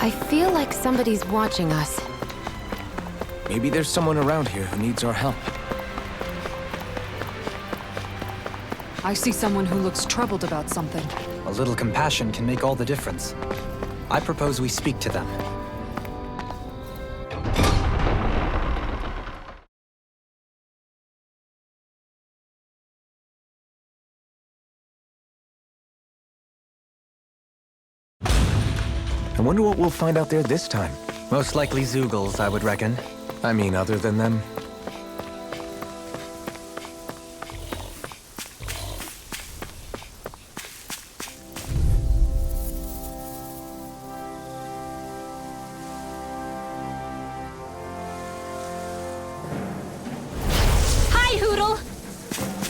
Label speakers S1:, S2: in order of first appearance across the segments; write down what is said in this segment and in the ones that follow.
S1: I feel like somebody's watching us.
S2: Maybe there's someone around here who needs our help.
S3: I see someone who looks troubled about something.
S4: A little compassion can make all the difference. I propose we speak to them.
S2: I wonder what we'll find out there this time.
S4: Most likely Zeugles, I would reckon.
S2: I mean, other than them.
S1: Hi, Hootle!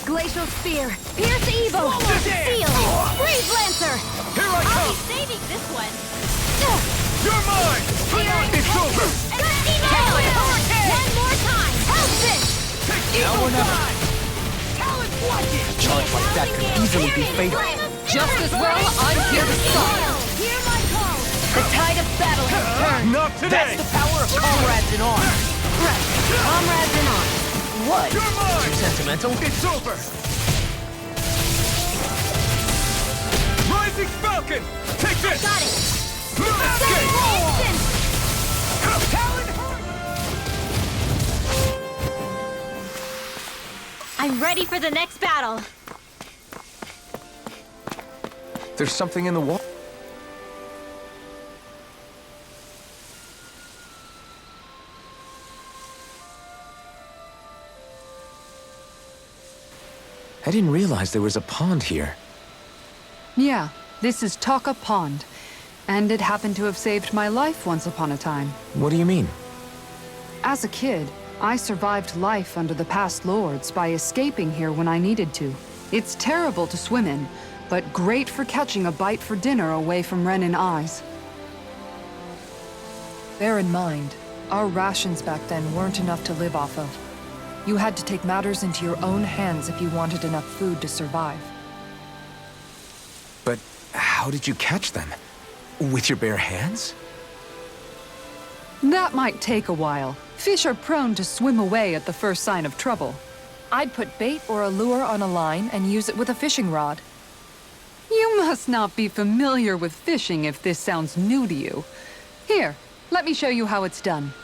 S1: Glacial Spear, Pierce Evo, Seal, Brave Lancer!
S5: Here I
S1: I'll
S5: come!
S1: be saving this one!
S5: You're mine! It's over!
S1: Gusty Nail! One more time! Hellfish!
S5: Now or never!
S4: A charge like that could easily be fatal.
S3: Just as well, I'm here to stop.
S1: Hear my call! The tide of battle has turned!
S5: Not today!
S4: That's the power of comrades in arms.
S1: Right, comrades in arms. What?
S5: You're mine!
S4: Too sentimental?
S5: It's over! Rising Falcon! Take this!
S1: Got it!
S5: Escape!
S1: Instant!
S5: Talon Hurricane!
S1: I'm ready for the next battle.
S2: There's something in the wall. I didn't realize there was a pond here.
S3: Yeah, this is Taka Pond. And it happened to have saved my life once upon a time.
S2: What do you mean?
S3: As a kid, I survived life under the past lords by escaping here when I needed to. It's terrible to swim in, but great for catching a bite for dinner away from Renin eyes. Bear in mind, our rations back then weren't enough to live off of. You had to take matters into your own hands if you wanted enough food to survive.
S2: But how did you catch them? With your bare hands?
S3: That might take a while. Fish are prone to swim away at the first sign of trouble. I'd put bait or a lure on a line and use it with a fishing rod. You must not be familiar with fishing if this sounds new to you. Here, let me show you how it's done.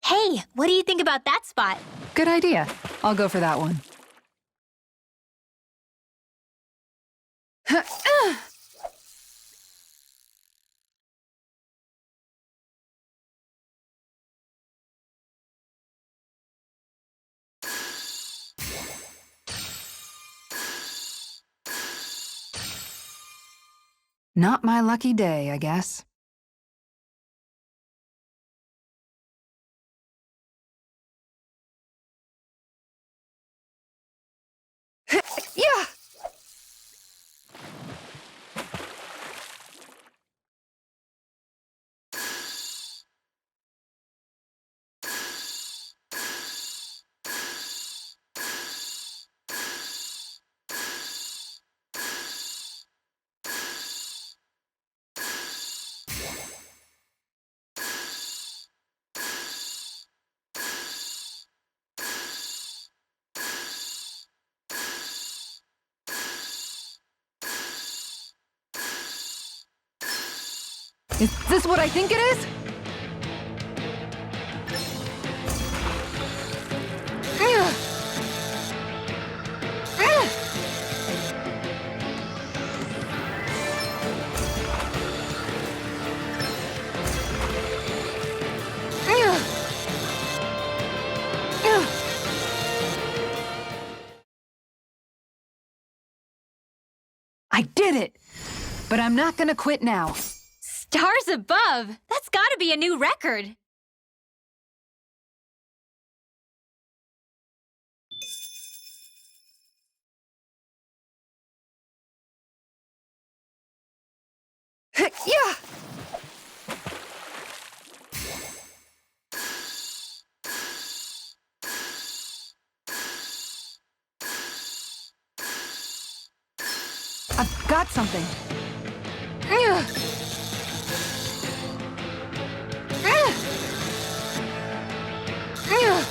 S1: Hey, what do you think about that spot?
S3: Good idea. I'll go for that one. Not my lucky day, I guess. Yeah! Is this what I think it is? I did it! But I'm not gonna quit now.
S1: Stars above! That's gotta be a new record!
S3: Yeah! I've got something. Ugh. Ugh. Ugh.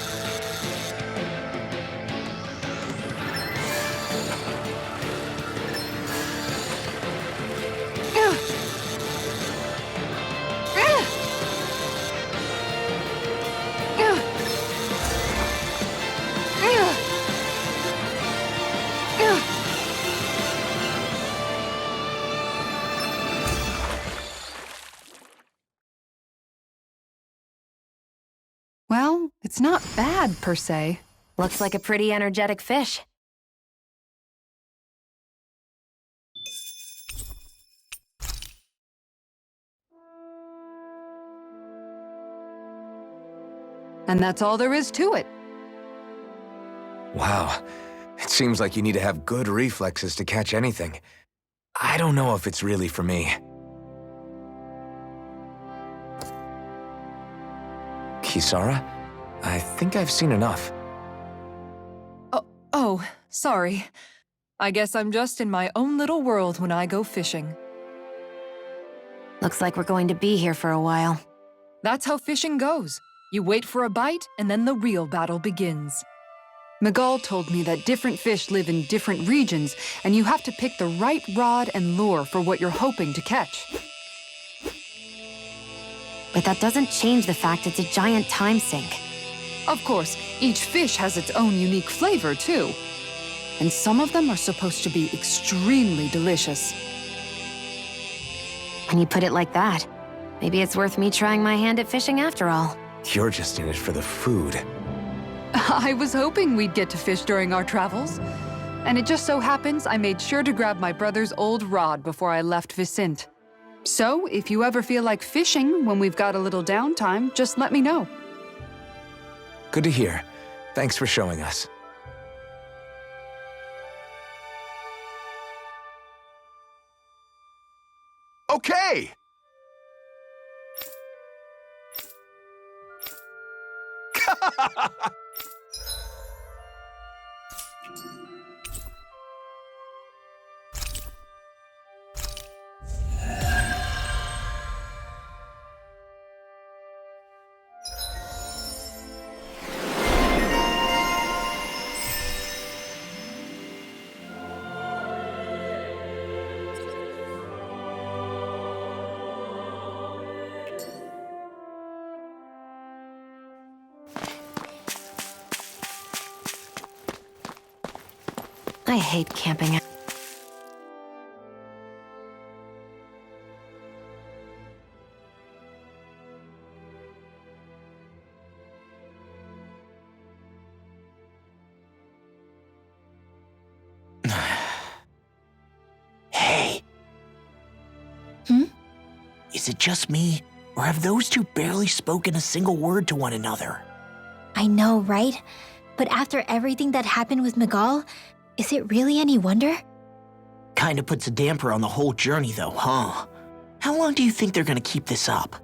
S3: Well, it's not bad, per se.
S1: Looks like a pretty energetic fish.
S3: And that's all there is to it.
S2: Wow. It seems like you need to have good reflexes to catch anything. I don't know if it's really for me. Kisara? I think I've seen enough.
S3: Oh, sorry. I guess I'm just in my own little world when I go fishing.
S1: Looks like we're going to be here for a while.
S3: That's how fishing goes. You wait for a bite, and then the real battle begins. Miguel told me that different fish live in different regions, and you have to pick the right rod and lure for what you're hoping to catch.
S1: But that doesn't change the fact it's a giant time sink.
S3: Of course, each fish has its own unique flavor, too. And some of them are supposed to be extremely delicious.
S1: When you put it like that, maybe it's worth me trying my hand at fishing after all.
S2: You're just in it for the food.
S3: I was hoping we'd get to fish during our travels. And it just so happens I made sure to grab my brother's old rod before I left Vicente. So, if you ever feel like fishing when we've got a little downtime, just let me know.
S2: Good to hear. Thanks for showing us.
S5: Okay!
S1: I hate camping.
S6: Hey.
S1: Hmm?
S6: Is it just me, or have those two barely spoken a single word to one another?
S7: I know, right? But after everything that happened with Miguel, is it really any wonder?
S6: Kinda puts a damper on the whole journey though, huh? How long do you think they're gonna keep this up?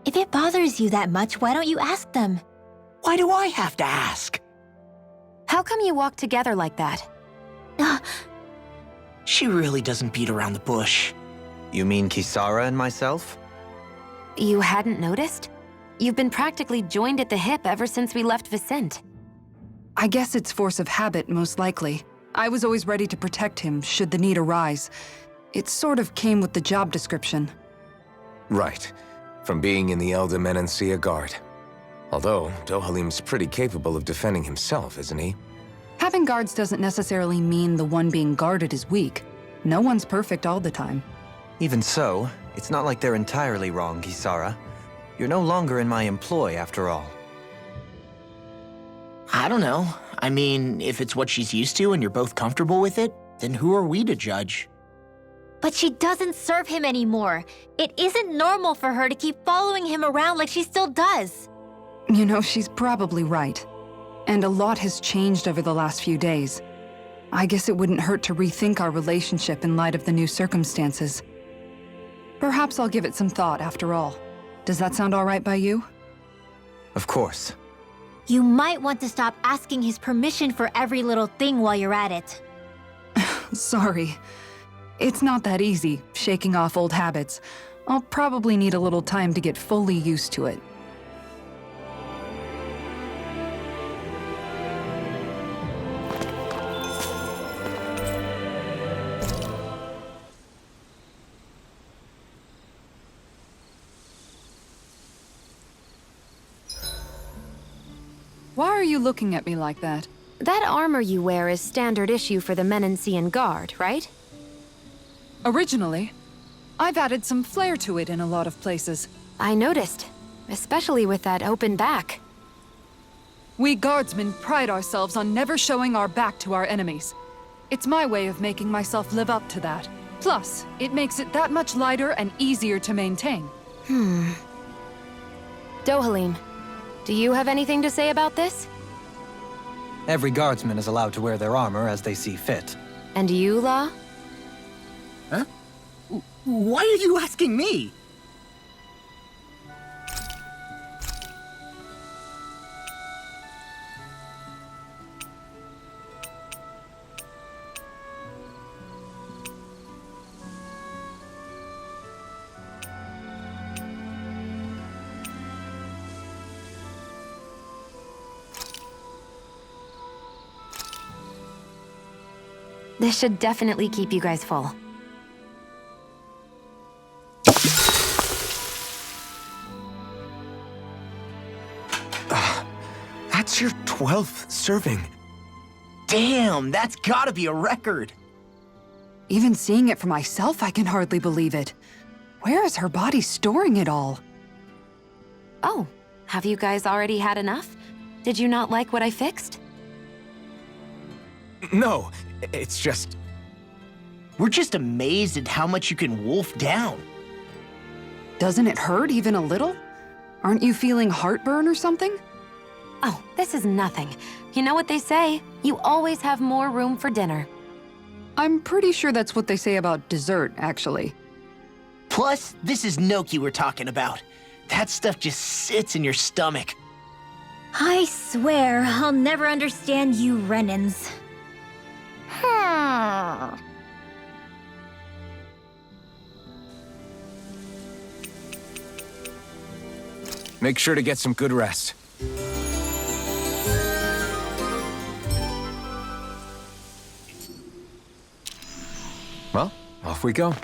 S7: If it bothers you that much, why don't you ask them?
S6: Why do I have to ask?
S1: How come you walk together like that?
S6: She really doesn't beat around the bush.
S4: You mean Kisara and myself?
S1: You hadn't noticed? You've been practically joined at the hip ever since we left Vicente.
S3: I guess it's force of habit, most likely. I was always ready to protect him, should the need arise. It sort of came with the job description.
S2: Right. From being in the Elder Menancia Guard. Although, Dohalim's pretty capable of defending himself, isn't he?
S3: Having guards doesn't necessarily mean the one being guarded is weak. No one's perfect all the time.
S4: Even so, it's not like they're entirely wrong, Kisara. You're no longer in my employ, after all.
S6: I don't know. I mean, if it's what she's used to and you're both comfortable with it, then who are we to judge?
S7: But she doesn't serve him anymore. It isn't normal for her to keep following him around like she still does.
S3: You know, she's probably right. And a lot has changed over the last few days. I guess it wouldn't hurt to rethink our relationship in light of the new circumstances. Perhaps I'll give it some thought after all. Does that sound all right by you?
S4: Of course.
S7: You might want to stop asking his permission for every little thing while you're at it.
S3: Sorry. It's not that easy, shaking off old habits. I'll probably need a little time to get fully used to it. Why are you looking at me like that?
S1: That armor you wear is standard issue for the Menancian Guard, right?
S3: Originally, I've added some flair to it in a lot of places.
S1: I noticed, especially with that open back.
S3: We guardsmen pride ourselves on never showing our back to our enemies. It's my way of making myself live up to that. Plus, it makes it that much lighter and easier to maintain.
S1: Dohalim, do you have anything to say about this?
S4: Every guardsman is allowed to wear their armor as they see fit.
S1: And you, La?
S6: Huh? Why are you asking me?
S1: This should definitely keep you guys full.
S5: That's your 12th serving.
S6: Damn, that's gotta be a record.
S3: Even seeing it for myself, I can hardly believe it. Where is her body storing it all?
S1: Oh, have you guys already had enough? Did you not like what I fixed?
S2: No, it's just...
S6: We're just amazed at how much you can wolf down.
S3: Doesn't it hurt even a little? Aren't you feeling heartburn or something?
S1: Oh, this is nothing. You know what they say, you always have more room for dinner.
S3: I'm pretty sure that's what they say about dessert, actually.
S6: Plus, this is Noki we're talking about. That stuff just sits in your stomach.
S7: I swear I'll never understand you Renans.
S2: Make sure to get some good rest. Well, off we go.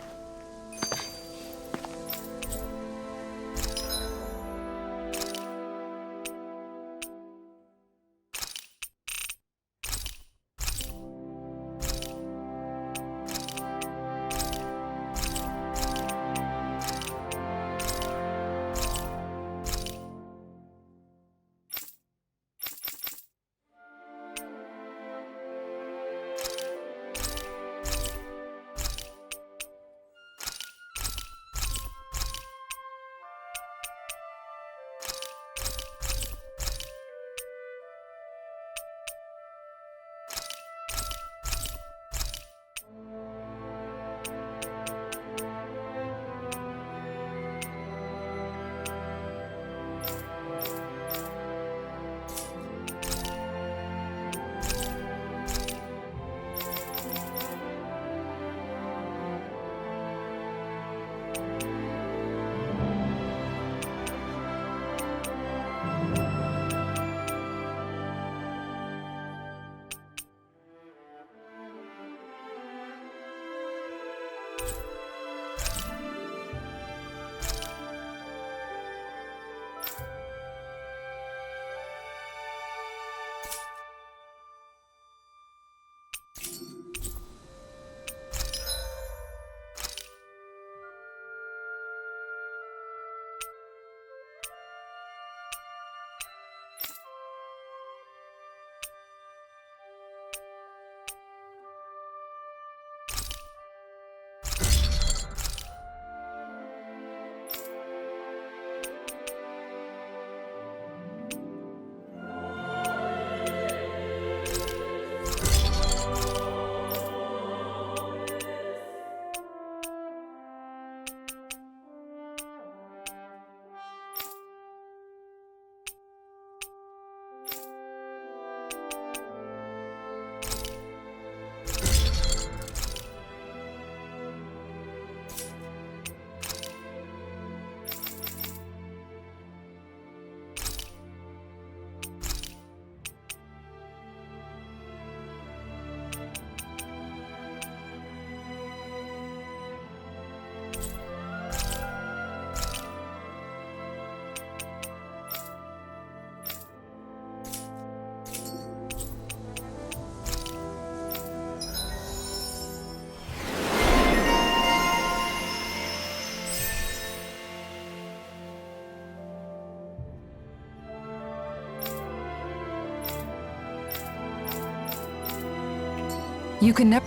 S3: You can never...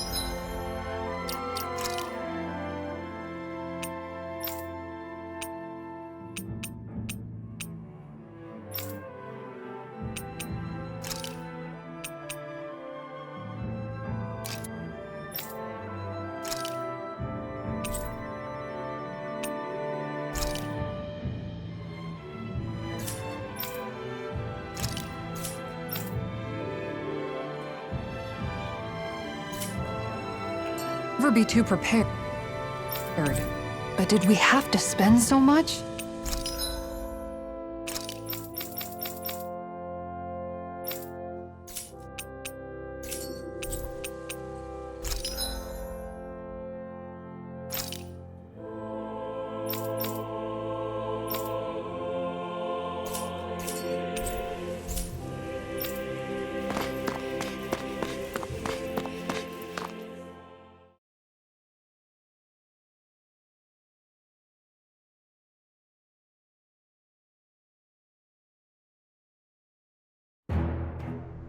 S3: Never be too prepared. But did we have to spend so much?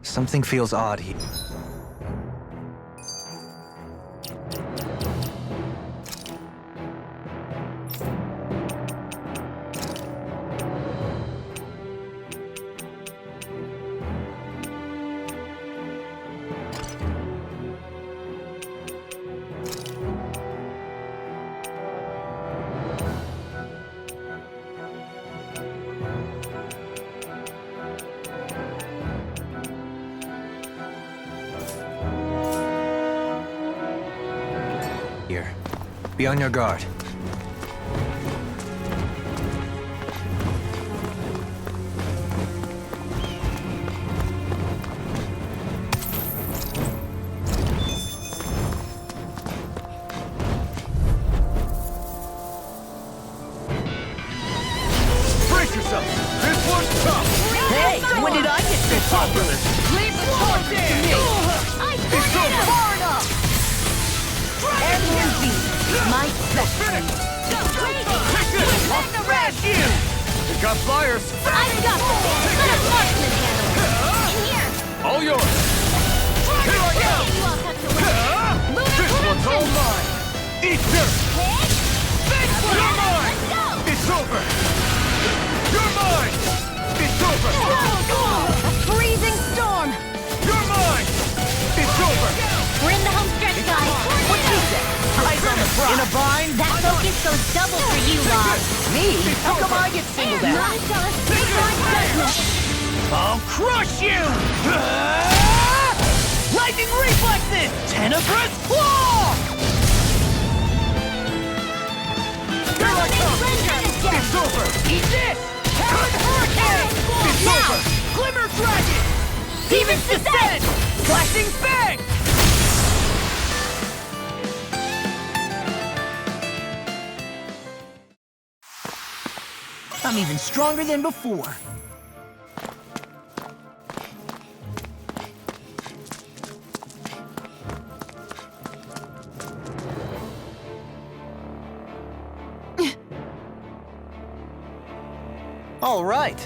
S4: Something feels odd here. Be on your guard.
S5: Brace yourself! This one's tough!
S8: Hey, when did I get so popular?
S3: Leave the torch to me!
S5: It's over!
S8: Far enough! And Lindsay, my specialty.
S5: I'll smash you! We got flyers!
S7: I've got this! Let a marksman handle it! In here!
S5: All yours! Here I go!
S7: You all cut to work!
S5: This one's all mine! Eat dirt! You're mine!
S7: Let's go!
S5: It's over! You're mine! It's over!
S7: A freezing storm!
S5: You're mine! It's over!
S7: We're in the home stretch, guys!
S8: What she said? Eyes on the prize. In a bind?
S7: That focus goes double for you, Rob!
S8: Me? How come I get singled out?
S7: Not jealous, big one judgment!
S8: I'll crush you! Lightning reflexes! Tenebrous claw!
S5: Here I come! It's over!
S8: Eat this! Talon hurricane!
S5: It's
S8: Now!
S5: over!
S8: Glimmer dragon! Demon's descent! Flashing fang! I'm even stronger than before. All right.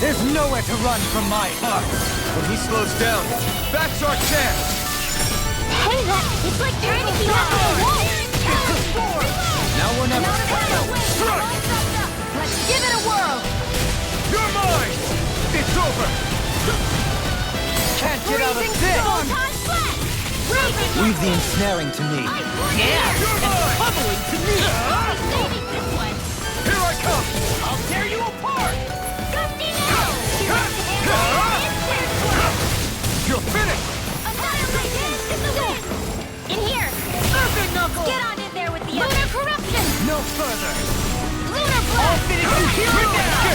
S8: There's nowhere to run from my heart.
S5: When he slows down, that's our chance!
S7: Hey, it's like trying to keep up with a wall!
S8: Now we're never.
S5: Strike!
S7: Let's give it a whirl!
S5: You're mine! It's over!
S8: Can't get out of this.
S7: Time flat! Raging
S4: Leave the ensnaring to me.
S8: Yeah,
S5: You're
S8: and
S5: mine!
S8: pummeling to me.
S7: saving this one!
S5: Here I come!
S8: I'll tear you apart.
S7: Gusty now!
S5: You're finished!
S7: Annihilation is the win! In here! Burger Knuckle! Get on in there with the Lunar Corruption!
S8: No further.
S7: Lunar
S8: I'll
S7: Blast!
S8: finish you here and now.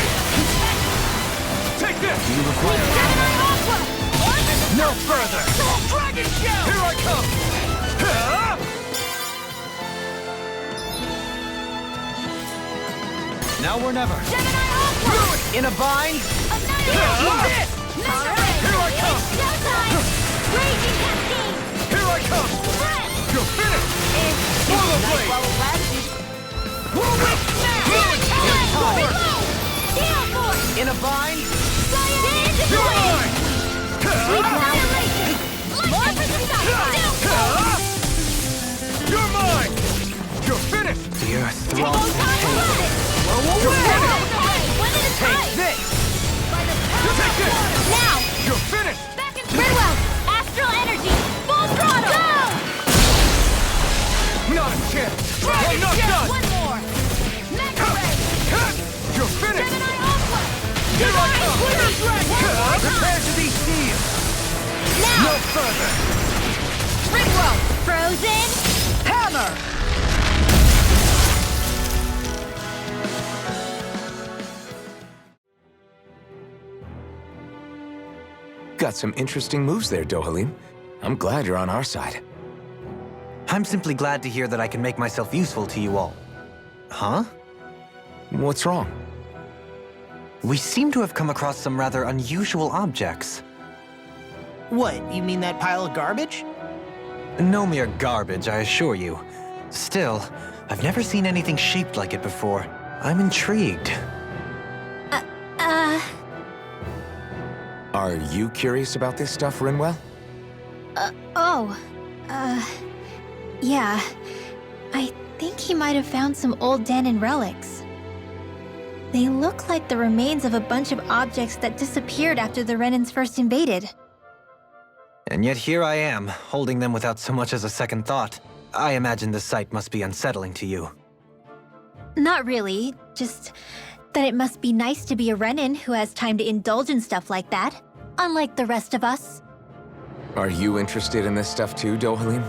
S5: Take this!
S4: You require...
S7: Gemini Aqua!
S8: No further. Dragon Shell.
S5: Here I come!
S4: Now or never.
S7: Gemini Aqua!
S8: In a bind.
S7: Annihilation!
S8: This.
S7: Alright!
S5: Here I come!
S7: Showtime! Raging Cascade!
S5: Here I I come! You're finished! Boiler blade!
S7: Whirlwind smash! Reload! Gale force!
S6: In a bind?
S5: You're mine!
S7: Retaliation! More for the side!
S5: You're mine! You're finished!
S4: The earth
S7: Take
S4: throbs
S7: on
S4: in
S7: time!
S4: pain.
S5: You're finished!
S7: One at a time!
S6: This!
S5: Take this!
S7: Now!
S5: You're finished!
S7: Ridwell! Astral energy! Full throttle! Go!
S5: Not a chance! I'm not done!
S7: One more! Mega ray!
S5: You're finished!
S7: Gemini Aqua!
S5: Here I come!
S6: Prepare to be sealed!
S7: Now!
S6: No further!
S7: Ridwell! Frozen!
S6: Hammer!
S2: Got some interesting moves there, Dohalim. I'm glad you're on our side.
S4: I'm simply glad to hear that I can make myself useful to you all. Huh?
S2: What's wrong?
S4: We seem to have come across some rather unusual objects.
S6: What, you mean that pile of garbage?
S4: No mere garbage, I assure you. Still, I've never seen anything shaped like it before. I'm intrigued.
S2: Are you curious about this stuff, Rinwell?
S7: Yeah. I think he might have found some old Danon relics. They look like the remains of a bunch of objects that disappeared after the Renans first invaded.
S4: And yet here I am, holding them without so much as a second thought. I imagine the sight must be unsettling to you.
S7: Not really, just that it must be nice to be a Renan who has time to indulge in stuff like that, unlike the rest of us.
S2: Are you interested in this stuff too, Dohalim?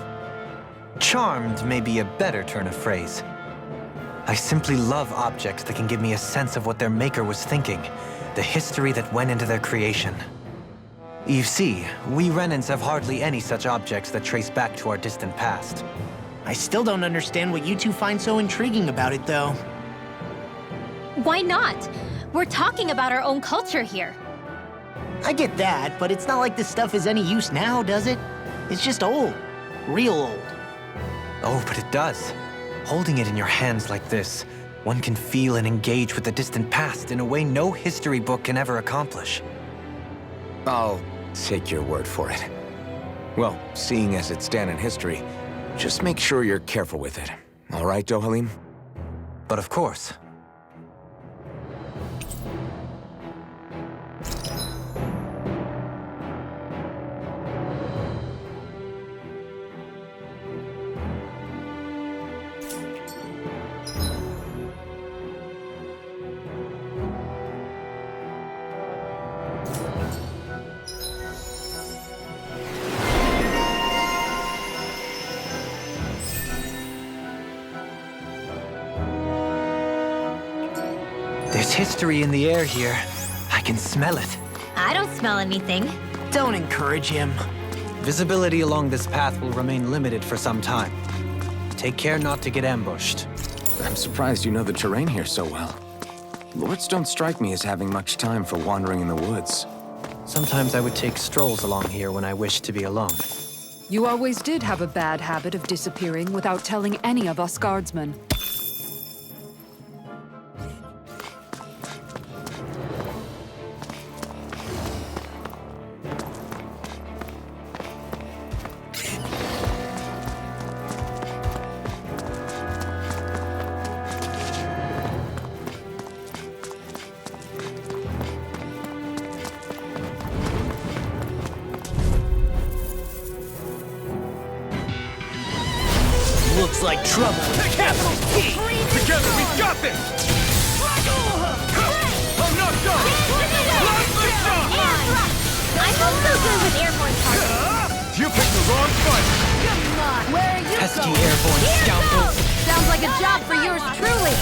S4: Charmed may be a better turn of phrase. I simply love objects that can give me a sense of what their maker was thinking, the history that went into their creation. You see, we Renans have hardly any such objects that trace back to our distant past.
S6: I still don't understand what you two find so intriguing about it, though.
S7: Why not? We're talking about our own culture here.
S6: I get that, but it's not like this stuff is any use now, does it? It's just old. Real old.
S4: Oh, but it does. Holding it in your hands like this, one can feel and engage with the distant past in a way no history book can ever accomplish.
S2: I'll take your word for it. Well, seeing as it's Danon history, just make sure you're careful with it. All right, Dohalim?
S4: But of course. There's history in the air here. I can smell it.
S7: I don't smell anything.
S6: Don't encourage him.
S4: Visibility along this path will remain limited for some time. Take care not to get ambushed.
S2: I'm surprised you know the terrain here so well. Lords don't strike me as having much time for wandering in the woods.
S4: Sometimes I would take strolls along here when I wished to be alone.
S3: You always did have a bad habit of disappearing without telling any of us guardsmen.
S6: Looks like trouble.
S5: Capital T! Together we got this! I'm not done! Last shot!
S7: I'm also good with airborne targets.
S5: You picked the wrong fight!
S7: Where are you
S4: Pesky
S7: going?
S4: airborne
S7: Here
S4: scoundrels!
S7: goes. Sounds like a job for yours truly.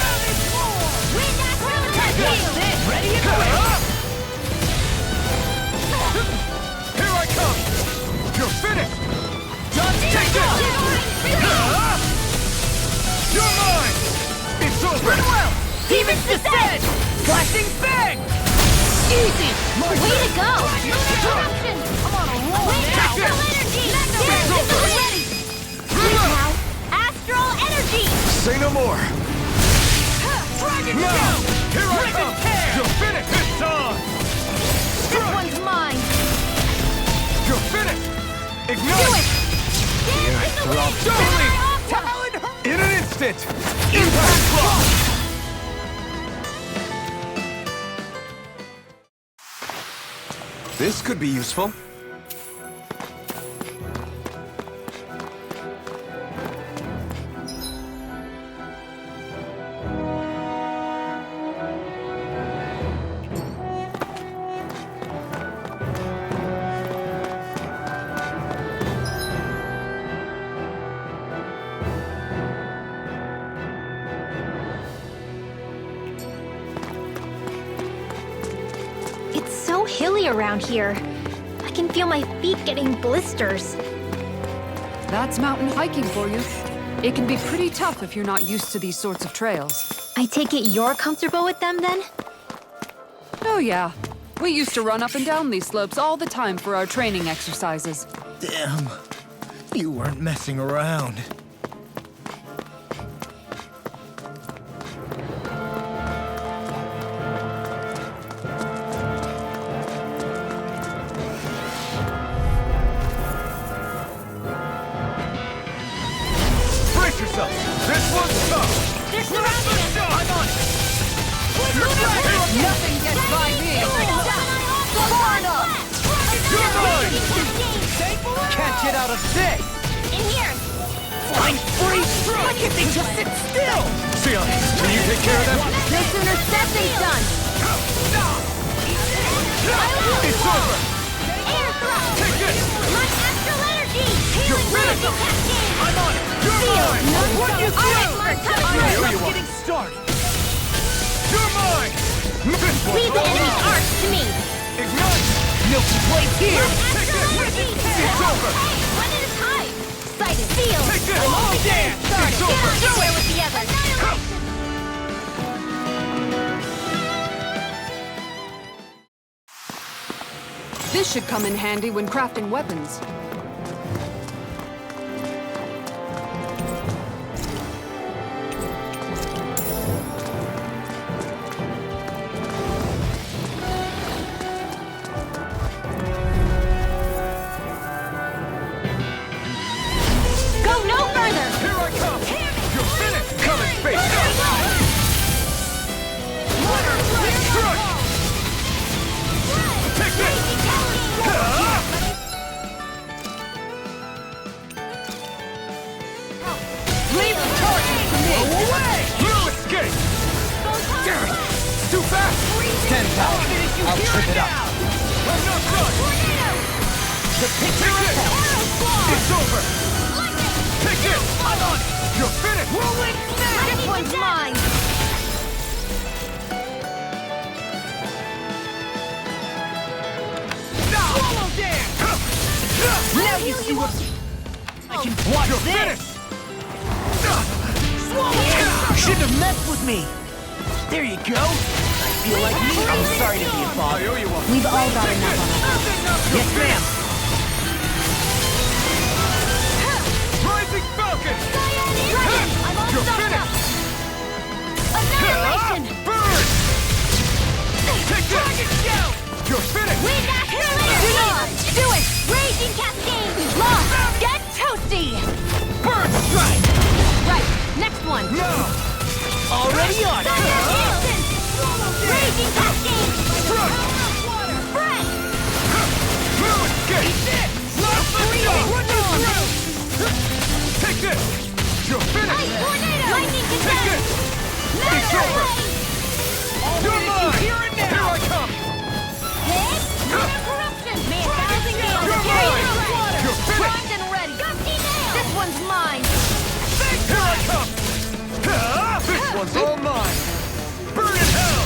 S6: Ready and quick!
S5: Here I come! You're finished! Take this! You're mine! It's over!
S7: Demon's Descent!
S6: Flashing bang! Easy!
S7: Way to go! I'm on a roll now! Energy! Mega Ray!
S2: Say no more!
S5: Dragon
S2: Now!
S5: Shout!
S2: Here I
S5: Rip
S2: come!
S5: and tear!
S2: You're finished! This time!
S7: This one's mine!
S2: You're finished! Ignite! Doubling! In an instant! Impact Block! This could be useful.
S7: It's so hilly around here. I can feel my feet getting blisters.
S3: That's mountain hiking for you. It can be pretty tough if you're not used to these sorts of trails.
S7: I take it you're comfortable with them then?
S3: Oh yeah. We used to run up and down these slopes all the time for our training exercises.
S8: Damn. You weren't messing around.
S2: Brace yourself! This one's tough!
S7: They're surrounding us!
S2: I'm on it!
S3: Nothing gets by me!
S2: You're mine!
S8: Can't get out of this!
S7: In here!
S8: Flying free! Why can't they just sit still?
S2: Sion, can you take care of them?
S7: No sooner said than done!
S2: It's over!
S7: Air thrust!
S2: Take this!
S7: My astral energy!
S2: You're
S7: Healing
S2: finished!
S7: energy cascade!
S2: I'm on it! You're mine!
S7: What'd you do?
S2: I know you are!
S8: Getting started!
S2: You're mine! This one's
S7: Leave the
S2: all
S7: enemy's
S2: mine!
S7: arcs to me!
S2: Ignite!
S8: No place here!
S2: Take this! It's over!
S7: When it is high! Sighted! Feel!
S2: Take this!
S7: I'm all
S2: Dance!
S7: started!
S2: It's
S7: Get
S2: over!
S7: on your way with the others!
S3: This should come in handy when crafting weapons.
S7: Go no further!
S2: Here I come! You're finished! Come and face it! Crush! Take this!
S3: Leave the charges to me!
S2: Away! You escape! Damn it! It's too fast!
S8: Stand power. I'll trip it up.
S2: I'm not done!
S8: The picture
S2: Take
S8: is
S2: this!
S8: held.
S2: It's over! Take this! I'm on it! You're finished!
S7: This one's mine!
S2: Swallow dance!
S8: Now you see what I can watch
S2: You're
S8: this!
S2: finished!
S8: Shouldn't have messed with me! There you go! I feel like me. I'm sorry to be a
S2: I
S8: bother.
S2: owe you one.
S7: We've all got enough on us.
S8: Yes, ma'am!
S2: Rising Falcon!
S7: Dragon! I'm all
S2: You're
S7: stocked
S2: finished!
S7: up! Annihilation!
S2: Burn! Take this!
S5: Dragon Shout!
S2: You're finished!
S7: We got here later! Do it! Raging Cascade! Lost! Get toasty!
S2: Burn strike!
S7: Right, next one!
S2: Now!
S8: Already on it!
S7: Raging Cascade!
S2: Strike!
S7: Spread!
S2: No escape!
S5: Lost the show!
S2: Take this! You're finished!
S7: Ice Tornado! Lightning
S2: Take
S7: Condemn!
S2: this! It's over! You're mine! Here I come!
S7: Hit! Corruption! May 1,000 gales
S2: You're
S7: carry
S2: mine!
S7: it away!
S2: You're finished!
S7: Primed and ready! This one's mine!
S2: Here I come! This one's all mine! Burn in hell!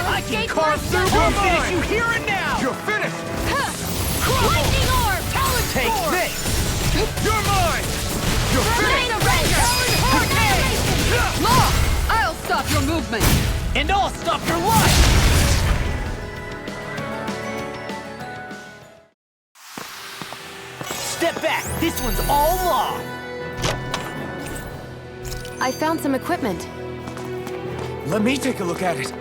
S7: I
S8: can carve through
S2: You're
S8: both finish
S2: mine!
S8: you here and now!
S2: You're finished!
S7: Lightning Orb!
S8: Take this!
S2: You're mine! You're finished!
S7: Remain a Ranger!
S3: Law! I'll stop your movement!
S8: And I'll stop your life! Step back! This one's all law!
S1: I found some equipment.
S2: Let me take a look at it.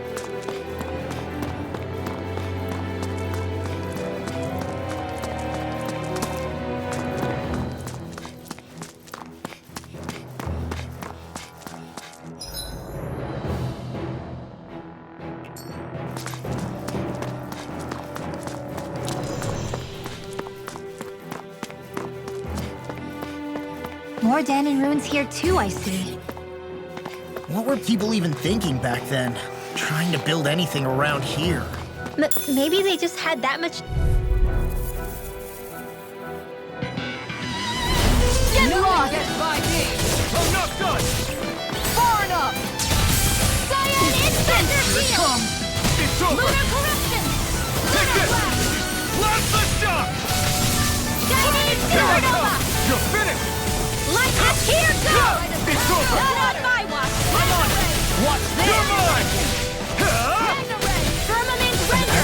S7: More Danon ruins here too, I see.
S6: What were people even thinking back then? Trying to build anything around here.
S7: Maybe they just had that much.
S3: Get lost!
S5: by me! I'm not done!
S3: Far enough!
S7: Cyan Instant!
S5: Here it comes! It's over!
S7: Lunar Corruption!
S5: Take this! Blast the shock!
S7: Guided
S5: Here I
S7: Supernova!
S5: come! You're finished!
S7: Light up here, go!
S5: It's over!
S7: Not on my watch!
S5: I'm on it!
S7: Watch this!
S5: You're mine!
S7: Firmament Render!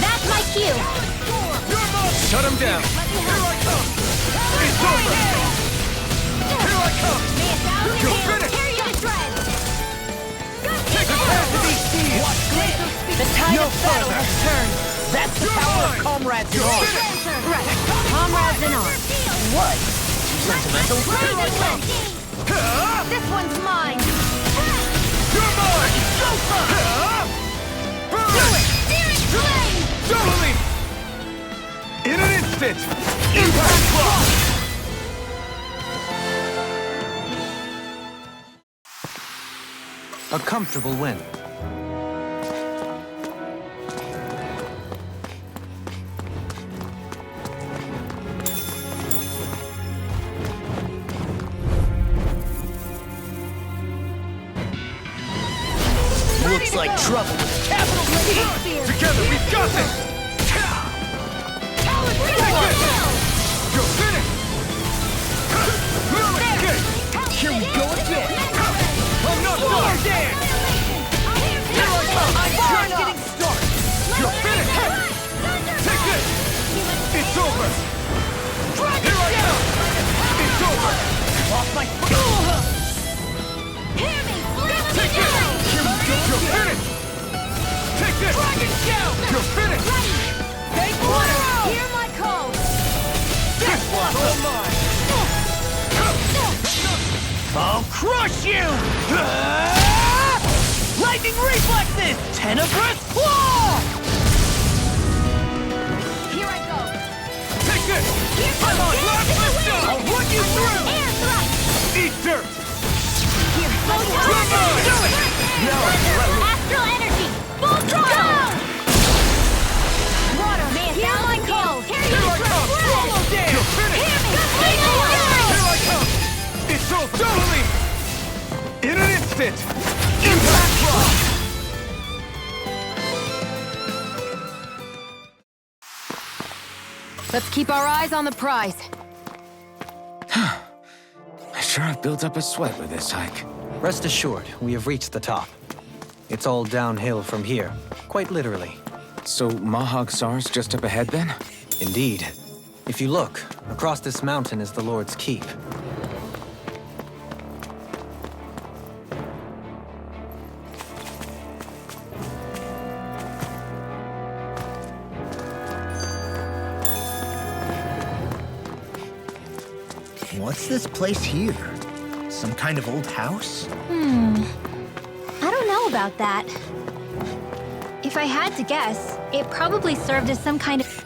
S7: That's my cue!
S5: You're mine!
S2: Shut him down.
S5: Here I come! It's over! Here I come! You're finished!
S7: Tear you to shreds!
S5: Prepare to be seized!
S8: The tide
S5: No
S8: of battle
S5: further.
S8: has turned. That's the
S5: You're
S8: power
S5: mine.
S8: of comrades in
S5: You're
S8: arms.
S5: finished!
S7: Right. Comrades in arms.
S8: What? Sentimental?
S7: This one's mine.
S5: You're mine! Burn!
S7: Do it! Searing flame!
S5: Totally! In an instant! Impact clock!
S4: A comfortable win.
S8: Looks like trouble with a capital T.
S5: Together, we've got this! You're finished! No escape!
S8: Here we go again.
S5: I'm not done!
S8: Dan!
S5: Here I come! I'm just getting started! You're finished! Take this! It's over! Here I come! It's over!
S8: Off my foot!
S7: Hear me!
S5: Take this! You're finished! Take this! You're finished!
S8: Thank you!
S7: Hear my call!
S5: This one's all mine!
S8: I'll crush you! Lightning reflexes! Tenebrous claw!
S7: Here I go!
S5: Take this!
S7: Here
S5: I'm on
S7: comes
S5: last
S7: Dance
S5: lift
S7: to the
S5: up!
S7: Wind!
S5: I'll run you through!
S7: Air thrust!
S5: Eat dirt!
S7: Here, full
S5: You're mine!
S7: Do it! Astral energy! Full throttle! Water! Hear my call! Tear you
S5: Here I
S7: to
S5: come!
S7: shreds!
S5: You're finished!
S7: Hear me!
S5: Here I come! It's over! Totally! In an instant! Impact clock!
S1: Let's keep our eyes on the prize.
S2: I sure have built up a sweat with this hike.
S4: Rest assured, we have reached the top. It's all downhill from here, quite literally.
S2: So Mahag Sar's just up ahead then?
S4: Indeed. If you look, across this mountain is the Lord's Keep.
S6: What's this place here? Some kind of old house?
S7: I don't know about that. If I had to guess, it probably served as some kind of...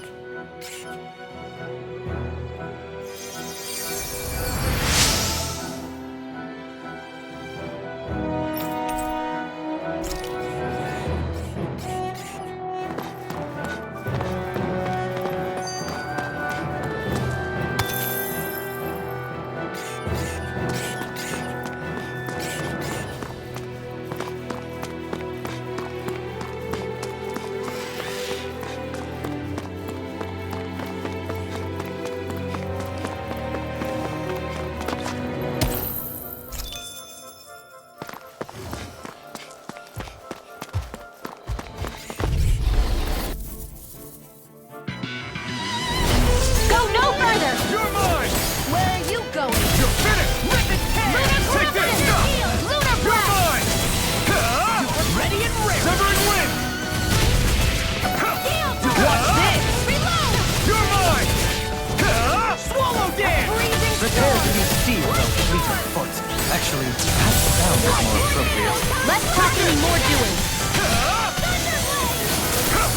S4: of foot. Actually, that sound is more appropriate.
S7: Let's talk any more doing.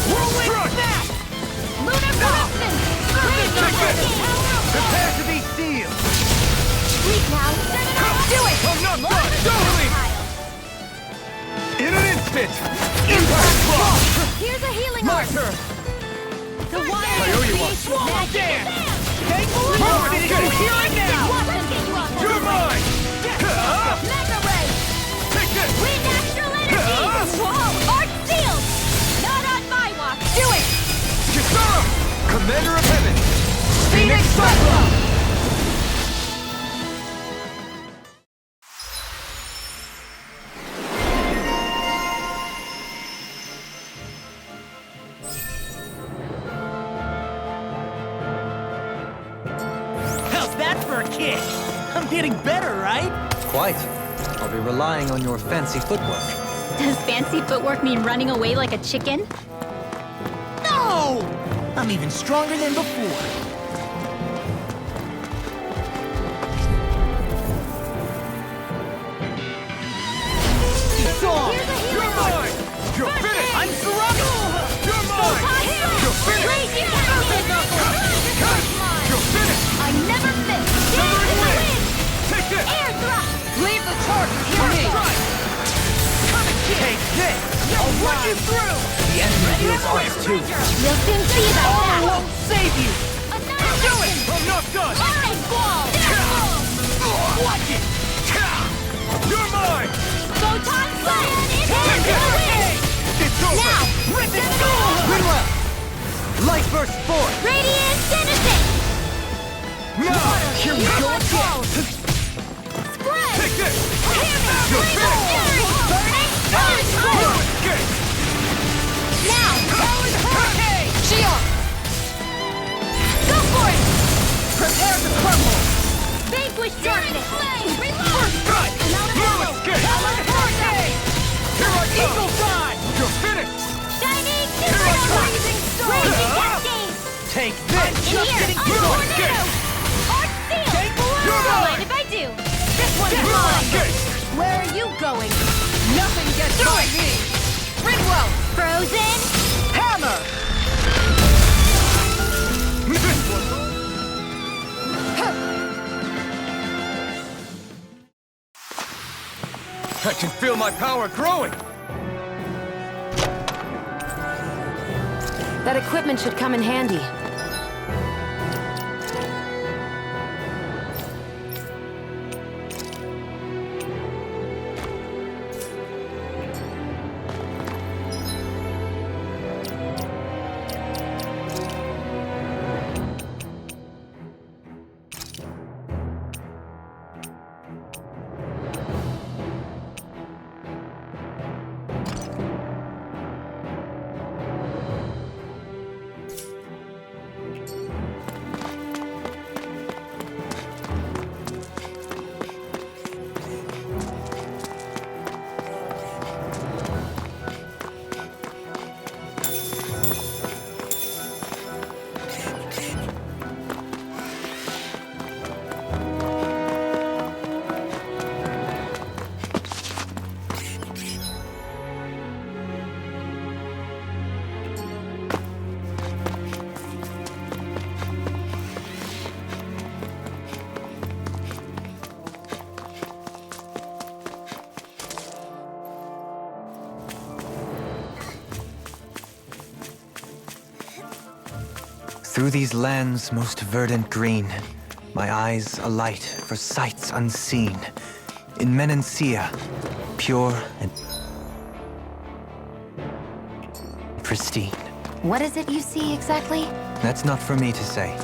S5: Whirling snap!
S7: Lunar Boston!
S5: Prepare to be sealed!
S7: Sleep now. Do it!
S5: I'm not done! Doubling! In an instant! Impact block!
S7: Here's a healing
S5: My
S7: arm.
S5: turn!
S7: The wire
S5: I owe you one.
S7: Swallow dance!
S5: Take forward! Did you hear it now?
S7: Let's get you up.
S5: You're mine!
S7: Mega Ray!
S5: Take this!
S7: Wind astral energy! Whoa! Arc sealed! Not on my watch! Do it!
S5: Kisara! Commander of Heaven! Phoenix Cyclone!
S8: How's that for a kick? I'm getting better, right?
S4: Quite. I'll be relying on your fancy footwork.
S7: Does fancy footwork mean running away like a chicken?
S8: No! I'm even stronger than before.
S5: It's on! You're mine! You're finished!
S8: I'm surrounded!
S5: You're mine! You're finished! You're finished!
S7: I never miss!
S5: Never
S7: Dance in the
S5: win!
S7: wind!
S5: Take this!
S7: Air thrust!
S3: Leave the charges to
S5: First
S3: me!
S5: strike! Take this! I'll run you through!
S4: The enemy feels ours too.
S7: We'll soon see about
S8: I
S7: that!
S8: won't save you!
S5: Do it! I'm not done!
S7: Orange ball!
S5: Watch it! You're mine!
S7: Photon blast! It's in the wind!
S5: It's over!
S7: Now!
S5: Rip it!
S4: Goodwell! Light burst forth!
S7: Radiant Genesis!
S5: Now! Here we go
S7: Let's
S5: again!
S7: go! Spread!
S5: Take this!
S7: Pyramid!
S5: You're
S7: Rainbow!
S5: finished!
S7: Now!
S5: Escape!
S7: Now!
S5: Hurricane!
S3: Shion!
S7: Go for it!
S5: Prepare to crumble!
S7: Vanquish darkness!
S5: First strike! No escape!
S7: Hurricane!
S5: Here I come! Eagle Drive! You're finished!
S7: Shining
S5: Here I come!
S7: Blazing Storm! Raging Cascade!
S5: Take this!
S7: In here! I'm
S5: No
S7: tornado!
S5: escape!
S7: Arc Seal!
S5: Take blue!
S7: Don't mind if I do! This one's
S5: No
S7: mine!
S5: escape!
S7: Where are you going?
S3: Nothing gets by me! Ridwell!
S7: Frozen?
S3: Hammer!
S5: This one! I can feel my power growing!
S1: That equipment should come in handy.
S4: Through these lands most verdant green, my eyes alight for sights unseen. In Menancia, pure and pristine.
S1: What is it you see exactly?
S4: That's not for me to say.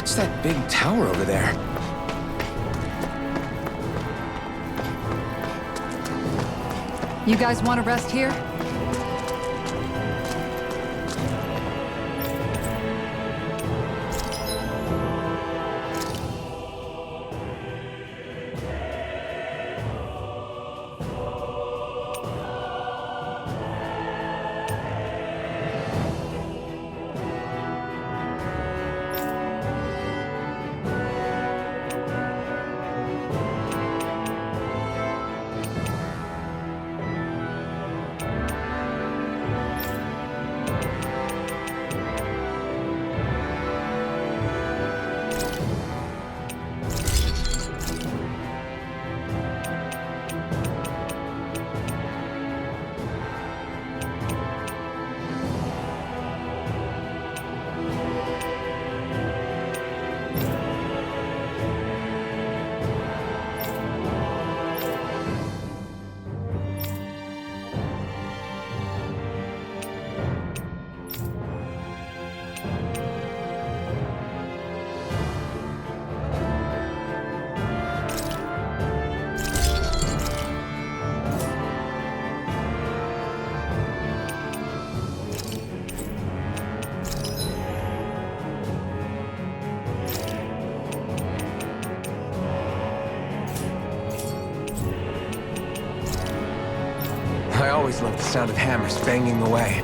S2: What's that big tower over there?
S3: You guys want to rest here?
S2: I always loved the sound of hammers banging away.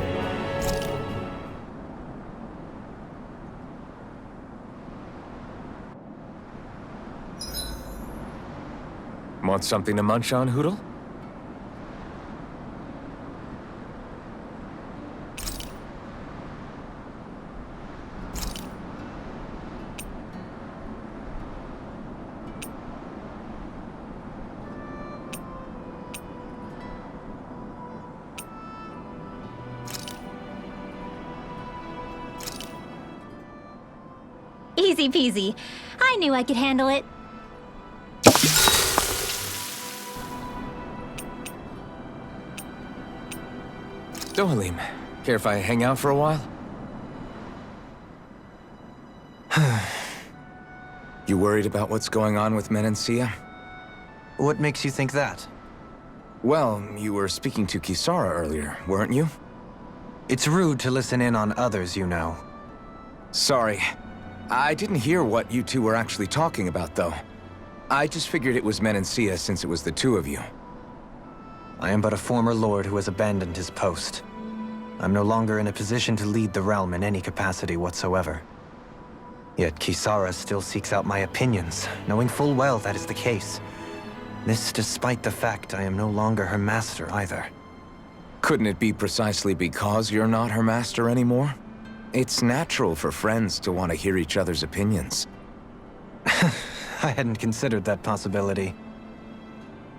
S2: Want something to munch on, Hootle?
S7: Easy peasy. I knew I could handle it.
S2: Dohalim, care if I hang out for a while? You worried about what's going on with Menancia?
S4: What makes you think that?
S2: Well, you were speaking to Kisara earlier, weren't you?
S4: It's rude to listen in on others, you know.
S2: Sorry. I didn't hear what you two were actually talking about, though. I just figured it was Menancia since it was the two of you.
S4: I am but a former lord who has abandoned his post. I'm no longer in a position to lead the realm in any capacity whatsoever. Yet Kisara still seeks out my opinions, knowing full well that is the case. This despite the fact I am no longer her master either.
S2: Couldn't it be precisely because you're not her master anymore? It's natural for friends to want to hear each other's opinions.
S4: I hadn't considered that possibility.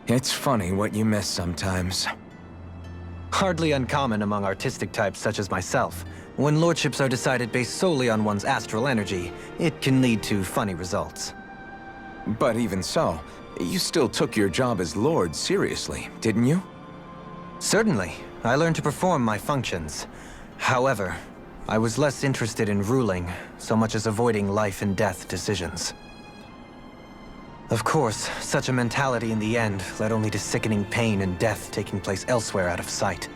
S2: It's funny what you miss sometimes.
S4: Hardly uncommon among artistic types such as myself. When lordships are decided based solely on one's astral energy, it can lead to funny results.
S2: But even so, you still took your job as lord seriously, didn't you?
S4: Certainly. I learned to perform my functions. However, I was less interested in ruling, so much as avoiding life and death decisions. Of course, such a mentality in the end led only to sickening pain and death taking place elsewhere out of sight.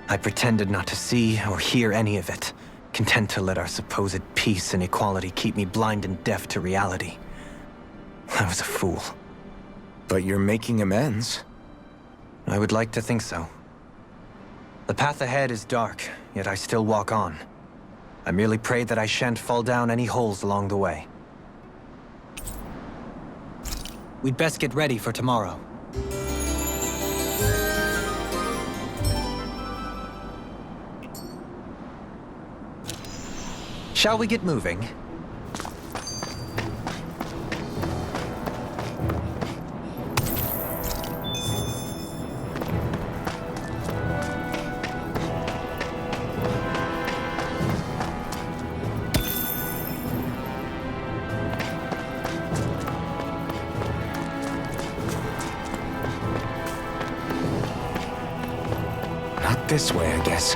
S4: I pretended not to see or hear any of it, content to let our supposed peace and equality keep me blind and deaf to reality. I was a fool.
S2: But you're making amends.
S4: I would like to think so. The path ahead is dark, yet I still walk on. I merely pray that I shan't fall down any holes along the way. We'd best get ready for tomorrow. Shall we get moving?
S2: Not this way, I guess.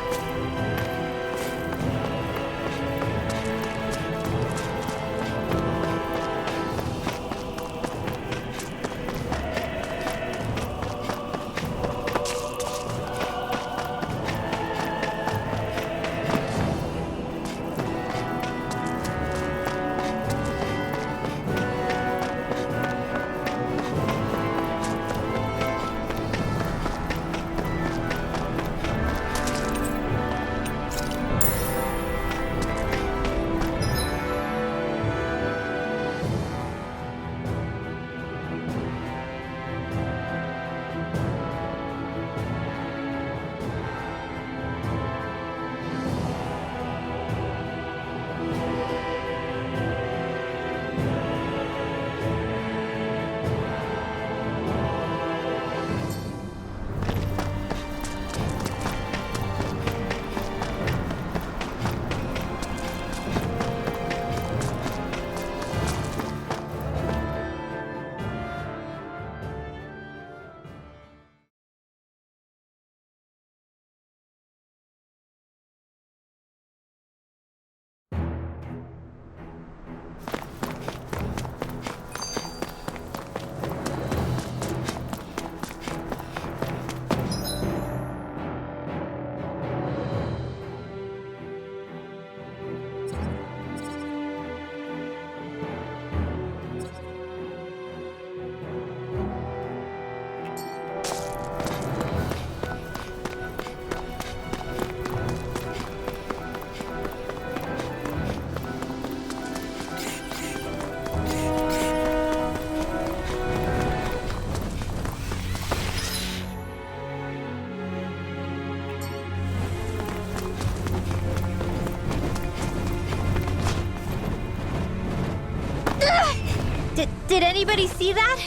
S7: Did anybody see that?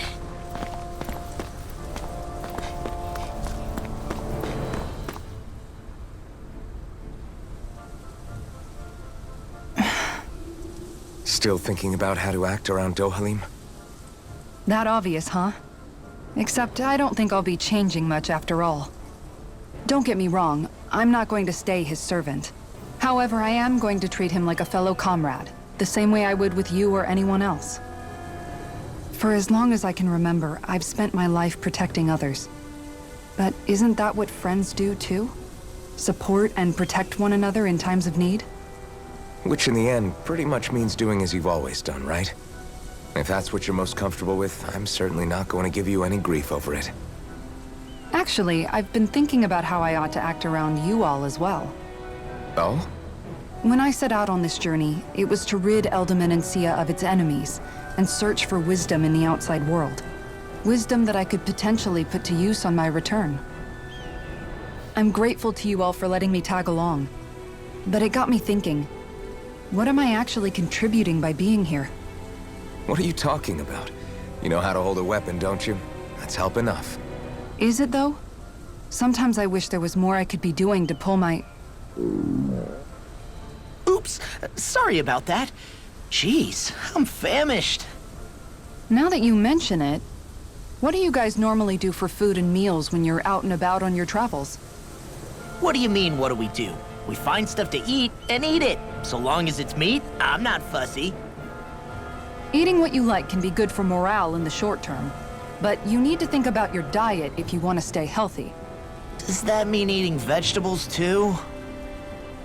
S2: Still thinking about how to act around Dohalim?
S3: That obvious, huh? Except I don't think I'll be changing much after all. Don't get me wrong, I'm not going to stay his servant. However, I am going to treat him like a fellow comrade, the same way I would with you or anyone else. For as long as I can remember, I've spent my life protecting others. But isn't that what friends do too? Support and protect one another in times of need?
S2: Which in the end pretty much means doing as you've always done, right? If that's what you're most comfortable with, I'm certainly not going to give you any grief over it.
S3: Actually, I've been thinking about how I ought to act around you all as well.
S2: Oh?
S3: When I set out on this journey, it was to rid Eldaman and Sia of its enemies, and search for wisdom in the outside world. Wisdom that I could potentially put to use on my return. I'm grateful to you all for letting me tag along. But it got me thinking, what am I actually contributing by being here?
S2: What are you talking about? You know how to hold a weapon, don't you? That's help enough.
S3: Is it though? Sometimes I wish there was more I could be doing to pull my...
S6: Oops, sorry about that. Jeez, I'm famished.
S3: Now that you mention it, what do you guys normally do for food and meals when you're out and about on your travels?
S6: What do you mean, what do we do? We find stuff to eat and eat it. So long as it's meat, I'm not fussy.
S3: Eating what you like can be good for morale in the short term, but you need to think about your diet if you want to stay healthy.
S6: Does that mean eating vegetables too?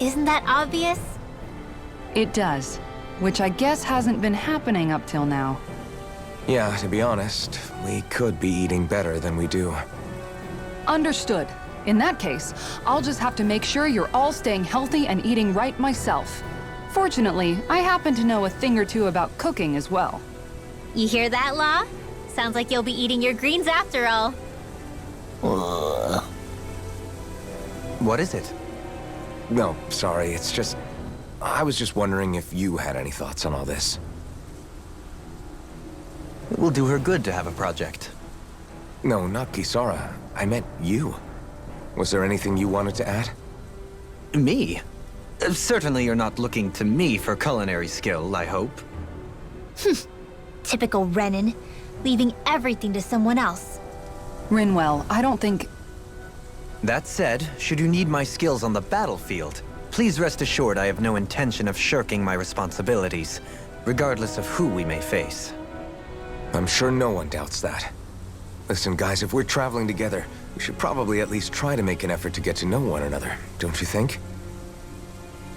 S7: Isn't that obvious?
S3: It does, which I guess hasn't been happening up till now.
S2: Yeah, to be honest, we could be eating better than we do.
S3: Understood. In that case, I'll just have to make sure you're all staying healthy and eating right myself. Fortunately, I happen to know a thing or two about cooking as well.
S7: You hear that, Law? Sounds like you'll be eating your greens after all.
S4: What is it?
S2: No, sorry, it's just... I was just wondering if you had any thoughts on all this.
S4: It will do her good to have a project.
S2: No, not Kisara. I meant you. Was there anything you wanted to add?
S4: Me? Certainly you're not looking to me for culinary skill, I hope.
S7: Typical Renan, leaving everything to someone else.
S3: Rinwell, I don't think...
S4: That said, should you need my skills on the battlefield, please rest assured I have no intention of shirking my responsibilities, regardless of who we may face.
S2: I'm sure no one doubts that. Listen, guys, if we're traveling together, we should probably at least try to make an effort to get to know one another, don't you think?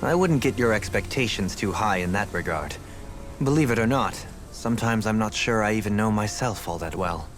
S4: I wouldn't get your expectations too high in that regard. Believe it or not, sometimes I'm not sure I even know myself all that well.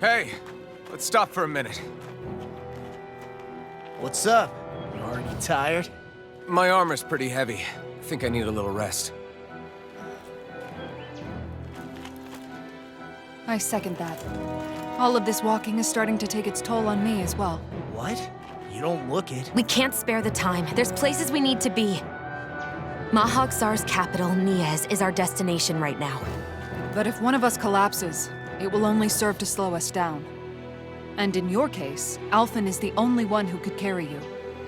S2: Hey, let's stop for a minute.
S6: What's up? You already tired?
S2: My armor's pretty heavy. I think I need a little rest.
S3: I second that. All of this walking is starting to take its toll on me as well.
S6: What? You don't look it.
S1: We can't spare the time. There's places we need to be. Mahag Saar's capital, Niez, is our destination right now.
S3: But if one of us collapses, it will only serve to slow us down. And in your case, Alphen is the only one who could carry you.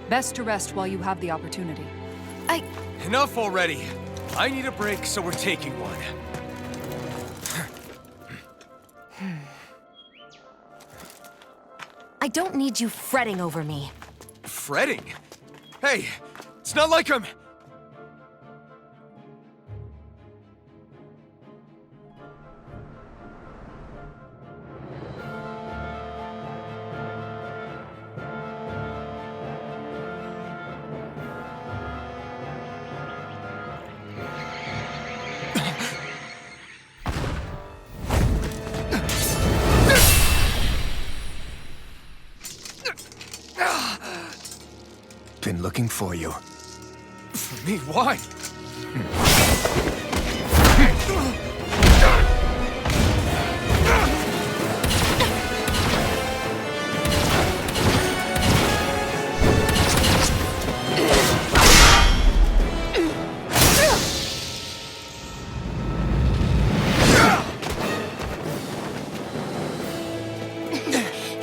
S3: Best to rest while you have the opportunity.
S5: Enough already. I need a break, so we're taking one.
S1: I don't need you fretting over me.
S5: Fretting? Hey, it's not like I'm... for you. For me? Why?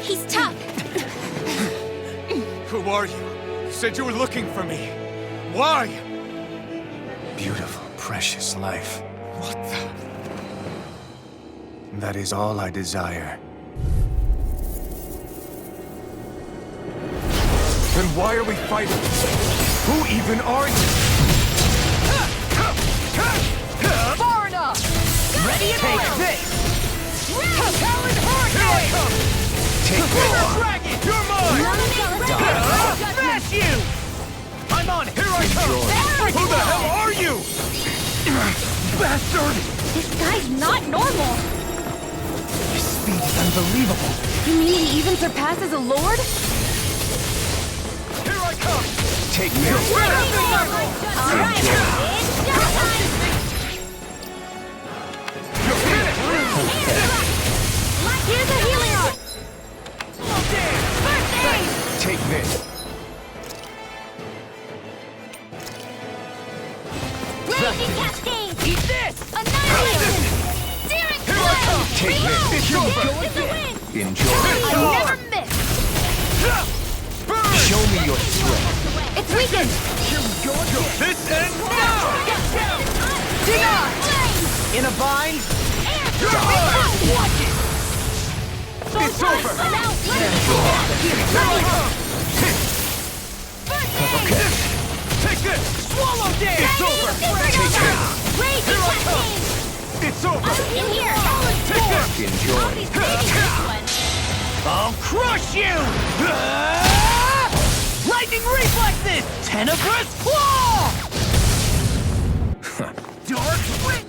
S7: He's tough.
S5: Who are you? You said you were looking for me. Why?
S9: Beautiful, precious life.
S5: What the?
S9: That is all I desire.
S5: Then why are we fighting? Who even are you?
S3: Far enough!
S8: Ready and take this!
S5: Talon Hurricane!
S2: Take this!
S5: Dragon, you're mine!
S8: Smash you!
S5: I'm on it! Here I come! Who the hell are you? Bastard!
S7: This guy's not normal.
S8: His speed is unbelievable.
S1: You mean he even surpasses a lord?
S5: Here I come!
S2: Take this!
S7: All right, it's showtime.
S5: You're finished!
S7: Here's a healing arc.
S2: Take this!
S7: Blazing cascade.
S8: Eat this!
S7: Annihilation. Searing
S5: Here I come!
S7: flame.
S2: Take this!
S5: It's over!
S7: It's a win.
S2: Enjoy!
S7: I never miss.
S5: Burn!
S2: Show me your strength!
S7: It's weakened.
S5: This ends now!
S7: Dig on.
S8: In a bind?
S7: Watch it.
S5: It's over!
S2: Okay.
S5: Take this!
S8: Swallow dance!
S5: It's over!
S2: Take this!
S7: Raging
S5: Here I come!
S7: cascade.
S5: It's over!
S7: In here.
S5: Take this!
S2: Enjoy!
S8: I'll crush you! Lightning reflexes! Tenebrous claw! Dark wit!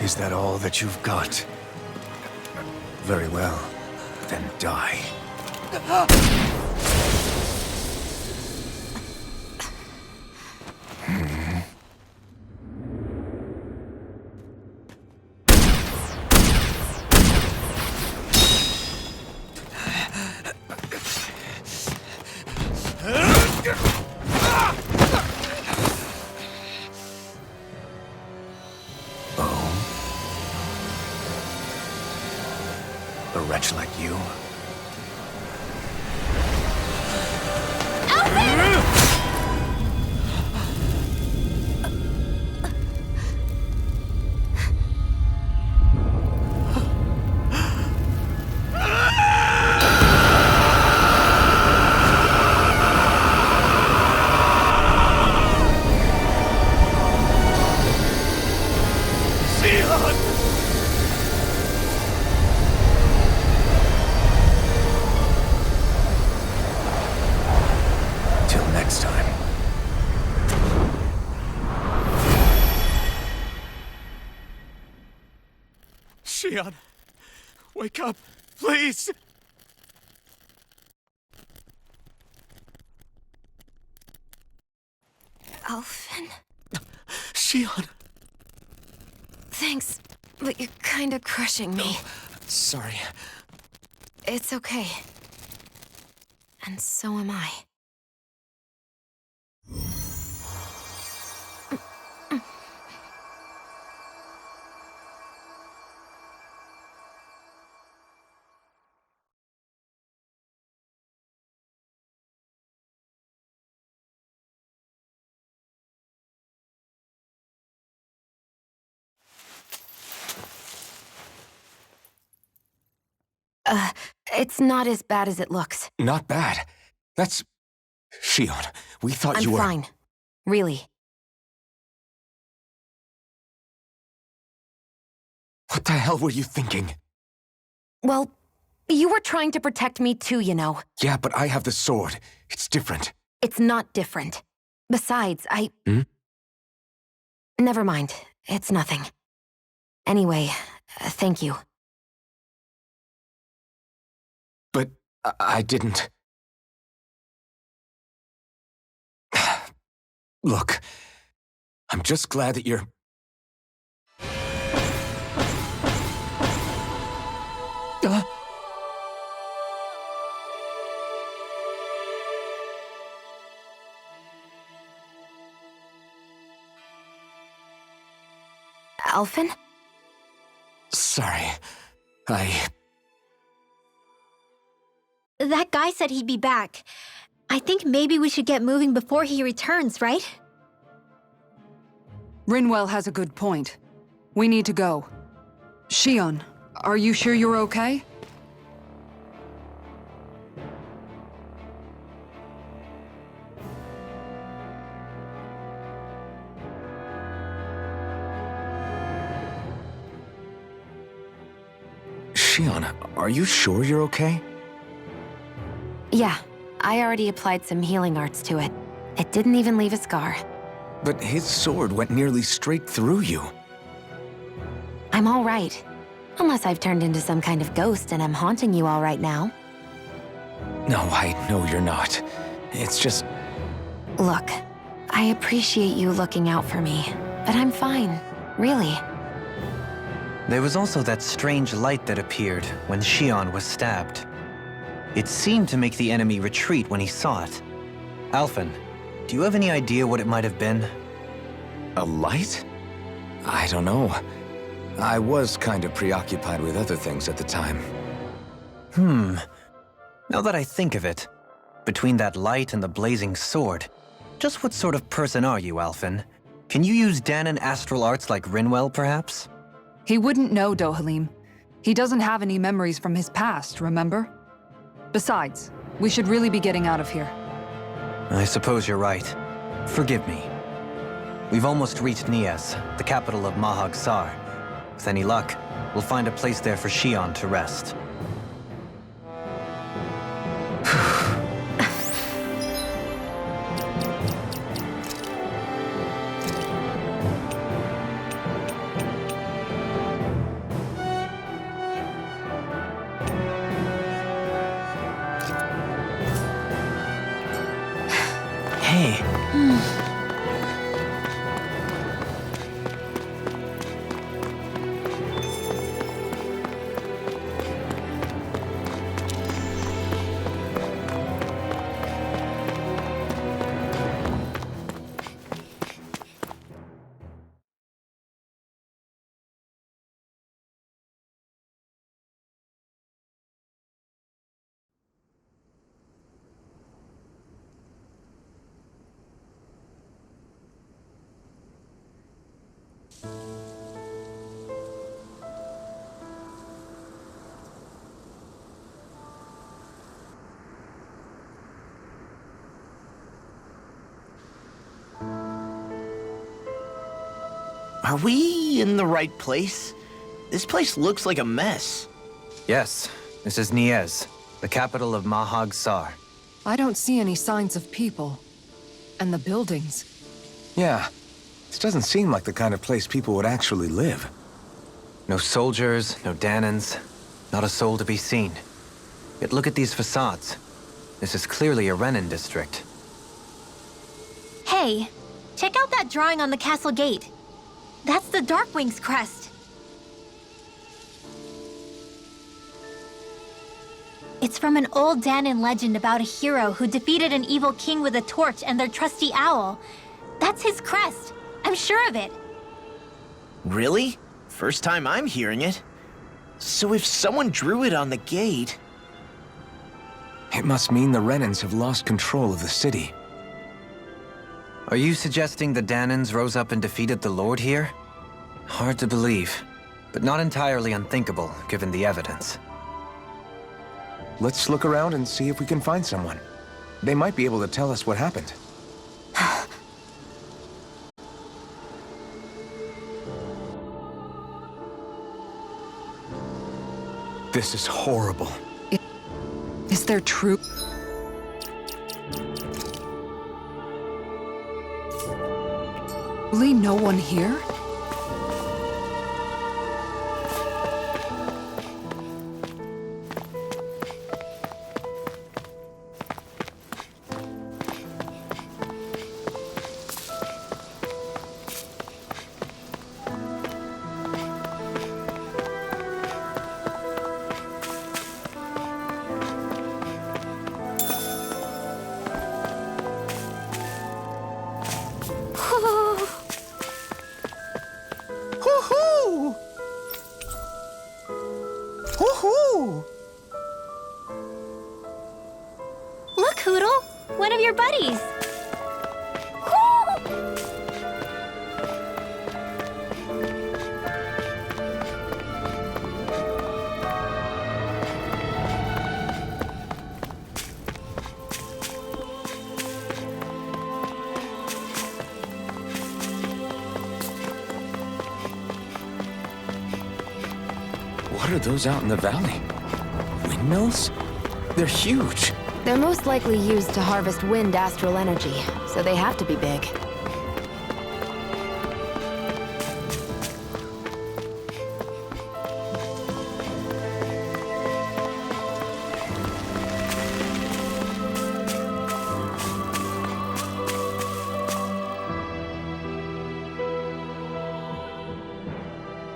S9: Is that all that you've got? Very well. Then die. A wretch like you?
S5: Shion, wake up, please!
S1: Alphen?
S5: Shion!
S1: Thanks, but you're kinda crushing me.
S2: Sorry.
S1: It's okay. And so am I. It's not as bad as it looks.
S2: Not bad. That's... Shion, we thought
S1: I'm
S2: you were...
S1: fine. Really.
S2: What the hell were you thinking?
S1: Well, you were trying to protect me too, you know.
S2: Yeah, but I have the sword. It's different.
S1: It's not different. Besides,
S2: Hmm?
S1: Never mind. It's nothing. Anyway, thank you.
S2: But I didn't... Look, I'm just glad that you're...
S1: Alphen?
S2: Sorry.
S7: That guy said he'd be back. I think maybe we should get moving before he returns, right?
S3: Rinwell has a good point. We need to go. Shion, are you sure you're okay?
S2: Shion, are you sure you're okay?
S1: Yeah, I already applied some healing arts to it. It didn't even leave a scar.
S2: But his sword went nearly straight through you.
S1: I'm all right. Unless I've turned into some kind of ghost and I'm haunting you all right now.
S2: No, I know you're not. It's just...
S1: Look, I appreciate you looking out for me, but I'm fine, really.
S4: There was also that strange light that appeared when Shion was stabbed. It seemed to make the enemy retreat when he saw it. Alphen, do you have any idea what it might have been?
S2: A light? I don't know. I was kind of preoccupied with other things at the time.
S4: Now that I think of it, between that light and the blazing sword, just what sort of person are you, Alphen? Can you use Dahnan astral arts like Rinwell, perhaps?
S3: He wouldn't know, Dohalim. He doesn't have any memories from his past, remember? Besides, we should really be getting out of here.
S4: I suppose you're right. Forgive me. We've almost reached Niez, the capital of Mahag Saar. With any luck, we'll find a place there for Shion to rest. Hey.
S6: Are we in the right place? This place looks like a mess.
S4: Yes, this is Niez, the capital of Mahag Saar.
S3: I don't see any signs of people. And the buildings.
S2: Yeah, this doesn't seem like the kind of place people would actually live.
S4: No soldiers, no Danans, not a soul to be seen. Yet look at these facades. This is clearly a Renan district.
S7: Hey, check out that drawing on the castle gate. That's the Darkwing's crest. It's from an old Danan legend about a hero who defeated an evil king with a torch and their trusty owl. That's his crest. I'm sure of it.
S8: Really? First time I'm hearing it. So if someone drew it on the gate...
S2: It must mean the Renans have lost control of the city.
S4: Are you suggesting the Danans rose up and defeated the Lord here? Hard to believe, but not entirely unthinkable, given the evidence.
S2: Let's look around and see if we can find someone. They might be able to tell us what happened. This is horrible.
S3: Is there truth? Really no one here?
S8: Hoo-hoo! Hoo-hoo!
S7: Look, Hootle! One of your buddies!
S2: What are those out in the valley? Windmills? They're huge.
S1: They're most likely used to harvest wind astral energy, so they have to be big.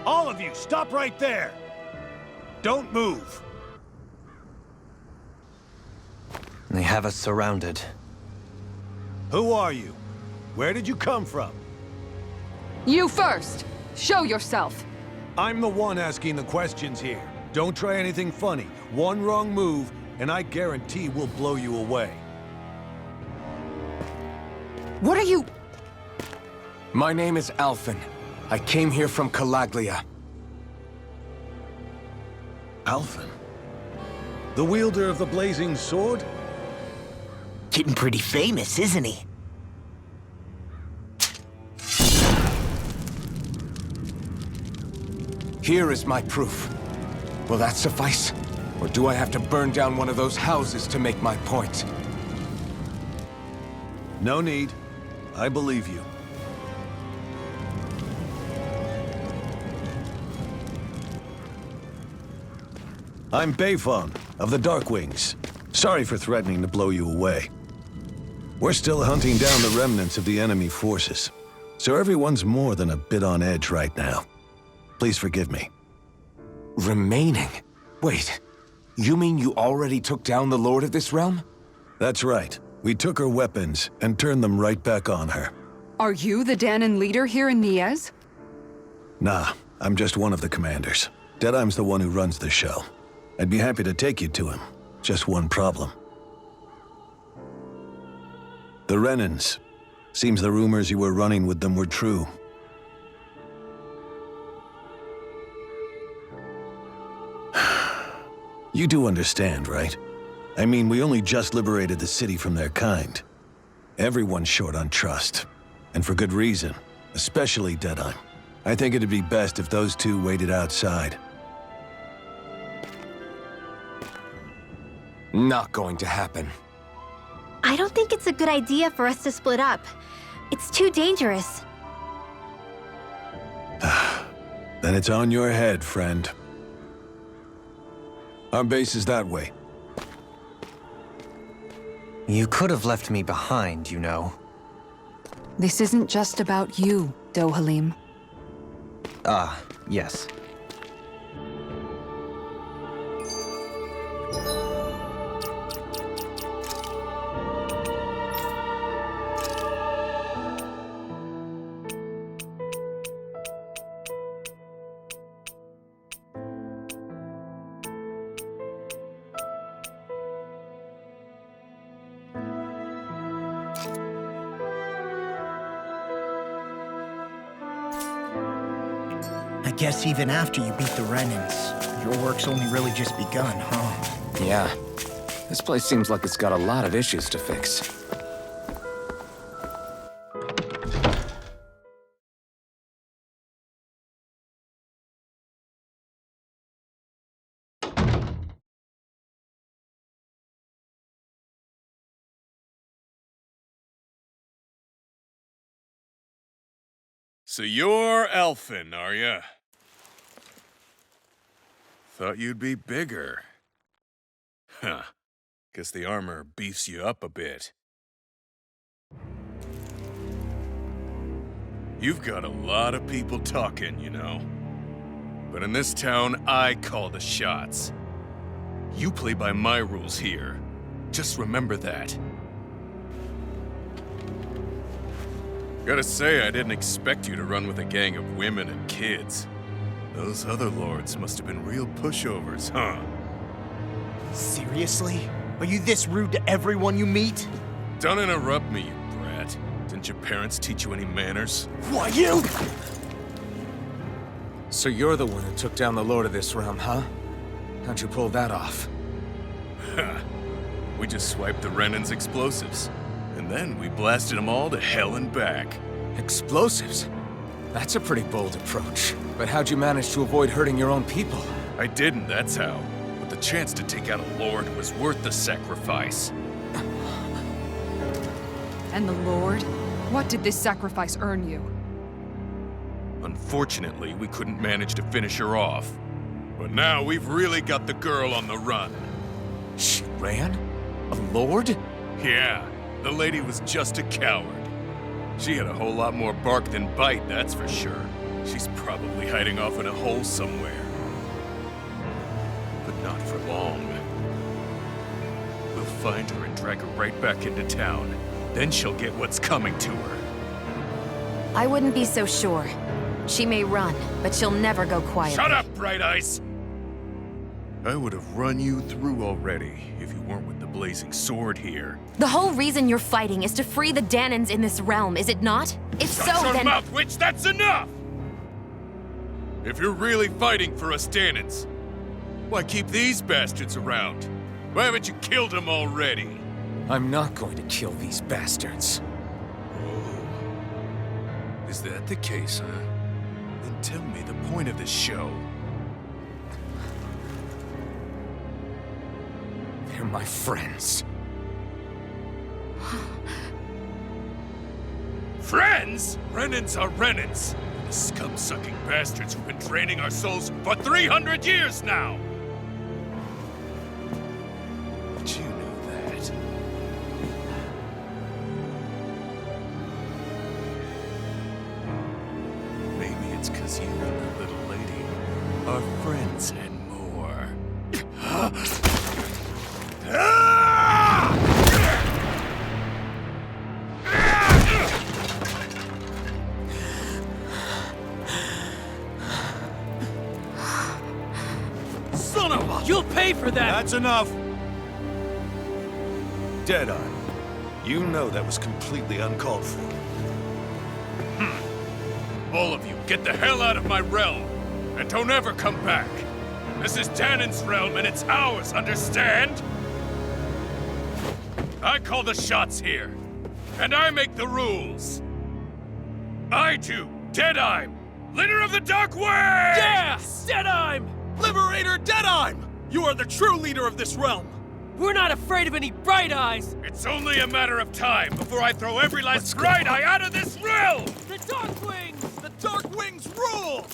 S5: All of you, stop right there! Don't move!
S4: They have us surrounded.
S5: Who are you? Where did you come from?
S3: You first! Show yourself!
S5: I'm the one asking the questions here. Don't try anything funny. One wrong move, and I guarantee we'll blow you away.
S3: What are you...
S2: My name is Alphen. I came here from Calaglia.
S5: Alphen? The wielder of the blazing sword?
S8: Getting pretty famous, isn't he?
S2: Here is my proof. Will that suffice? Or do I have to burn down one of those houses to make my point?
S5: No need. I believe you. I'm Beifong, of the Darkwings. Sorry for threatening to blow you away. We're still hunting down the remnants of the enemy forces, so everyone's more than a bit on edge right now. Please forgive me.
S2: Remaining? Wait, you mean you already took down the Lord of this realm?
S5: That's right. We took her weapons and turned them right back on her.
S3: Are you the Danan leader here in Niez?
S5: Nah, I'm just one of the commanders. Deadeye's the one who runs the show. I'd be happy to take you to him. Just one problem. The Renans. Seems the rumors you were running with them were true. You do understand, right? I mean, we only just liberated the city from their kind. Everyone's short on trust. And for good reason. Especially Deadeye. I think it'd be best if those two waited outside.
S2: Not going to happen.
S7: I don't think it's a good idea for us to split up. It's too dangerous.
S5: Then it's on your head, friend. Our base is that way.
S4: You could have left me behind, you know.
S3: This isn't just about you, Dohalim.
S4: Ah, yes.
S6: I guess even after you beat the Renans, your work's only really just begun, huh?
S2: Yeah. This place seems like it's got a lot of issues to fix.
S10: So you're Elfin, are ya? Thought you'd be bigger. Huh. Guess the armor beefs you up a bit. You've got a lot of people talking, you know. But in this town, I call the shots. You play by my rules here. Just remember that. Gotta say, I didn't expect you to run with a gang of women and kids. Those other lords must have been real pushovers, huh?
S6: Seriously? Are you this rude to everyone you meet?
S10: Don't interrupt me, you brat. Didn't your parents teach you any manners?
S6: Why, you?
S2: So you're the one who took down the Lord of this realm, huh? How'd you pull that off?
S10: We just swiped the Renan's explosives. And then we blasted them all to hell and back.
S2: Explosives? That's a pretty bold approach. But how'd you manage to avoid hurting your own people?
S10: I didn't, that's how. But the chance to take out a lord was worth the sacrifice.
S3: And the Lord? What did this sacrifice earn you?
S10: Unfortunately, we couldn't manage to finish her off. But now we've really got the girl on the run.
S2: She ran? A lord?
S10: Yeah, the lady was just a coward. She had a whole lot more bark than bite, that's for sure. She's probably hiding off in a hole somewhere. But not for long. We'll find her and drag her right back into town. Then she'll get what's coming to her.
S1: I wouldn't be so sure. She may run, but she'll never go quiet.
S10: Shut up, Bright Eyes! I would have run you through already if you weren't with the blazing sword here.
S1: The whole reason you're fighting is to free the Danans in this realm, is it not? If so,
S10: Shut your
S1: then—
S10: mouth, witch! That's enough! If you're really fighting for us Danans, why keep these bastards around? Why haven't you killed them already?
S2: I'm not going to kill these bastards.
S10: Oh. Is that the case, huh? Then tell me the point of this show.
S2: They're my friends.
S10: Friends? Renans are Renans. The scum-sucking bastards who've been draining our souls for 300 years now! But you knew that. Maybe it's 'cause you and the little lady are friends and more.
S11: Son of a... You'll pay for that!
S5: That's enough! Deadeye, you know that was completely uncalled for.
S10: All of you, get the hell out of my realm! And don't ever come back! This is Danan's realm and it's ours, understand? I call the shots here. And I make the rules. I do, Deadeye'm, leader of the Dark Wings!
S11: Yeah! Deadeye'm! Liberator Deadeye'm! You are the true leader of this realm! We're not afraid of any Bright Eyes!
S10: It's only a matter of time before I throw every last Bright Eye out of this realm!
S11: The Dark Wings! The Dark Wings rule!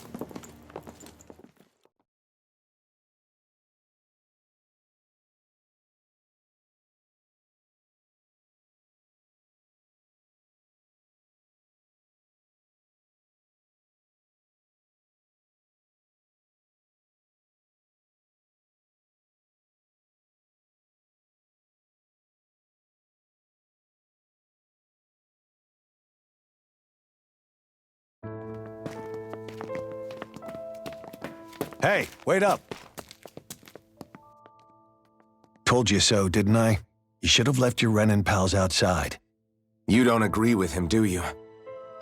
S5: Hey, wait up! Told you so, didn't I? You should have left your Renan pals outside.
S2: You don't agree with him, do you?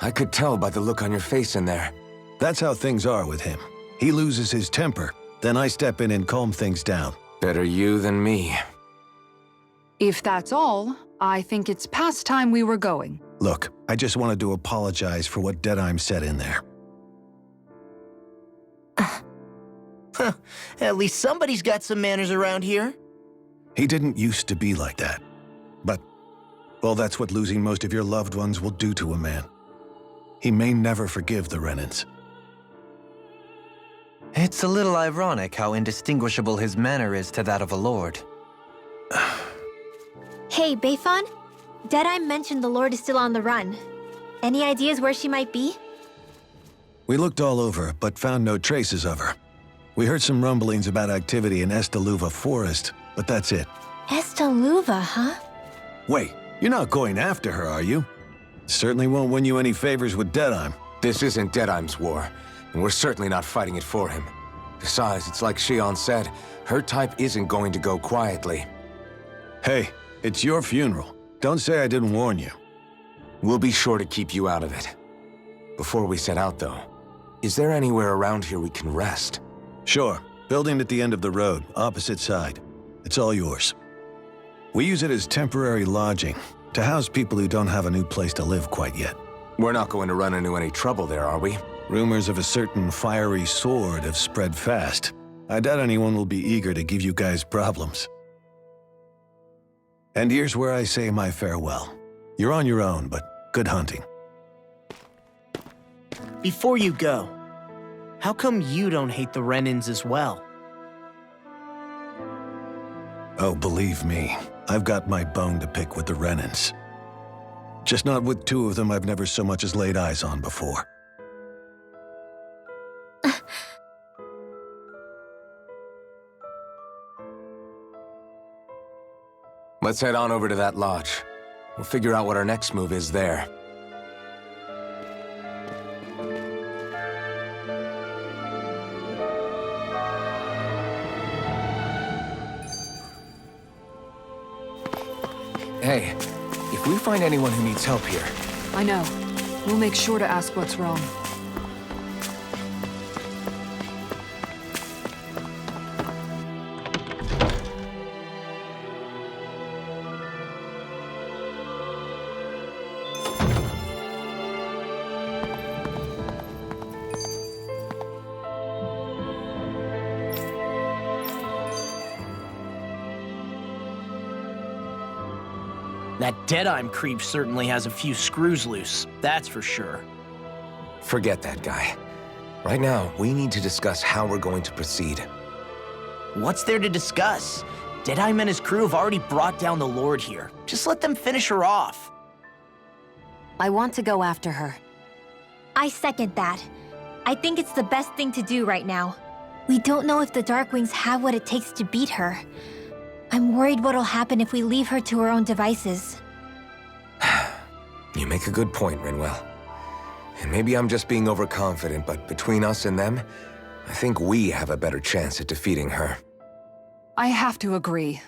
S2: I could tell by the look on your face in there.
S5: That's how things are with him. He loses his temper, then I step in and calm things down.
S2: Better you than me.
S3: If that's all, I think it's past time we were going.
S5: Look, I just wanted to apologize for what Deadheim said in there.
S8: At least somebody's got some manners around here.
S5: He didn't used to be like that. But, well, that's what losing most of your loved ones will do to a man. He may never forgive the Renans.
S4: It's a little ironic how indistinguishable his manner is to that of a lord.
S7: Hey, Beifan? Deadeye mentioned the Lord is still on the run. Any ideas where she might be?
S5: We looked all over, but found no traces of her. We heard some rumblings about activity in Estaluva Forest, but that's it.
S7: Estaluva, huh?
S5: Wait, you're not going after her, are you? Certainly won't win you any favors with Deadheim.
S2: This isn't Deadheim's war, and we're certainly not fighting it for him. Besides, it's like Shion said, her type isn't going to go quietly.
S5: Hey, it's your funeral. Don't say I didn't warn you.
S2: We'll be sure to keep you out of it. Before we set out, though, is there anywhere around here we can rest?
S5: Sure. Building at the end of the road, opposite side. It's all yours. We use it as temporary lodging, to house people who don't have a new place to live quite yet.
S2: We're not going to run into any trouble there, are we?
S5: Rumors of a certain fiery sword have spread fast. I doubt anyone will be eager to give you guys problems. And here's where I say my farewell. You're on your own, but good hunting.
S8: Before you go, how come you don't hate the Renans as well?
S5: Oh, believe me, I've got my bone to pick with the Renans. Just not with two of them I've never so much as laid eyes on before.
S2: Let's head on over to that lodge. We'll figure out what our next move is there. Hey, if we find anyone who needs help here...
S3: I know. We'll make sure to ask what's wrong.
S8: That Deadheim creep certainly has a few screws loose, that's for sure.
S2: Forget that guy. Right now, we need to discuss how we're going to proceed.
S8: What's there to discuss? Deadheim and his crew have already brought down the Lord here. Just let them finish her off.
S1: I want to go after her.
S7: I second that. I think it's the best thing to do right now. We don't know if the Darkwings have what it takes to beat her. I'm worried what'll happen if we leave her to her own devices.
S2: You make a good point, Rinwell. And maybe I'm just being overconfident, but between us and them, I think we have a better chance at defeating her.
S3: I have to agree.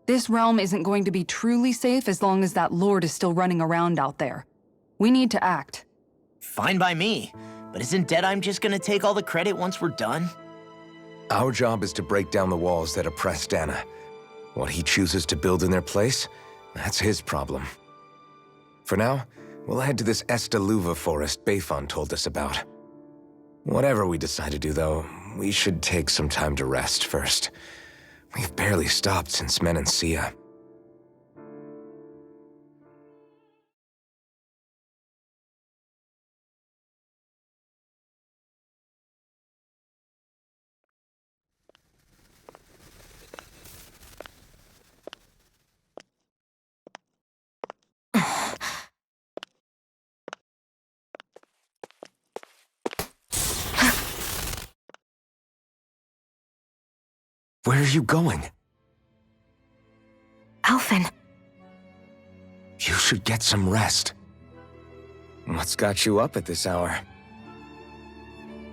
S3: This realm isn't going to be truly safe as long as that Lord is still running around out there. We need to act.
S8: Fine by me, but isn't Deadheim just gonna take all the credit once we're done?
S2: Our job is to break down the walls that oppress Dana. What he chooses to build in their place, that's his problem. For now, we'll head to this Estaluva forest Beifan told us about. Whatever we decide to do, though, we should take some time to rest first. We've barely stopped since Menancia. Where are you going?
S1: Alphen.
S2: You should get some rest. What's got you up at this hour?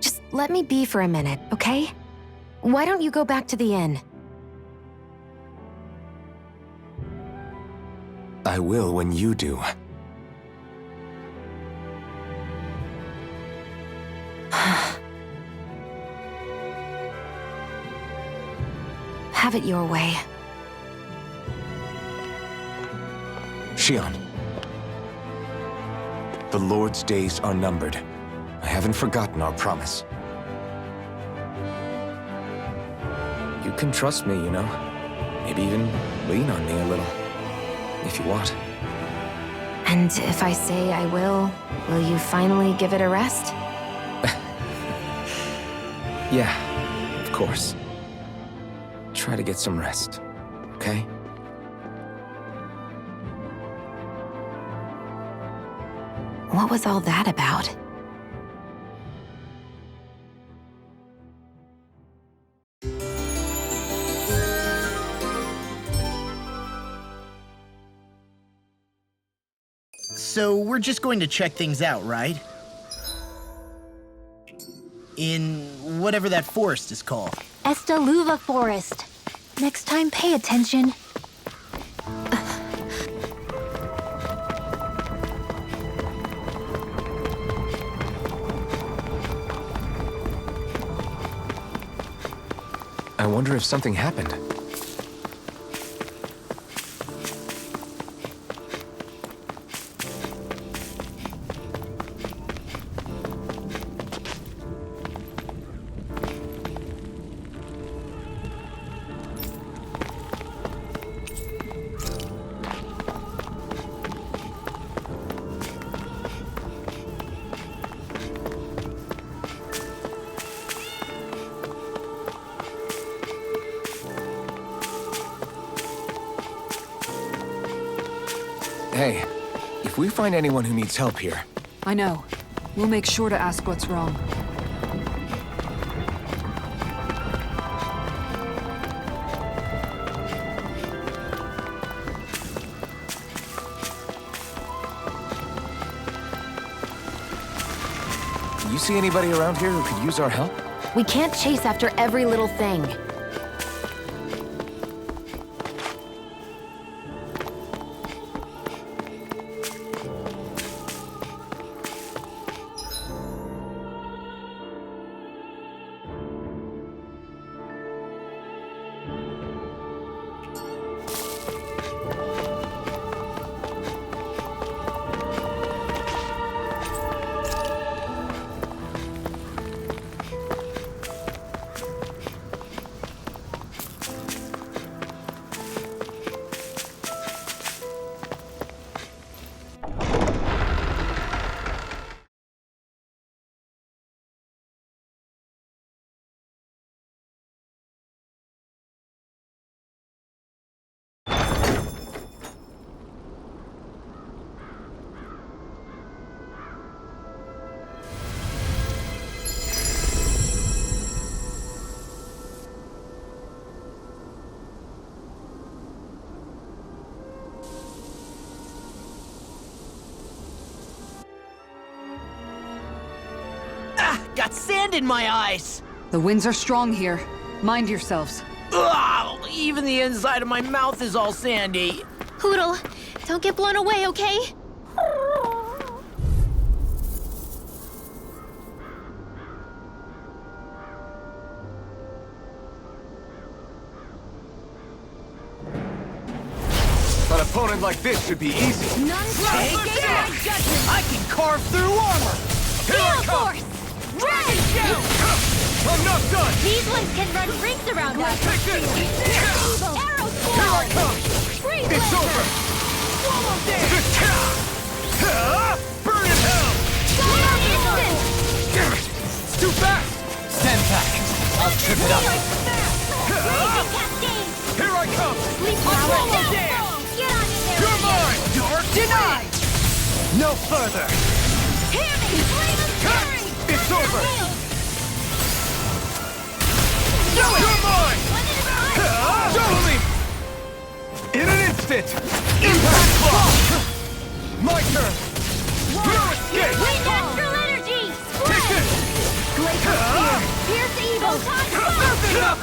S1: Just let me be for a minute, okay? Why don't you go back to the inn?
S2: I will when you do.
S1: Have it your way.
S2: Shion. The Lord's days are numbered. I haven't forgotten our promise. You can trust me, you know. Maybe even lean on me a little, if you want.
S1: And if I say I will you finally give it a rest?
S2: Yeah, of course. Try to get some rest, okay?
S1: What was all that about?
S6: So we're just going to check things out, right? In whatever that forest is called.
S7: Estaluva Forest. Next time, pay attention.
S2: I wonder if something happened. Hey, if we find anyone who needs help here...
S3: I know. We'll make sure to ask what's wrong.
S2: You see anybody around here who could use our help?
S1: We can't chase after every little thing.
S6: Got sand in my eyes!
S3: The winds are strong here. Mind yourselves.
S6: Ugh, even the inside of my mouth is all sandy.
S7: Hootle, don't get blown away, okay?
S2: An opponent like this should be easy.
S7: None
S6: Take
S7: take
S6: that! I can carve through armor!
S2: Here I
S7: Steel
S2: come!
S7: Force! Red!
S2: I'm not done!
S7: These ones can run rings around us!
S2: Take this!
S7: Arrow
S2: Here I
S7: Squall!
S2: come!
S7: Freeze
S2: It's
S7: Laser!
S2: over!
S6: Swallow this!
S2: Burn in hell!
S7: Fire Instant!
S2: Damn it! It's too fast!
S4: Stand back. I'll trip it up.
S7: Raging Cascade!
S2: Here I come!
S7: Sleep
S6: Swallow
S7: Power!
S6: this!
S7: Get on in there!
S2: You're mine!
S6: You're denied!
S4: No further.
S7: Hear me! Flame of Fury!
S2: It's over!
S7: You're
S2: mine! Double me! In an instant! Impact block! My turn! No escape!
S7: Wind Astral Energy!
S2: Take
S7: Split!
S2: this!
S7: Glacial Spear! Pierce Evil!
S2: Surf it up!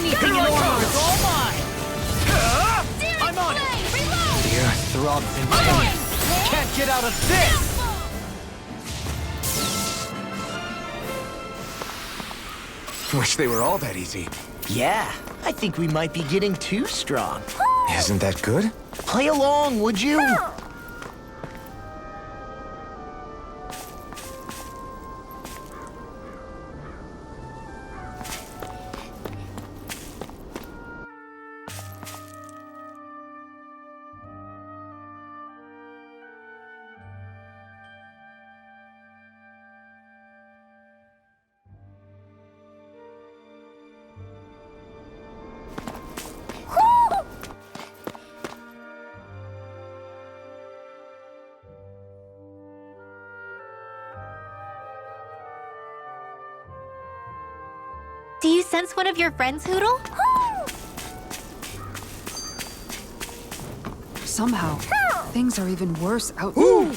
S11: anything in armor is all mine! I'm on it!
S4: The earth throbs in pain.
S11: Can't get out of this!
S2: Wish they were all that easy.
S8: Yeah, I think we might be getting too strong.
S2: Isn't that good?
S8: Play along, would you?
S7: Do you sense one of your friends, Hootle?
S3: Somehow, things are even worse outside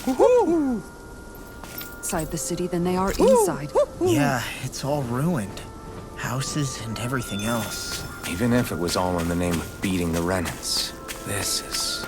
S3: the city than they are inside.
S8: Yeah, it's all ruined. Houses and everything else.
S2: Even if it was all in the name of beating the Renans, this is...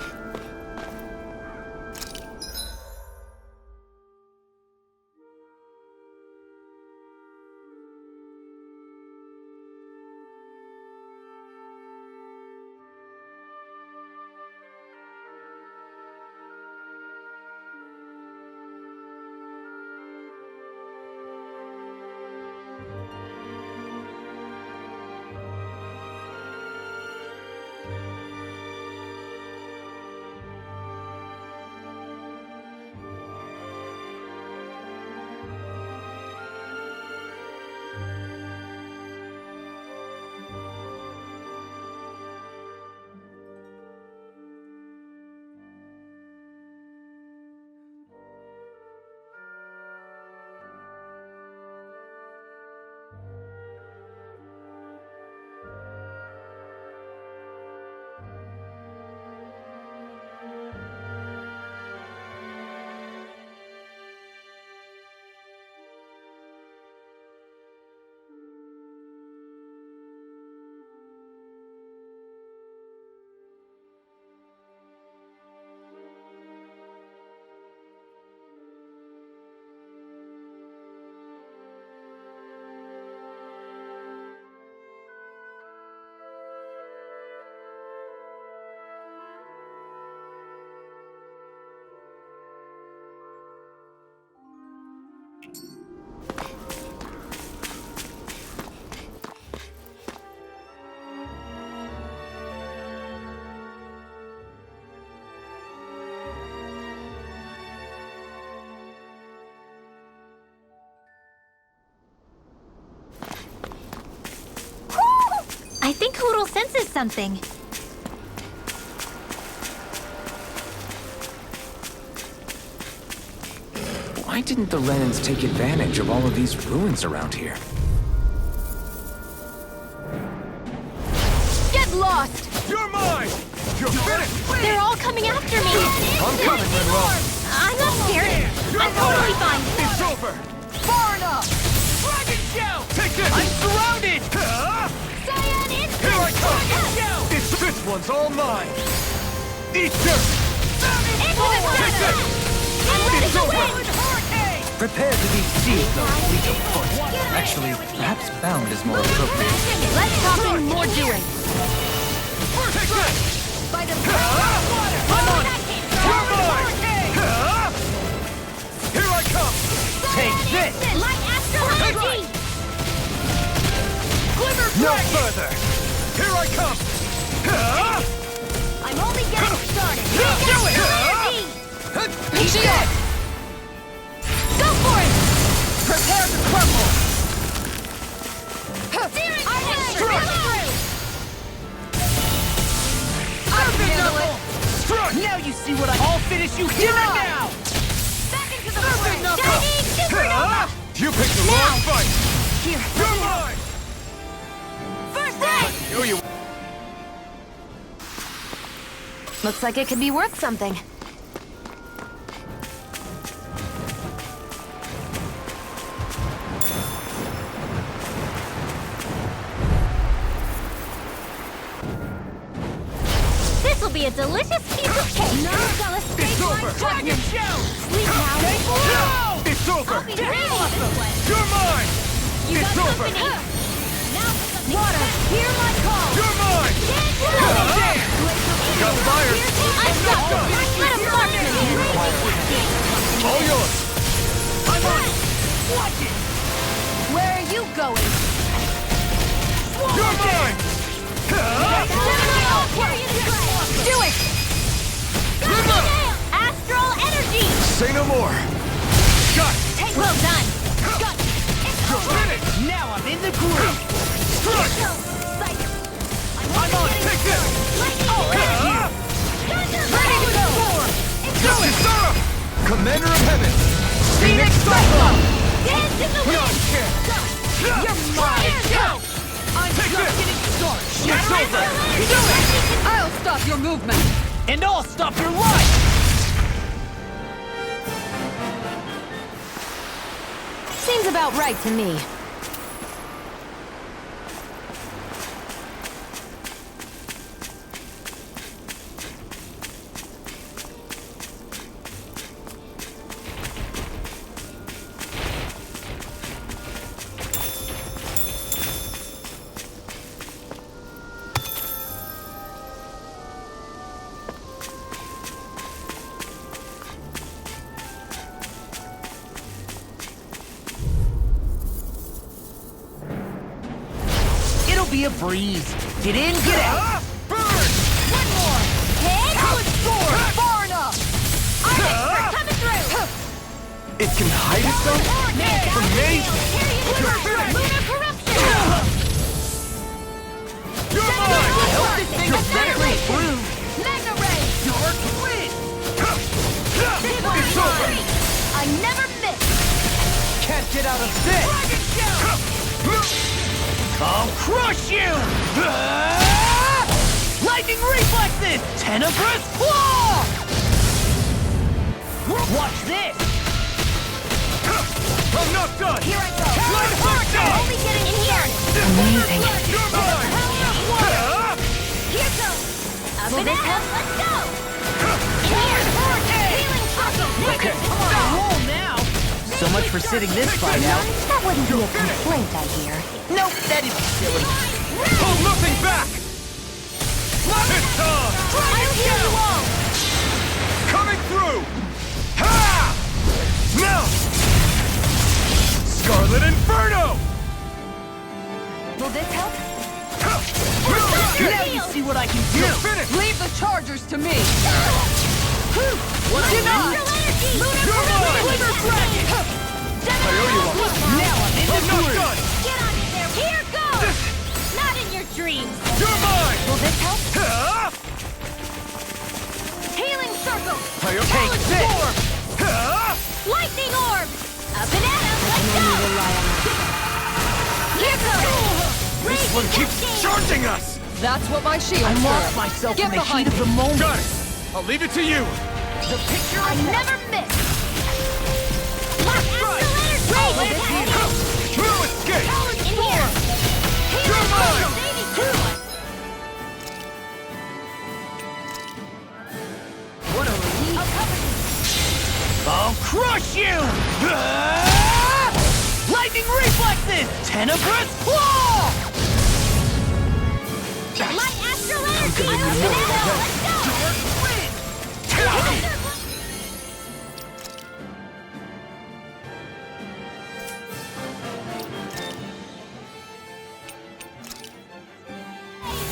S7: I think Hootle senses something.
S2: Why didn't the Renans take advantage of all of these ruins around here?
S1: Get lost!
S11: You're mine! You're finished!
S7: They're all coming after me!
S11: I'm coming, Manuel!
S7: I'm not scared. I'm totally fine.
S11: It's over! Far enough! Dragon Shell! Take this! I'm surrounded!
S7: Cyan Instinct!
S11: Here I come!
S7: Dragon Shell!
S11: This one's all mine! Eat dirt!
S7: Into the shadow! I'm ready to win!
S4: Prepare to be seized, though, fleet of foot. Actually, perhaps bound is more appropriate.
S1: Less talking, more doing.
S11: Take this!
S7: By the power of water!
S11: I'm on it! You're mine! Here I come! Take this!
S7: Light astral energy!
S11: Glimmer No further! Here I come!
S7: I'm only getting started!
S11: Do it!
S7: Shield! Go for it!
S11: Prepare to crumble! Now you see what I'll finish you here and now!
S7: Back into the
S11: Surface
S7: forest!
S11: knuckle!
S7: Shining supernova!
S11: You picked the wrong fight!
S7: Here,
S11: You're mine!
S7: first aid!
S11: Know you.
S1: Looks like it could be worth something.
S7: be a delicious piece of cake. No, Gala,
S11: It's over! Dragon Show!
S7: Sleep now.
S11: No! It's over!
S7: I'll be ready this way.
S11: You're mine!
S7: You
S11: It's
S7: got
S11: over!
S7: company. Now for something Water, hear my call.
S11: You're mine! Got fired!
S7: Unstoppable. Let him mark me.
S11: All yours! I'm on it! Watch it!
S7: Where are you going?
S11: You're mine!
S7: Do it! Astral energy!
S2: Say no more!
S11: Shot!
S7: Well done!
S11: You're finished!
S8: Now I'm in the groove!
S11: Strike! I'm on! Take this!
S7: Ready to go!
S11: Do it! Stop!
S2: Commander of Heaven!
S7: Phoenix Cyclone! Dance in the wind!
S11: You're
S7: mine!
S11: I'm just getting started!
S3: It's over! Do it! I'll stop your movement!
S8: And I'll stop your life!
S1: Seems about right to me.
S8: Be a breeze. Get in, get out.
S11: Burn!
S7: One more! Hit!
S3: Sword! Far enough!
S7: We're coming through!
S2: It can hide itself?
S7: From me! Lunar corruption!
S11: You're mine!
S7: Help this thing
S11: You're
S7: through! Mega ray!
S11: Dark wind!
S7: It's over! I never miss!
S8: Can't get out of this.
S11: Dragon Shell!
S8: I'll crush you! Lightning reflexes! Tenebrous claw! Watch this!
S11: I'm not done!
S7: Here I go!
S11: Let her go!
S7: Only getting in here!
S1: Amazing.
S11: You're mine!
S7: Here goes! Up and out! Let's go! Here! Healing circle!
S8: Okay, roll now! So much for sitting this fight out.
S7: That wouldn't be a complaint, I hear.
S8: Nope, that is silly.
S11: Hold nothing back! It's time!
S7: I'll heal you all!
S11: Coming through! Ha! Now! Scarlet Inferno!
S3: Will this help?
S8: Now you see what I can do!
S11: You're finished!
S3: Leave the chargers to me!
S7: Deny!
S11: You're mine!
S7: I owe you one.
S8: Now I'm in the
S11: I'm not
S8: groove!
S11: done!
S7: Get on in there! Here goes! Not in your dreams!
S11: You're mine!
S3: Will this help?
S11: Ha!
S7: Healing circle!
S11: Take this! Ha!
S7: Lightning orb! Up and at 'em! Let's go! Here goes!
S11: This one keeps charging us!
S3: That's what my shield
S8: I
S3: for.
S8: lost myself
S3: Get
S8: in the
S3: behind
S8: heat of the moment.
S11: Got it! I'll leave it to you!
S8: The picture
S7: I never miss! Astral energy!
S11: True escape!
S7: In here!
S11: You're mine!
S8: What a relief! I'll crush you! Lightning reflexes! Tenebrous claw!
S7: Light astral energy! Let's go!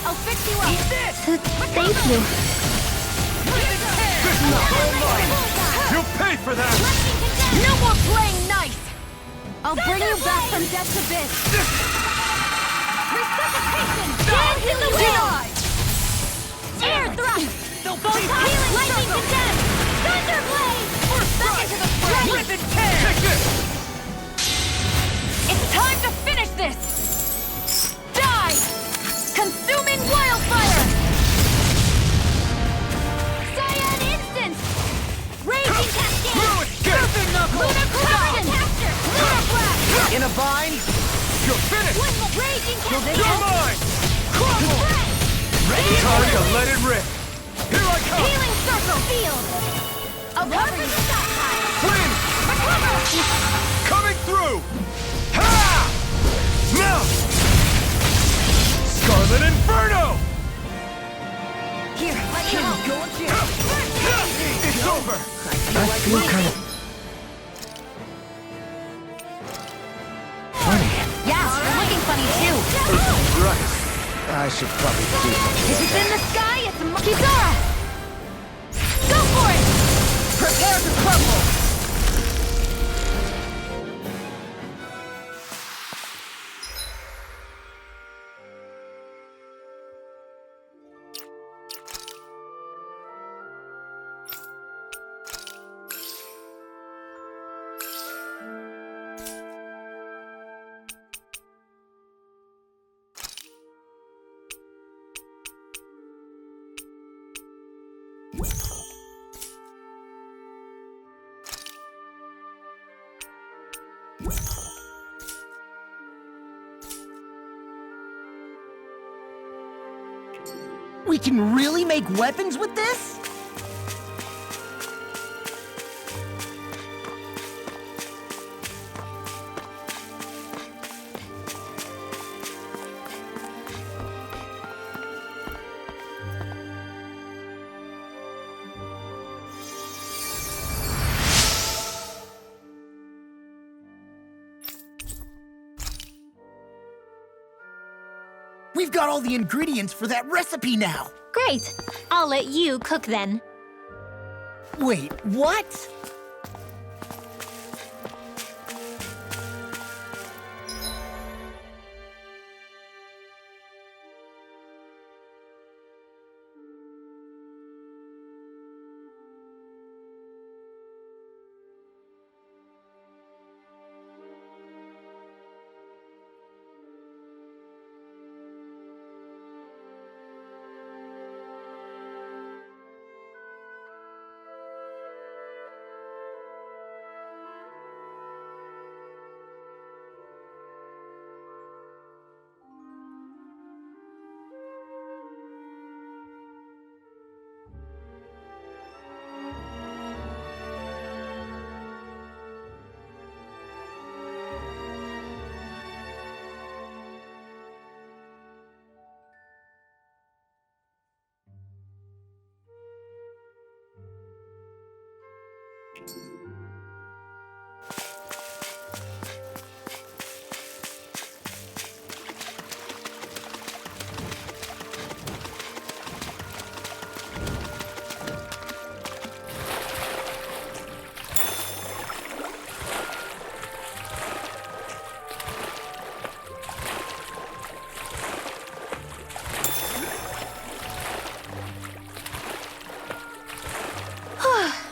S7: I'll fix you up! Eat this! Thank you.
S11: You'll pay for that!
S7: No more playing nice! I'll bring you back from death's abyss! Resuscitation! Dance in the wind! Air thrust! Healing lightning condemned! Thunderblade! Back into the fray!
S11: Rip and tear! Take this!
S3: It's time to finish this! Die! Consuming wildfire!
S7: Cyan instance! Raging cascade!
S11: True escape!
S7: Lunar corruption! Lunar blast!
S8: In a bind?
S11: You're finished!
S7: Raging
S11: You're
S7: cascade!
S11: mine! Crumble!
S8: Ready?
S11: Time to let it rip! Here
S7: Healing circle field! I'll cover you.
S5: Flynn! Coming through! Ha! Now! Scarlet Inferno!
S7: Here, let me help.
S5: It's over!
S2: I feel kind of funny.
S1: Yeah, you're looking funny too.
S2: Right. I should probably do something.
S7: If it's in the sky, it's a Kizara! Go for it! Prepare to crumble!
S6: We can really make weapons with this? We've got all the ingredients for that recipe now!
S7: Great! I'll let you cook then.
S6: Wait, what?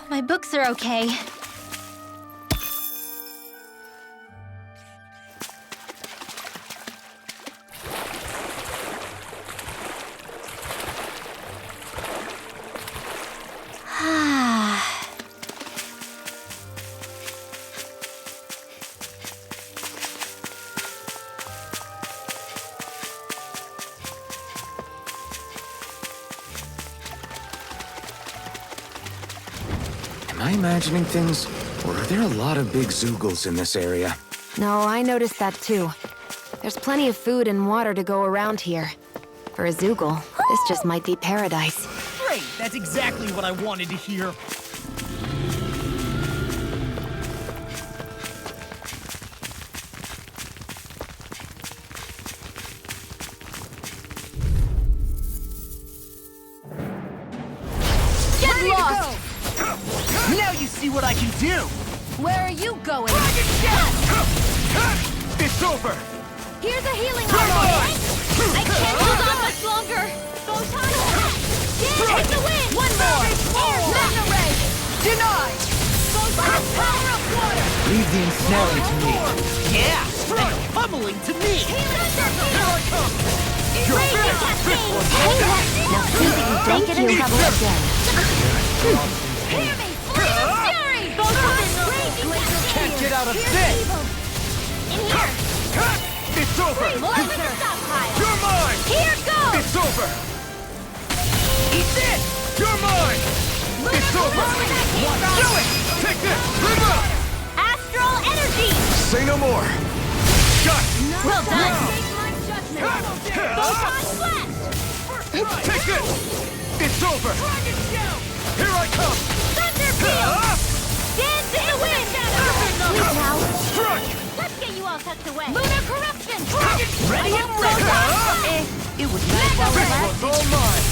S7: My books are okay.
S2: Am I imagining things? Or are there a lot of big Zoogles in this area?
S1: No, I noticed that too. There's plenty of food and water to go around here. For a Zoogle, this just might be paradise.
S11: Great! That's exactly what I wanted to hear.
S7: Get lost!
S11: Now you see what I can do!
S7: Where are you going?
S5: It's over!
S7: Here's a healing armor! I can't hold on much longer! Take the win! One more! Magna Ray!
S11: Denied!
S7: Power of water!
S4: Leave the ensnaring to me.
S11: Yeah! And pummeling to me!
S7: Healing circle!
S11: You're
S7: Raging cascade!
S1: Now see that you don't get in trouble again.
S7: Hear me! Flames fury! Raging cascade!
S11: Can't get out of this!
S7: In here!
S5: It's over!
S7: More with the stockpile!
S5: You're mine!
S7: Here goes!
S5: It's over!
S11: Eat this! You're mine!
S7: It's over!
S11: Do it! Take this! River!
S7: Astral energy!
S2: Say no more!
S11: Shot!
S7: Well done!
S11: Take this! It's over! Here I come!
S7: Thunder field! Dance in the wind! Sweet now!
S11: Strike!
S7: Let's get you all tucked away! Lunar corruption!
S11: Ready and ready!
S6: It was nice while it
S11: This
S6: lasted.
S11: one's all mine!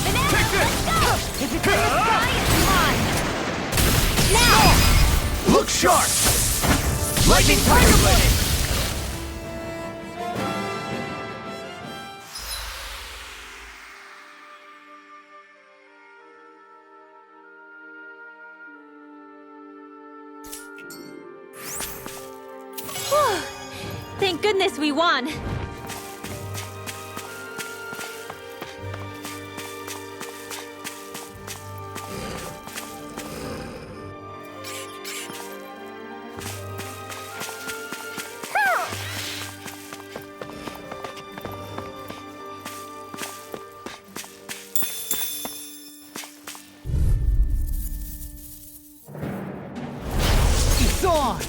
S7: Banana,
S11: Take this!
S7: let's go! If it's in the sky, it's mine! Now!
S2: Look sharp!
S11: Lightning Tiger Blade!
S7: Thank goodness we won!
S6: It's on!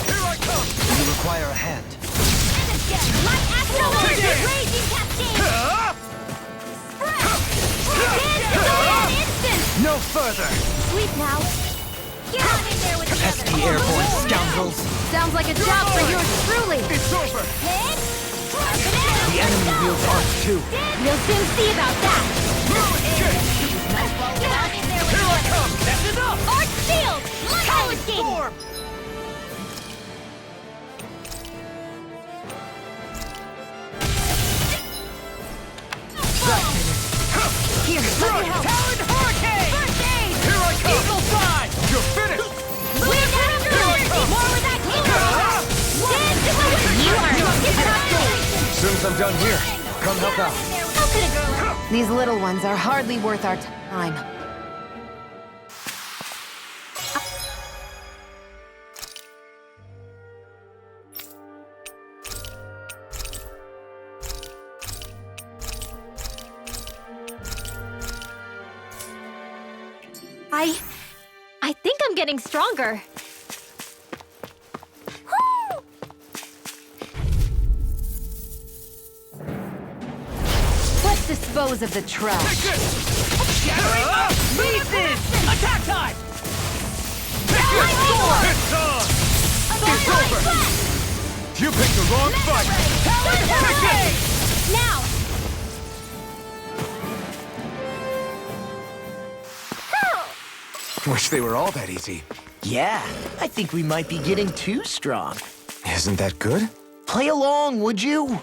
S11: Here I come!
S4: You require a hand.
S7: My astral energy raging cascade! Dance away an instant!
S4: No further!
S7: Sweep now! Get on in there with the
S4: Pesky
S7: others!
S4: airborne scoundrels!
S1: Sounds like a job for yours truly.
S11: It's over!
S7: Hit!
S4: The enemy wields arms too.
S7: You'll soon see about that! Get on in there with
S11: Here
S7: the
S11: I
S7: others!
S11: come! That's enough!
S7: Arc field! Power skating!
S1: Here, let me help.
S11: Talon Hurricane!
S7: First aid!
S11: Here I come! Eagle Fly! You're finished!
S7: Wind after energy! More with that killer! Dance in the wind! You are a
S2: As soon as I'm done here, come help out.
S7: How could it go?
S1: These little ones are hardly worth our time.
S7: I think I'm getting stronger.
S1: Let's dispose of the trash.
S11: Pieces! Attack time! It's on! It's over! You picked the wrong fight! Talon Hurricane!
S7: Now!
S2: Wish they were all that easy.
S6: Yeah, I think we might be getting too strong.
S2: Isn't that good?
S6: Play along, would you?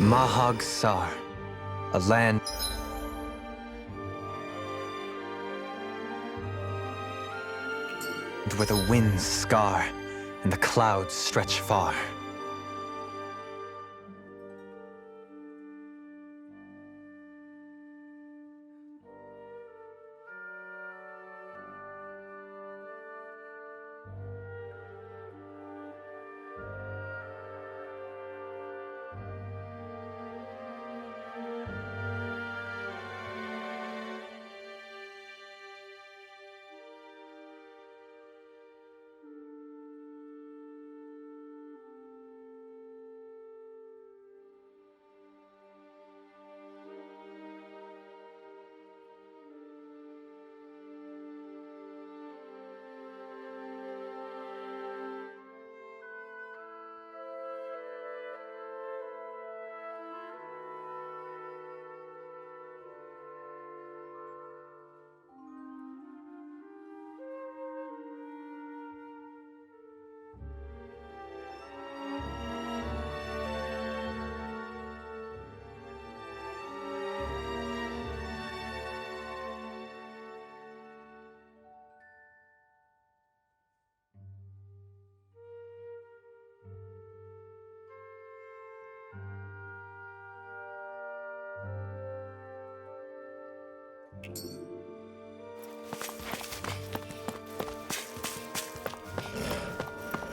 S4: Mahag Sar, a land where the winds scar and the clouds stretch far.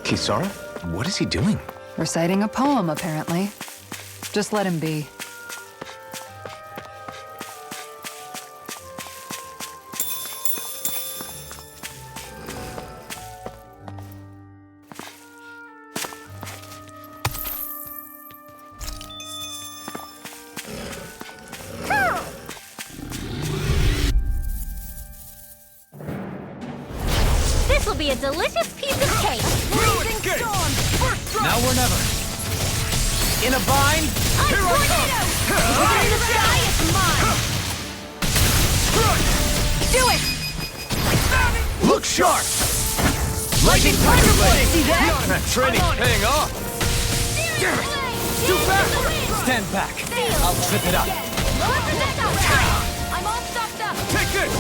S2: Kisara? What is he doing?
S3: Reciting a poem, apparently. Just let him be.
S7: This'll be a delicious piece of cake!
S11: Blazing storm! First strike!
S4: Now or never.
S8: In a bind?
S11: Here I come!
S7: The sky is mine! Do it!
S5: Look sharp!
S11: Lightning Thunder Blade!
S7: See that?
S11: Training paying off!
S7: Too fast!
S4: Stand back.
S7: I'll
S4: trip it up.
S7: I'm all stopped up!
S11: Take this!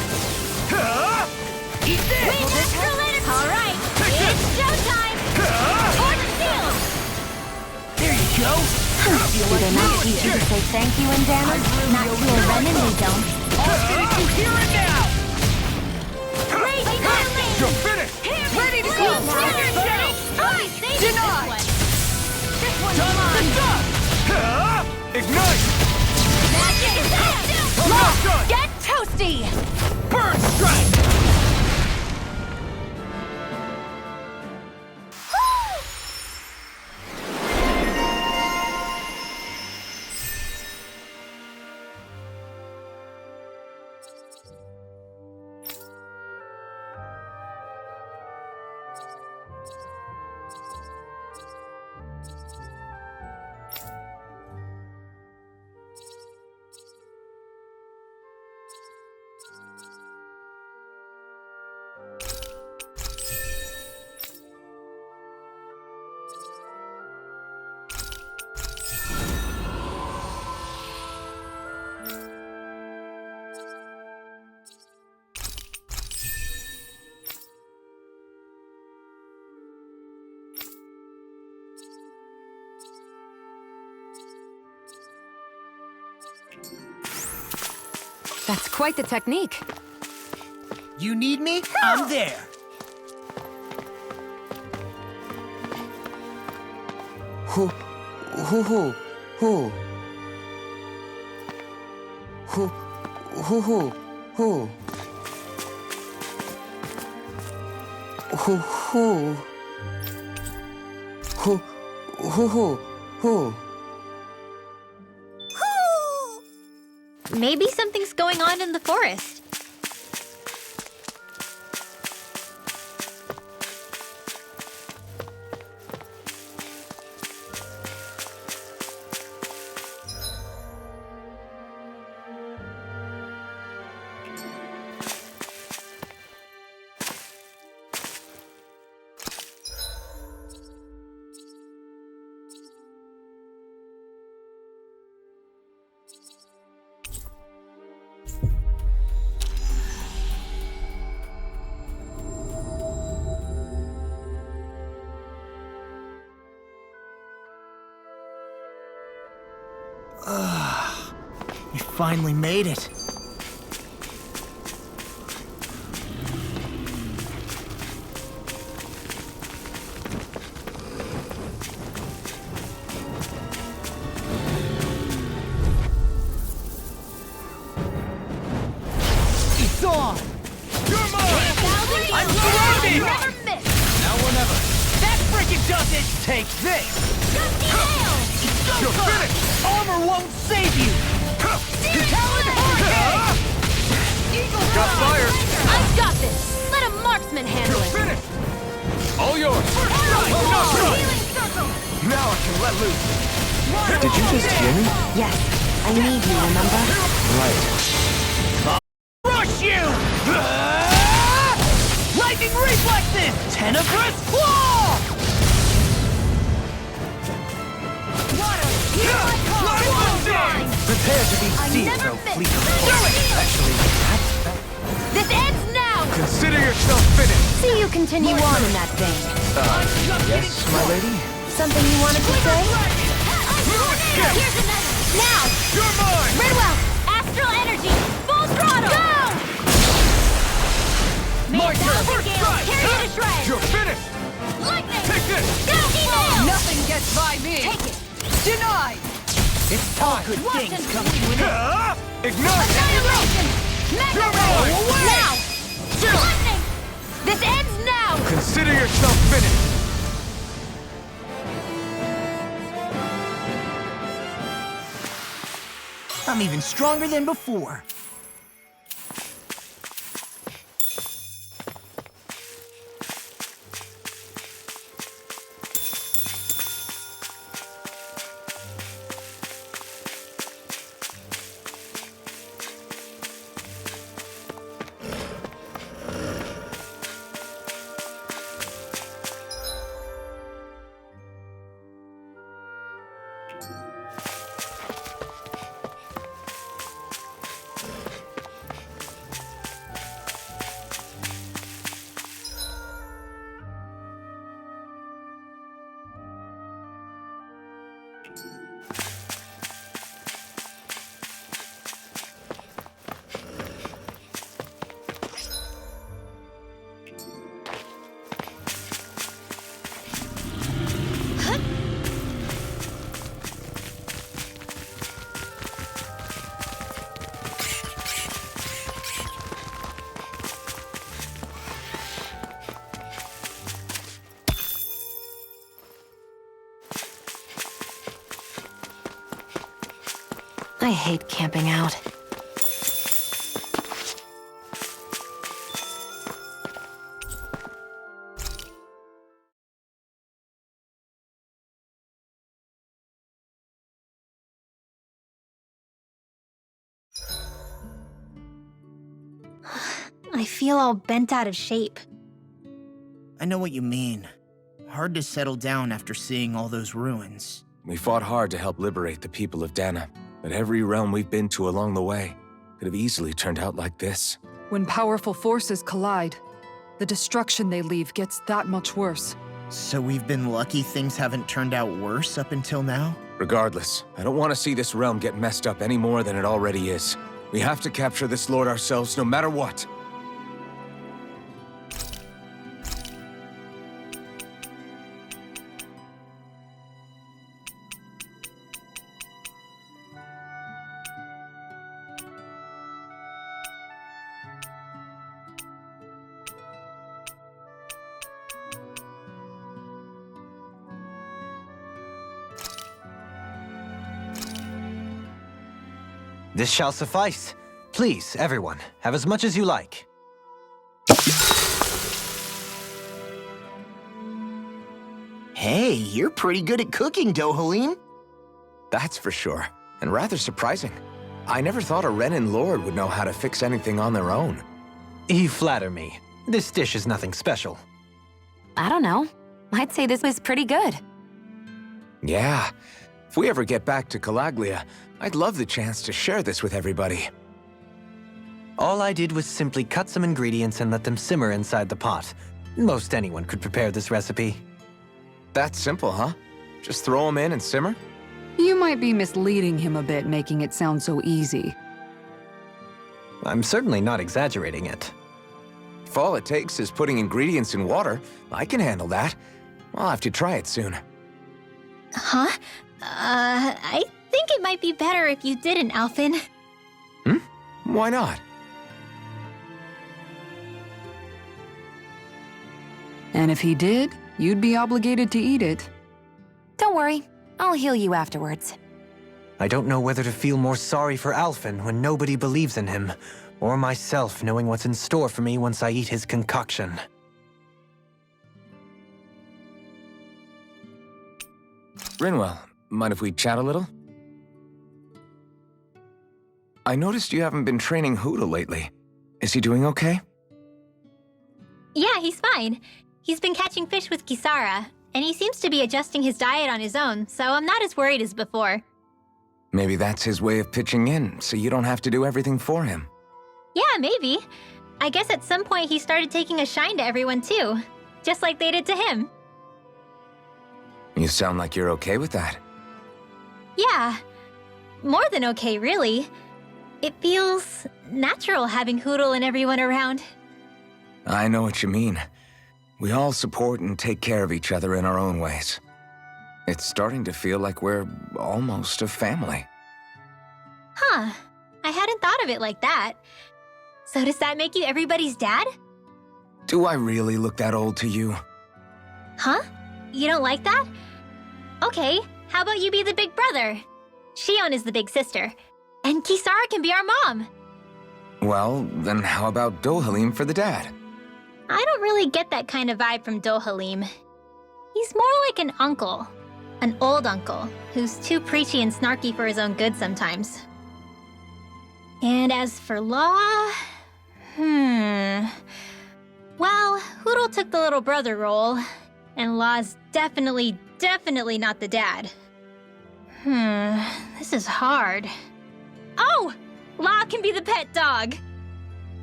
S7: Eat this! All right, it's showtime! For the shield!
S11: There you go!
S1: Do they not teach you to say thank you in damage? Not to a Renin, they don't.
S11: I'll finish you here and now!
S7: Raging Island!
S11: You're finished!
S7: Ready to go! Denied! This one's mine!
S11: Ignite!
S7: Magic is out!
S11: Almost done!
S7: Get toasty!
S11: Burn strike!
S1: That's quite the technique.
S6: You need me? I'm there.
S9: Hoo, hoo, hoo, hoo. Hoo, hoo, hoo, hoo. Hoo, hoo. Hoo, hoo, hoo, hoo.
S7: Maybe something's going on in the forest.
S8: We finally made it.
S11: It's on! You're mine! I'm surrounded! Now or never. That frickin' does it! Take this! You're finished! Armor won't save you! Talon Hurricane! Eagle
S10: Got fire!
S1: I've got this! Let a marksman handle it!
S10: Finished! All yours!
S2: Now I can let loose.
S9: Did you just hear me?
S1: Yes, I need you, remember?
S9: Right.
S11: Rush you! Lightning reflexes! Tenebrous claw!
S4: Prepare to be seized, so fleet of foot. Actually,
S1: This ends now!
S2: Consider yourself finished.
S1: See you continue on in that vein.
S2: Yes, my lady?
S1: Something you wanted to say? Here's another! Now!
S10: You're mine!
S1: Ridwell! Astral energy! Full throttle! Go!
S11: Mark her!
S1: Thousand gales! Tear you to shreds!
S10: You're finished!
S1: Lightning!
S10: Take this!
S1: Go, email!
S3: Nothing gets by me!
S1: Take it!
S3: Denied!
S11: It's time! Good
S1: Watch
S11: things
S1: and
S11: come to an end!
S10: Ignite!
S1: Annihilation! Mega ray!
S10: Away!
S1: Now! Lightning! This ends now!
S2: Consider yourself finished.
S6: I'm even stronger than before.
S1: I hate camping out.
S7: I feel all bent out of shape.
S8: I know what you mean. Hard to settle down after seeing all those ruins.
S2: We fought hard to help liberate the people of Dana, but every realm we've been to along the way could have easily turned out like this.
S3: When powerful forces collide, the destruction they leave gets that much worse.
S8: So we've been lucky things haven't turned out worse up until now?
S2: Regardless, I don't want to see this realm get messed up any more than it already is. We have to capture this lord ourselves no matter what.
S4: this shall suffice. Please, everyone, have as much as you like.
S8: Hey, you're pretty good at cooking, Dohalim.
S2: That's for sure, and rather surprising. I never thought a Renan lord would know how to fix anything on their own.
S4: You flatter me. This dish is nothing special.
S1: I don't know. I'd say this was pretty good.
S2: Yeah, if we ever get back to Calaglia, I'd love the chance to share this with everybody.
S4: All I did was simply cut some ingredients and let them simmer inside the pot. Most anyone could prepare this recipe.
S2: That's simple, huh? Just throw them in and simmer?
S3: You might be misleading him a bit, making it sound so easy.
S4: I'm certainly not exaggerating it.
S2: If all it takes is putting ingredients in water, I can handle that. I'll have to try it soon.
S7: Huh? I think it might be better if you didn't, Alphen.
S2: Why not?
S3: And if he did, you'd be obligated to eat it.
S1: Don't worry, I'll heal you afterwards.
S4: I don't know whether to feel more sorry for Alphen when nobody believes in him, or myself knowing what's in store for me once I eat his concoction.
S2: Rinwell, mind if we chat a little? I noticed you haven't been training Hootle lately. Is he doing okay?
S7: Yeah, he's fine. He's been catching fish with Kisara, and he seems to be adjusting his diet on his own, so I'm not as worried as before.
S2: Maybe that's his way of pitching in, so you don't have to do everything for him.
S7: Yeah, maybe. I guess at some point he started taking a shine to everyone too, just like they did to him.
S2: You sound like you're okay with that.
S7: Yeah, more than okay, really. It feels natural having Hootle and everyone around.
S2: I know what you mean. We all support and take care of each other in our own ways. It's starting to feel like we're almost a family.
S7: Huh, I hadn't thought of it like that. So does that make you everybody's dad?
S2: Do I really look that old to you?
S7: Huh? You don't like that? Okay, how about you be the big brother? Shion is the big sister, and Kisara can be our mom.
S2: Well, then how about Dohalim for the dad?
S7: I don't really get that kind of vibe from Dohalim. He's more like an uncle. An old uncle, who's too preachy and snarky for his own good sometimes. And as for Law... Well, Hootle took the little brother role, and Law's definitely not the dad. This is hard. Oh! Law can be the pet dog!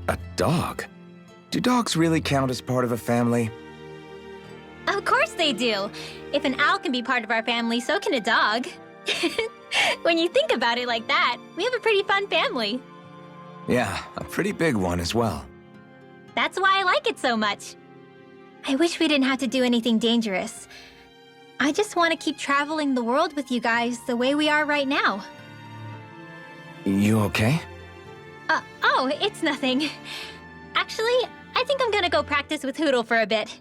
S2: A dog? Do dogs really count as part of a family?
S7: Of course they do! If an owl can be part of our family, so can a dog. When you think about it like that, we have a pretty fun family.
S2: Yeah, a pretty big one as well.
S7: That's why I like it so much. I wish we didn't have to do anything dangerous. I just want to keep traveling the world with you guys the way we are right now.
S2: You okay?
S7: Oh, it's nothing. Actually, I think I'm gonna go practice with Hootle for a bit.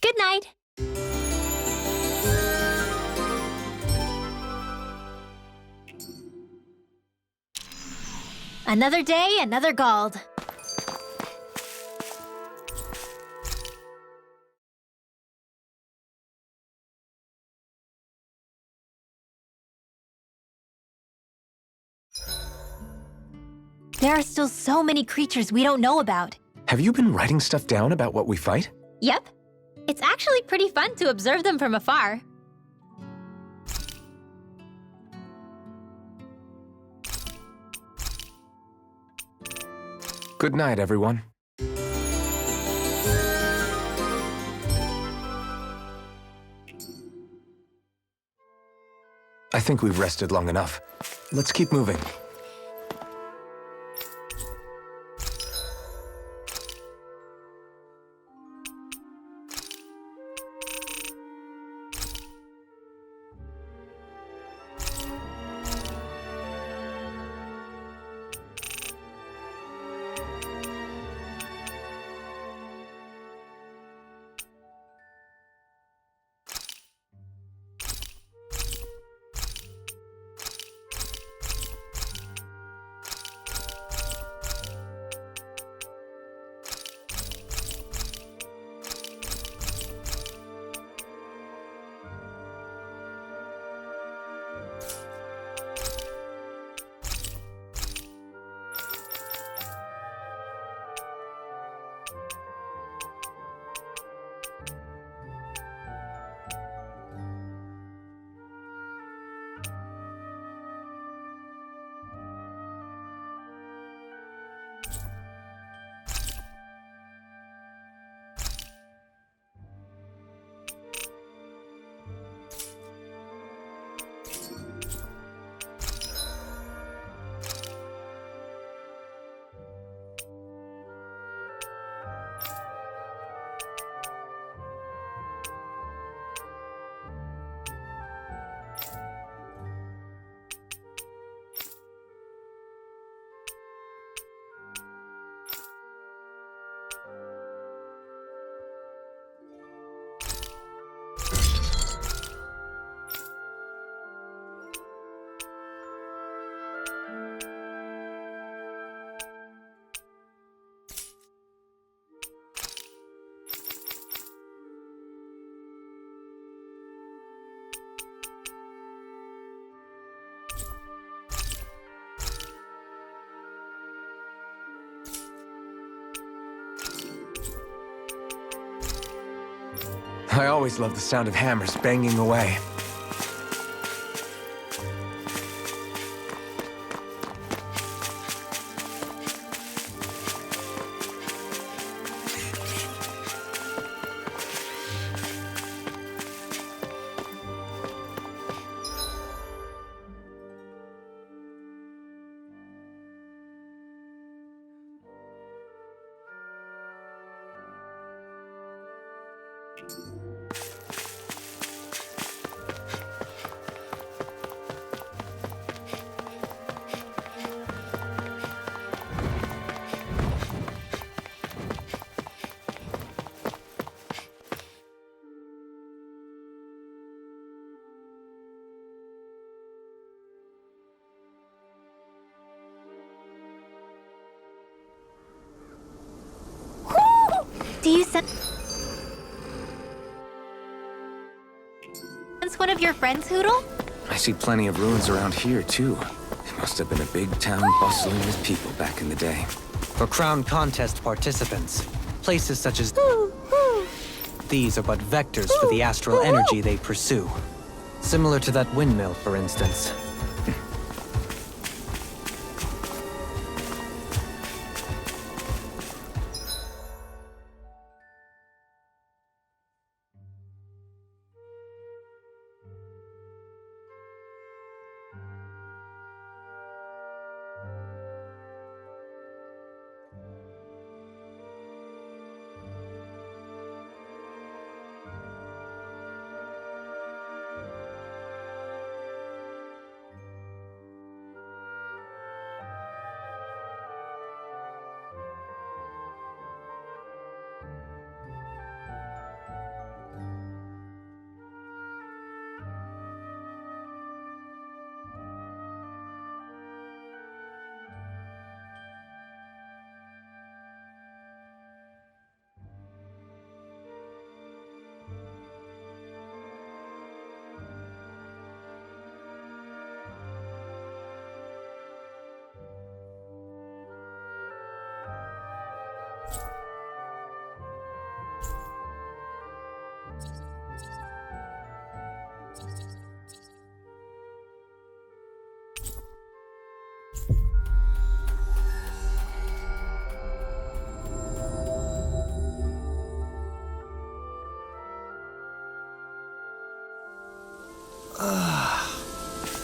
S7: Good night. Another day, another Gald. There are still so many creatures we don't know about.
S2: Have you been writing stuff down about what we fight?
S7: Yep. It's actually pretty fun to observe them from afar.
S2: Good night, everyone. I think we've rested long enough. Let's keep moving. I always love the sound of hammers banging away.
S7: Do you sense one of your friends, Hootle?
S2: I see plenty of ruins around here, too. It must have been a big town bustling with people back in the day.
S4: For Crown Contest participants, places such as these are but vectors for the astral energy they pursue. Similar to that windmill, for instance.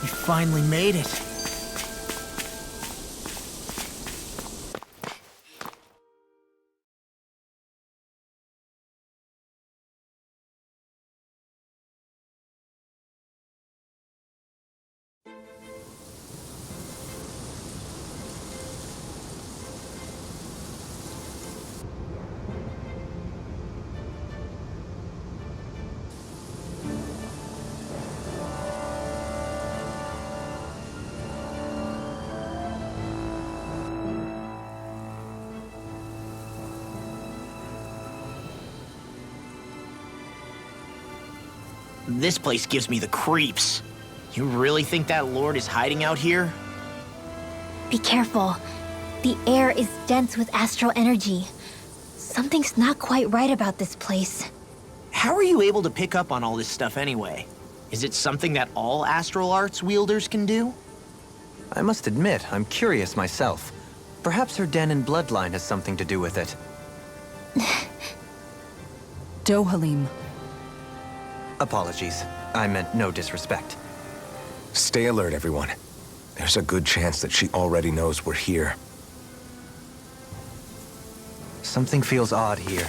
S8: We finally made it. This place gives me the creeps. You really think that lord is hiding out here?
S7: Be careful. The air is dense with astral energy. Something's not quite right about this place.
S8: How are you able to pick up on all this stuff anyway? Is it something that all astral arts wielders can do?
S4: I must admit, I'm curious myself. Perhaps her Dahnan bloodline has something to do with it.
S3: Dohalim.
S4: Apologies. I meant no disrespect.
S2: Stay alert, everyone. There's a good chance that she already knows we're here.
S4: Something feels odd here.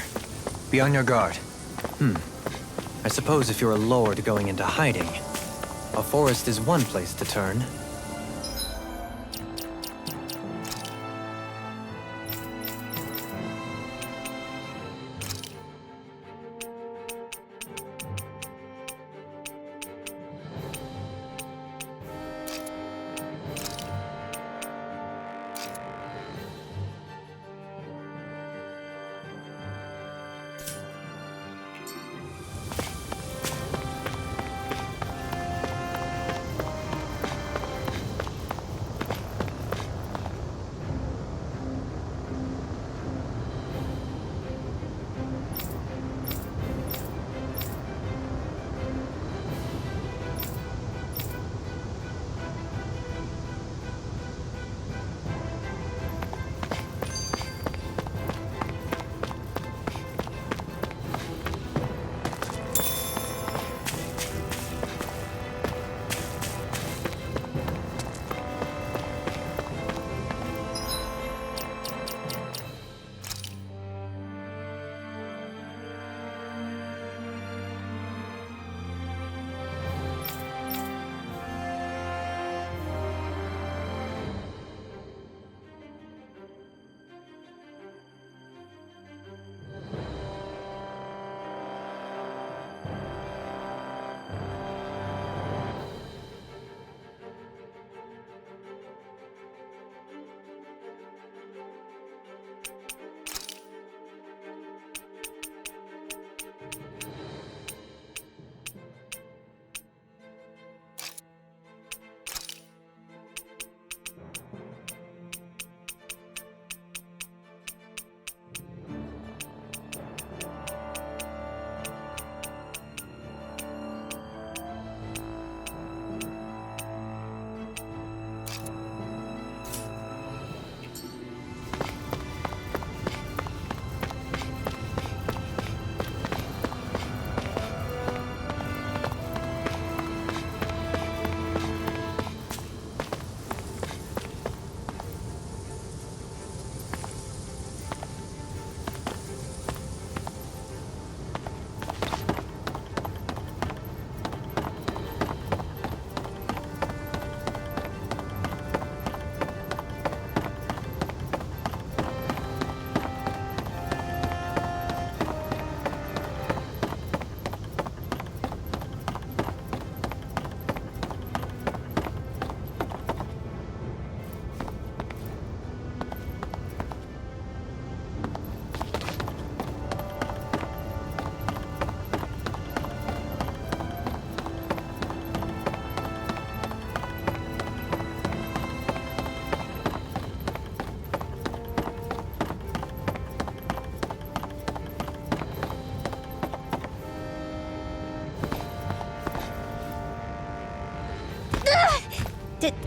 S4: Be on your guard. I suppose if you're a lord going into hiding, a forest is one place to turn.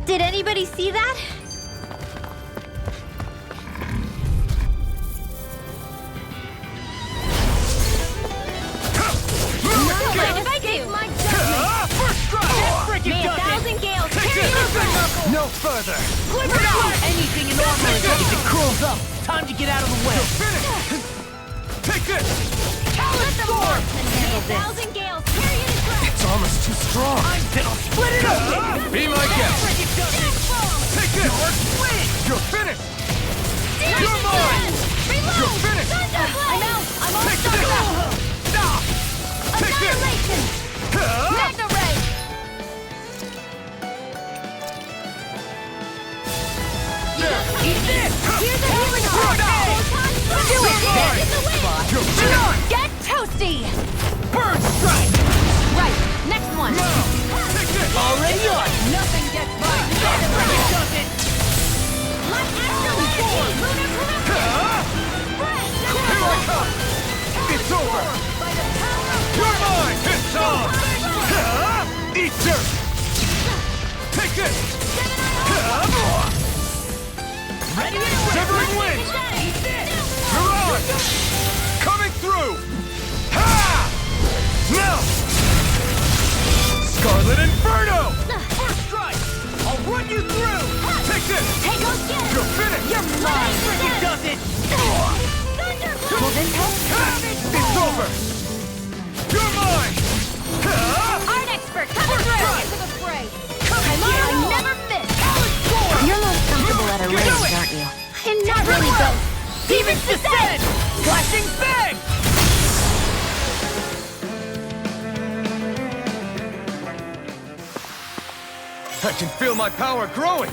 S7: Did anybody see that? Mind if I do? My judgment.
S11: First strike! That frickin'
S7: May a
S11: does it!
S7: thousand gales
S11: Take
S7: carry
S11: this!
S7: you away.
S11: No further! Anything in armor is if it curls up. Time to get out of the way.
S10: Take this!
S11: Talon Storm!
S7: May a thousand gales carry you to ground.
S2: Its armor's too strong.
S11: I'm gonna split it up!
S10: Be my guest!
S11: Frickin' does it!
S10: Take this! You're finished! You're mine!
S7: Reload!
S10: You're finished!
S7: I'm out! I'm all
S10: Take
S7: stuck
S10: this!
S7: up!
S10: Stop! Take this!
S7: Annihilation! Magna Ray!
S11: Eat this!
S7: Here's a healing heart! Do it! Stand in the way!
S10: You're finished!
S7: Get toasty!
S11: Burn strike!
S7: Right, next one!
S10: Take this!
S11: Already on! Nothing gets by! That frickin' does it!
S7: My Astrolabe! Lunar
S10: Here I come! It's over! You're mine! It's on! Eat dirt! Take this!
S11: Ready and
S10: Shivering Winds! You're on! Coming through! Ha! Now! Scarlet Inferno!
S11: First strike! I'll run you through!
S10: Take this!
S7: Hey, go get it!
S10: You're finished!
S11: You're mine! Frickin' does it!
S10: It's over! You're mine!
S7: Art expert, coming through! Into the fray! I never miss!
S1: You're most comfortable at a
S11: Do
S1: race,
S11: it!
S1: aren't you?
S7: I'm not really both!
S11: Demon's Descent! Flashing Bang!
S10: I can feel my power growing!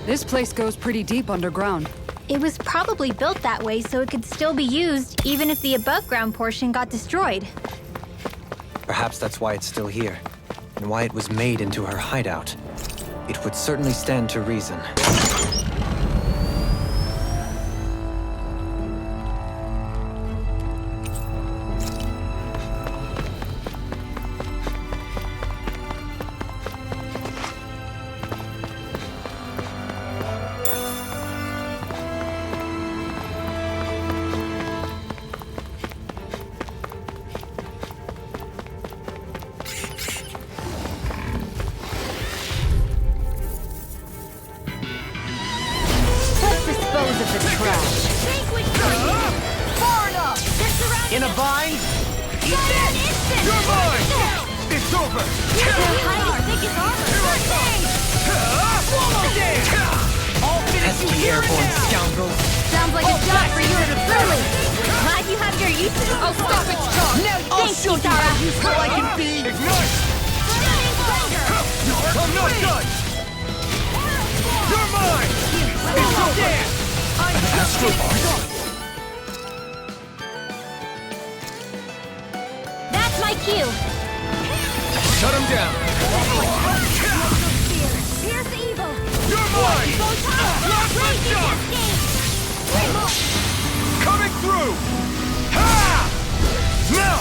S3: This place goes pretty deep underground.
S7: It was probably built that way so it could still be used, even if the above-ground portion got destroyed.
S4: Perhaps that's why it's still here, and why it was made into her hideout. It would certainly stand to reason.
S1: Let's dispose of the trash.
S11: Far enough! In a bind? Eat this!
S10: You're mine! It's over!
S11: Swallow this! I'll finish you
S4: Pesky
S11: here and
S4: airborne
S11: now!
S4: scoundrels!
S7: Sounds like a job for you to Lily. Glad you have your uses.
S11: Oh, stop its charge! Now I'll show you how useful I can be!
S10: Ignite! I'm not done! You're mine! It's over!
S11: I'm
S10: Astro Ball!
S7: That's my cue.
S10: Shut him down!
S7: Here's the evil.
S10: You're mine! Last shot! Coming through! Ha! Now!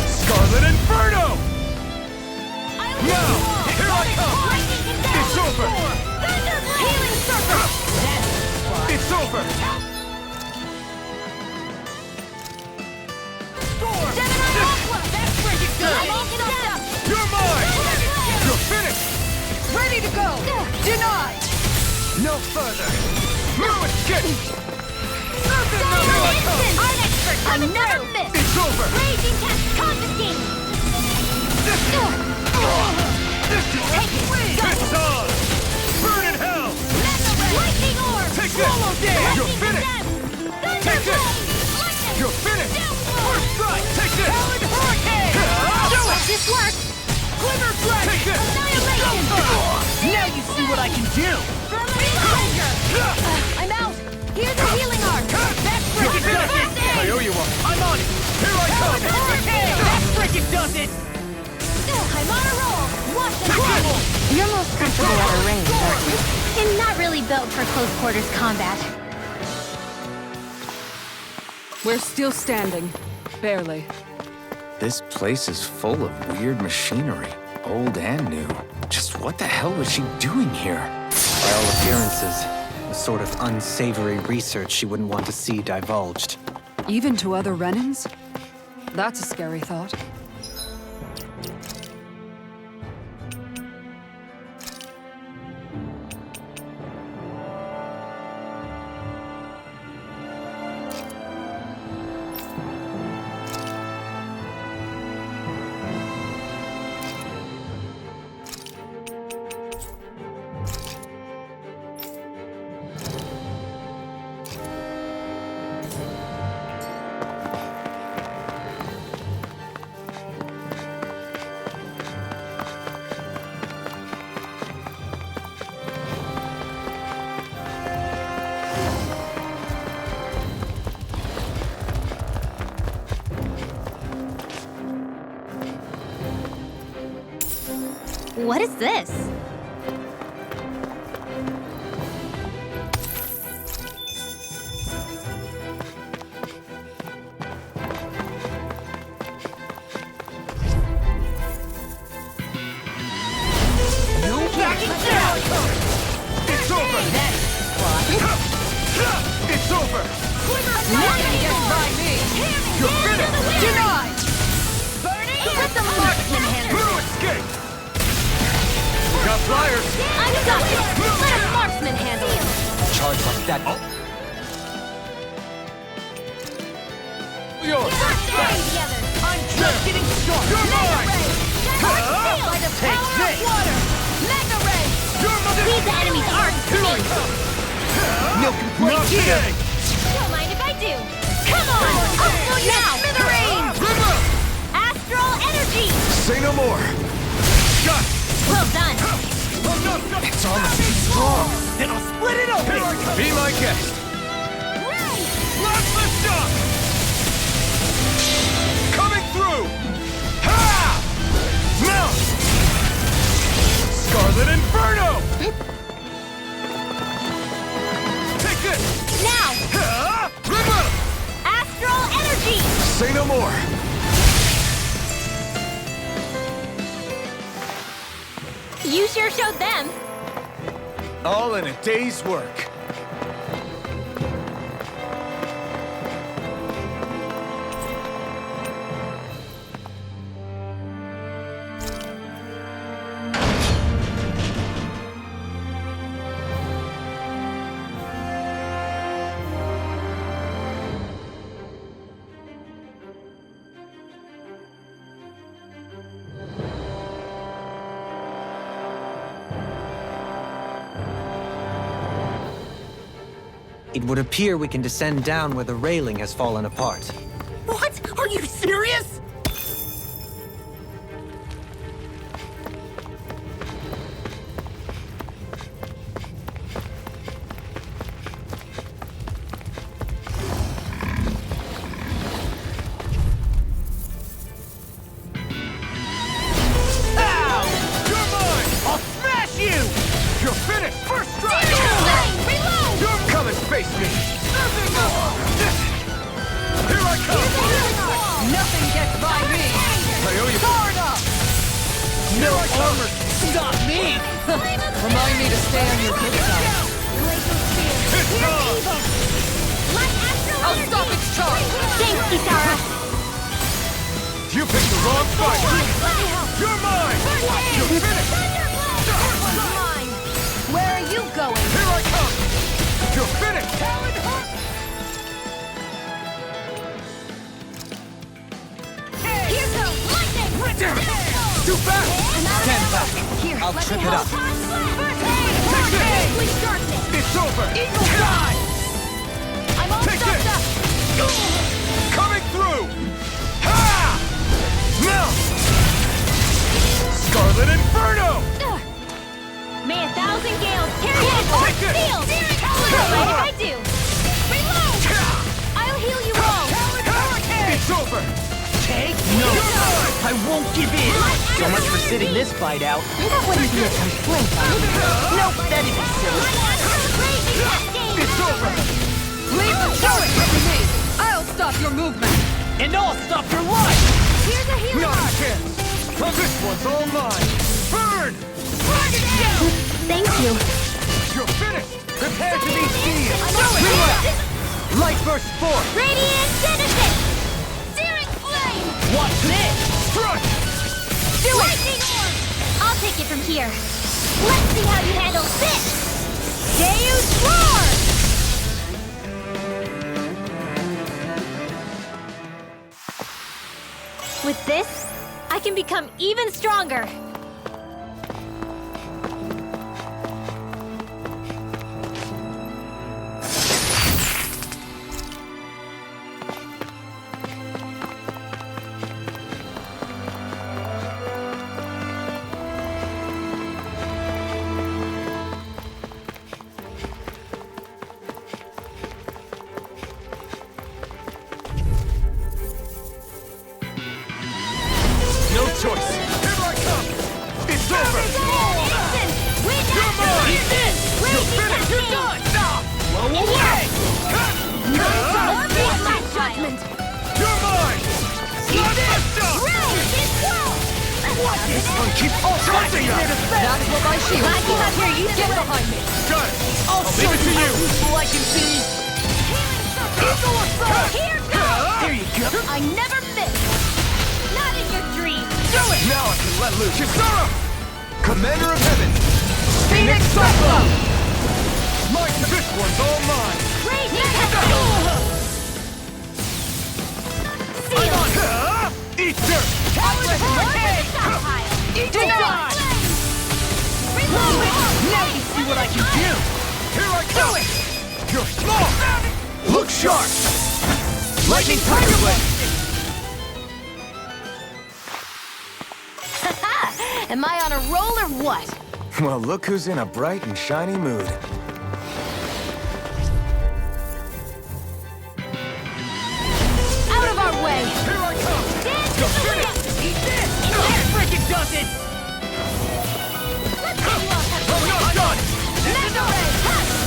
S10: Scarlet Inferno! Now! Here I come! It's over!
S7: Healing circle.
S10: It's over!
S11: no further!
S10: Ruin kick!
S7: Art expert, another miss!
S10: It's over!
S7: Raging cast confiscating!
S10: This is it's on! Burn in hell!
S7: Lightning orb!
S10: Take this! You're finished! Take this! You're finished! First strike! Take this!
S11: Talon Hurricane!
S7: Does this work?
S11: Glimmer Dragon!
S10: Take this!
S7: Annihilation!
S11: Now you see what I can do!
S7: I'm out! Here's a healing arc!
S11: That's freaking does it!
S10: I owe you one!
S11: I'm on it!
S10: Here I
S11: Talon
S10: come!
S11: Hurricane! That freaking does it!
S7: I'm on a roll! Watch the trouble!
S1: You're most comfortable at a range, aren't you?
S7: I'm not really built for close quarters combat.
S3: We're still standing. Barely.
S2: This place is full of weird machinery, old and new. Just what the hell was she doing here?
S4: By all appearances, the sort of unsavory research she wouldn't want to see divulged.
S3: Even to other Renans? That's a scary thought.
S7: What is this?
S10: It's over! It's over!
S11: Nothing gets by me!
S10: You're finished!
S11: Denied! Let the marksman handle it!
S10: Who escape? Got flyers!
S7: I'm got it! Let a marksman handle it!
S4: Charge like that.
S10: Yours!
S7: Together!
S11: I'm just getting started!
S10: You're mine!
S11: By the power of water! Mega Ray!
S7: These enemies aren't
S10: Here I come!
S11: No complaints here!
S7: Don't mind if I do! Come on! I'll blow you to smithereens! Astral energy!
S2: Say no more!
S10: Shot!
S7: Well done!
S2: It's almost strong!
S11: Then I'll split it open!
S10: Be my guest! Let's lift up! Coming through! Ha! Now! Scarlet Inferno! Take this!
S7: Now!
S10: Ha!
S7: Astral energy!
S2: Say no more!
S7: You sure showed them!
S9: All in a day's work.
S4: It would appear we can descend down where the railing has fallen apart.
S11: What? Are you serious?
S10: Ow! You're mine!
S11: I'll smash you!
S10: You're finished! First strike!
S7: Reload!
S10: You're coming, face me! Here I come!
S11: Nothing gets by me!
S10: I owe you.
S11: Guard up! No armor can stop me! Remind me to stay on your good side.
S10: It's on!
S11: I'll stop its charge!
S7: Thanks, Kisara!
S10: You picked the wrong fight! You're mine! You're finished!
S7: Where are you going?
S10: Here I come!
S11: You're finished!
S7: Here goes lightning!
S11: Damn it! Too fast!
S3: Stand back.
S1: Here,
S3: I'll
S1: let
S3: trip
S1: me
S3: it
S1: help.
S3: up.
S11: It's over!
S7: Eagle fly!
S11: I'm all stopped up! Coming through! Ha! Now! Scarlet Inferno!
S7: May 1,000 gales carry it or
S11: Take it!
S7: steal! What did I do? Reload! I'll heal you all!
S11: It's over!
S8: Take no! I won't give in! So much for sitting this fight out.
S1: That wouldn't be a complaint.
S8: Nope, that isn't silly.
S11: It's over!
S3: Leave the turret with me! I'll stop your movement!
S11: And I'll stop your life!
S7: Here's a healing
S11: Not a
S7: arc.
S11: chance! Well, this one's all mine! Burn!
S1: Thank you.
S11: You're finished! Prepare to be sealed!
S7: I'm
S11: Light burst forth!
S7: Radiant Genesis! Searing flame!
S11: Watch this! Strike!
S7: Do it! Lightning orb! I'll take it from here. Let's see how you handle this! Deus Roar! With this, I can become even stronger.
S11: No choice! Here I come! It's over!
S7: You're
S11: mine! You're finished! You're done! Blow away!
S7: Judgment!
S11: You're mine! Not my stuff! This one keeps taunting us!
S3: That's what my shield
S7: I
S3: for.
S7: cannot hear you.
S3: Get behind me!
S11: Got it! I'll leave it to you!
S8: All I can see.
S7: Here goes!
S8: There you go.
S7: I never miss! Not in your dreams!
S11: Do it! Now I can let loose! Kisara! Commander of Heaven! Phoenix Cyclone! This one's all mine!
S7: Radiant
S11: Eat dirt!
S8: Now you see what I can do.
S11: Here I come! You're small! Look sharp! Lightning Tiger Blade!
S1: Am I on a roll or what?
S2: Well, look who's in a bright and shiny mood.
S1: Out of our way!
S11: Here I come!
S7: Dance
S11: You're
S7: to the
S11: finished!
S7: wind!
S11: Eat this!
S8: That freaking does it.
S7: Let's see you all have
S11: I'm not done!
S7: Mega Ray!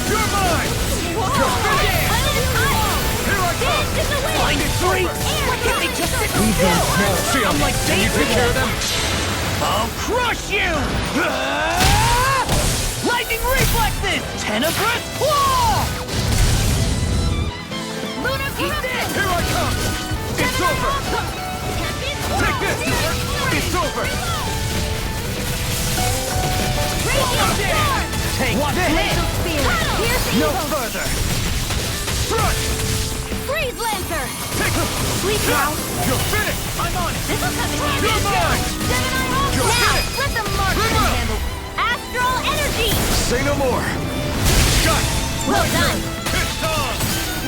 S11: You're mine! You're finished! Here I come!
S7: Dance in the wind!
S11: Find it free!
S7: What can they just sit
S11: See, I'm like, can you take care of them?
S8: I'll crush you! Lightning reflexes! Tenebrous claw!
S7: Lunar Corruption!
S11: Here I come! It's over! Take this! It's over!
S7: Radiant Storm!
S8: Take this!
S7: Spear! Pierce
S11: No
S7: Evil!
S11: further! Strike!
S7: Freeze Lancer!
S11: Take it!
S7: Sleep now!
S11: You're finished! I'm on it!
S7: This'll come in handy!
S11: You're mine!
S7: Gemini Hawk!
S11: You're
S7: Now!
S11: finished!
S7: Let the marksman
S11: Bring up!
S7: handle! Astral Energy!
S2: Say no more.
S11: Got it!
S7: Well done!
S11: It's on!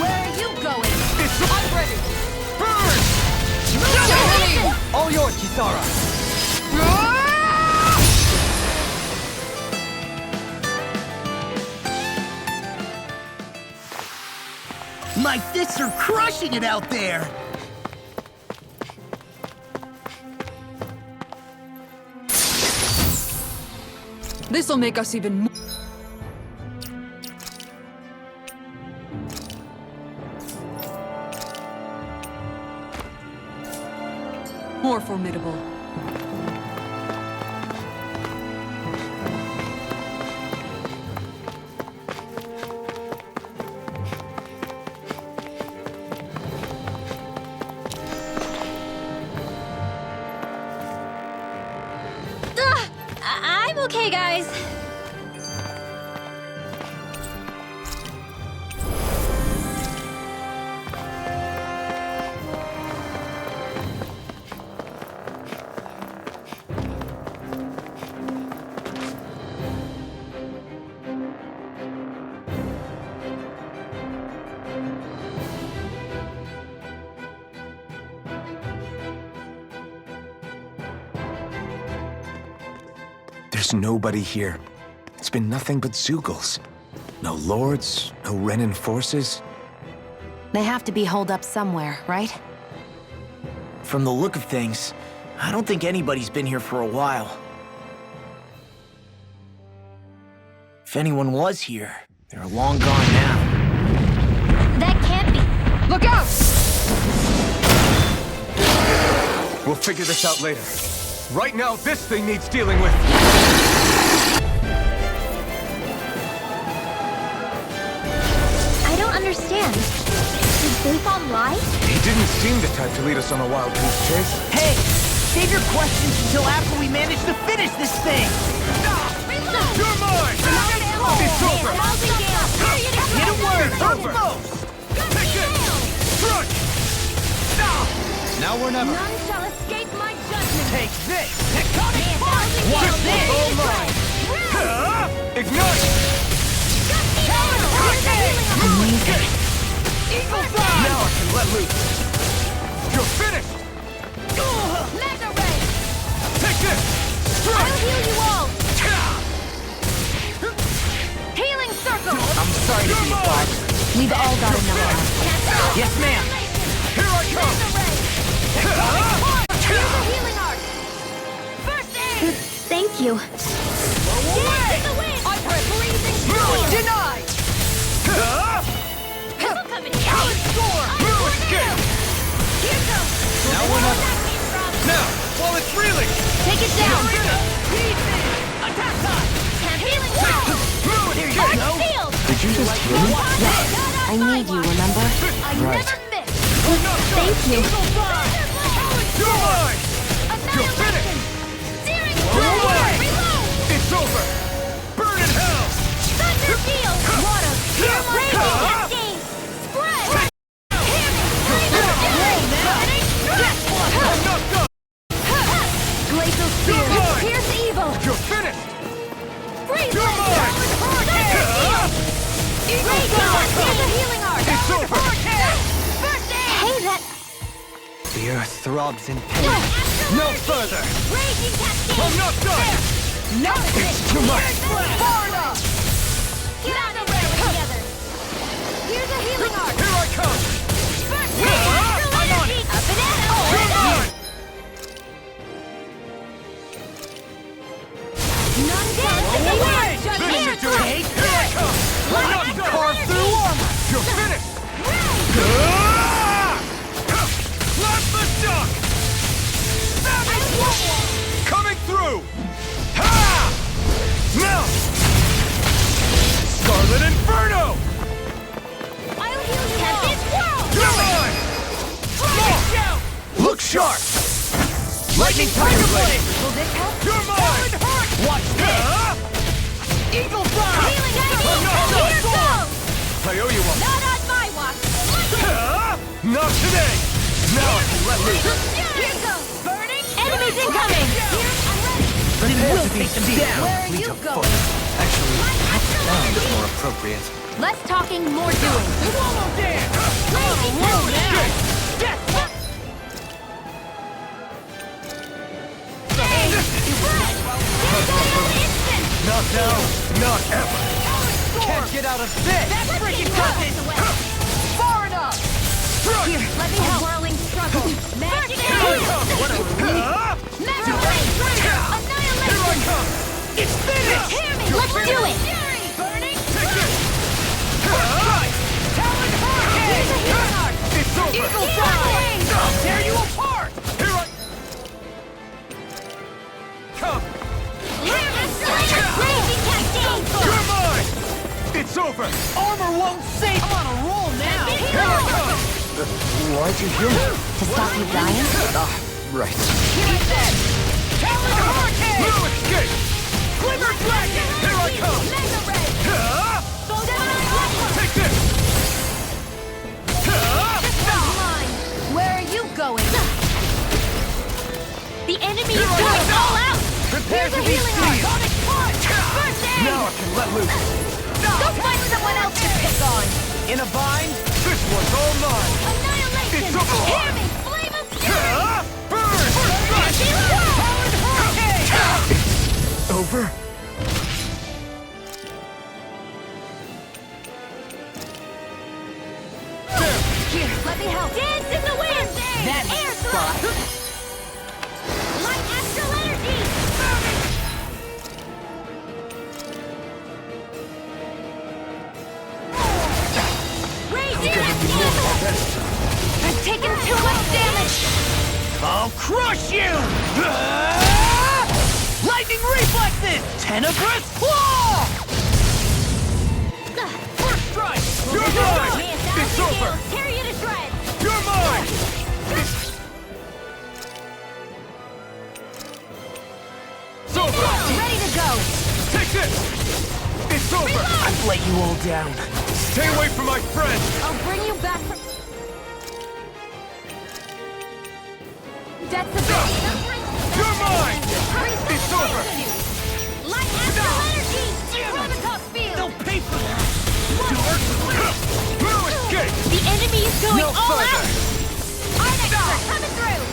S7: Where are you going?
S11: It's I'm ready! Burn!
S8: All yours, Kisara. My fists are crushing it out there.
S3: This'll make us even more. More formidable.
S7: I'm okay, guys.
S2: There's nobody here. It's been nothing but Zeugles. No lords, no Renan forces.
S1: They have to be holed up somewhere, right?
S8: From the look of things, I don't think anybody's been here for a while. If anyone was here, they're long gone now.
S7: That can't be.
S3: Look out!
S9: We'll figure this out later. Right now, this thing needs dealing with.
S7: I don't understand. Did Bayfon lie?
S2: He didn't seem the type to lead us on a wild goose chase.
S11: Hey, save your questions until after we manage to finish this thing!
S10: You're mine!
S11: It's over! Hit a word! Almost!
S10: Take this! Strike!
S11: Now or never.
S7: None shall escape my judgment.
S11: Take this! Tectonic spark!
S7: Watch
S11: this!
S7: Oh my!
S10: Ignite!
S1: Amazing.
S11: Eagle Fly!
S9: Now I can let loose.
S10: You're finished!
S7: Mega Ray!
S10: Take this!
S7: I'll
S10: Strike!
S7: heal you all! Healing circle!
S11: I'm sorry to be a bother.
S1: We've all got enough.
S11: Yes, ma'am.
S10: Here I come!
S7: Here's a healing arc! First aid! Thank you.
S11: Away!
S7: I'm breathing
S11: Denied!
S7: Pistol coming in!
S11: Score!
S10: Escape!
S7: Here goes!
S11: Now or never.
S10: Now, while it's reeling!
S7: Take it down!
S11: Attack time!
S7: Healing circle!
S11: Here you
S7: Arc
S11: go!
S7: shield!
S2: Did you just hear me?
S1: I need you, remember?
S7: I
S2: Right.
S7: never miss! Thank you!
S10: You're mine! You're finished!
S7: Steering
S10: away!
S7: Reload!
S10: It's over! Burn in hell!
S7: Thunder shield! Water! Raging cascade! Spread! Hear me!
S10: I'm not done!
S7: Glacial spear!
S10: You're mine!
S7: Pierce evil!
S10: You're finished!
S7: Freeze!
S10: You're mine!
S7: Raging! Here's a healing arc!
S10: It's over!
S7: First aid! Hey, that...
S4: The earth throbs in pain.
S11: No further!
S7: Raging cascade!
S10: I'm not done!
S7: No! It's
S11: too much.
S7: Far enough! Get out of there together! Here's a healing arc!
S10: Here I come!
S7: First aid!
S10: I'm on it!
S7: A banana!
S10: You're mine!
S7: None shall escape my judgment!
S10: This should do it!
S7: Take
S10: Here I come! I'm not done!
S11: Carve through armor!
S10: You're finished! Plasma shock! Coming through! Ha! Now! Scarlet Inferno!
S7: I'll heal you all! This world!
S10: You're mine! Shout!
S11: Look sharp! Lightning Tiger Blade!
S7: Will this help?
S10: You're mine!
S11: Watch this! Eagle Fly!
S7: Healing
S10: I'm
S7: cascade!
S10: not
S7: Here
S10: done.
S7: goes!
S2: I owe you one.
S7: Not on my watch!
S10: Not today! Now I can let loose!
S7: Here goes! Burning! Enemies incoming! Here, I'm ready!
S11: Prepare to be down!
S7: Where are you going?
S4: Actually, sounds more appropriate.
S7: Less talking, more doing.
S11: Swallow dance!
S7: Raging
S11: Now!
S7: cascade!
S10: Not now, not ever!
S11: Can't get out of this! That freaking does it! Far enough!
S7: Here, let me help. Whirling struggle. Magic
S10: Here I come!
S11: What a relief!
S7: Magic Annihilation!
S10: Here I come!
S11: It's finished!
S7: Hear me! Let's do it!
S11: Burning!
S10: Take this!
S11: Talon Hurricane!
S7: Here's a healing arc!
S10: It's over!
S11: Eagle Fly! I'll tear you apart!
S10: Here I... Come!
S7: Raging cascade!
S10: You're mine! It's over!
S11: Armor won't save! I'm on a roll now!
S10: Here I come!
S2: Why'd you heal me?
S1: To stop you dying?
S2: Right.
S11: Here I said! Talon Hurricane!
S10: No escape!
S11: Glimmer Dragon!
S10: Here I come!
S7: Mega Ray! Go down on one!
S10: Take this!
S7: This one's mine! Where are you going? The enemy is going all out!
S11: Prepare
S7: Here's
S11: to
S7: a
S11: be
S7: healing arc!
S11: seized!
S7: Sonic punch! First aid!
S2: Now I can let loose.
S7: Go find someone else to pick on!
S11: In a bind?
S10: This one's all mine!
S7: Annihilation!
S10: It's over.
S7: Hear me! Flame of fury!
S10: Burn!
S11: Talon Hurricane!
S2: Over over?
S1: Here, let me help.
S7: Dance in the wind!
S11: That
S7: Air
S11: spot.
S7: thrust! Light astral energy! Raging
S1: I've taken too much damage!
S11: I'll crush you! Lightning reflexes! Tenebrous claw! First strike! You're mine! It's over!
S7: Tear you to shreds!
S11: You're mine! It's over!
S1: Ready to go!
S11: Take this! It's over! I've let you all down. Stay away from my friend!
S1: I'll bring you back from... That's the bit!
S11: You're mine! It's over!
S7: Light astral energy! Prototype field!
S11: They'll pay for that! No escape!
S7: The enemy is going
S11: No
S7: all
S11: further.
S7: out! Arnex, we're coming through!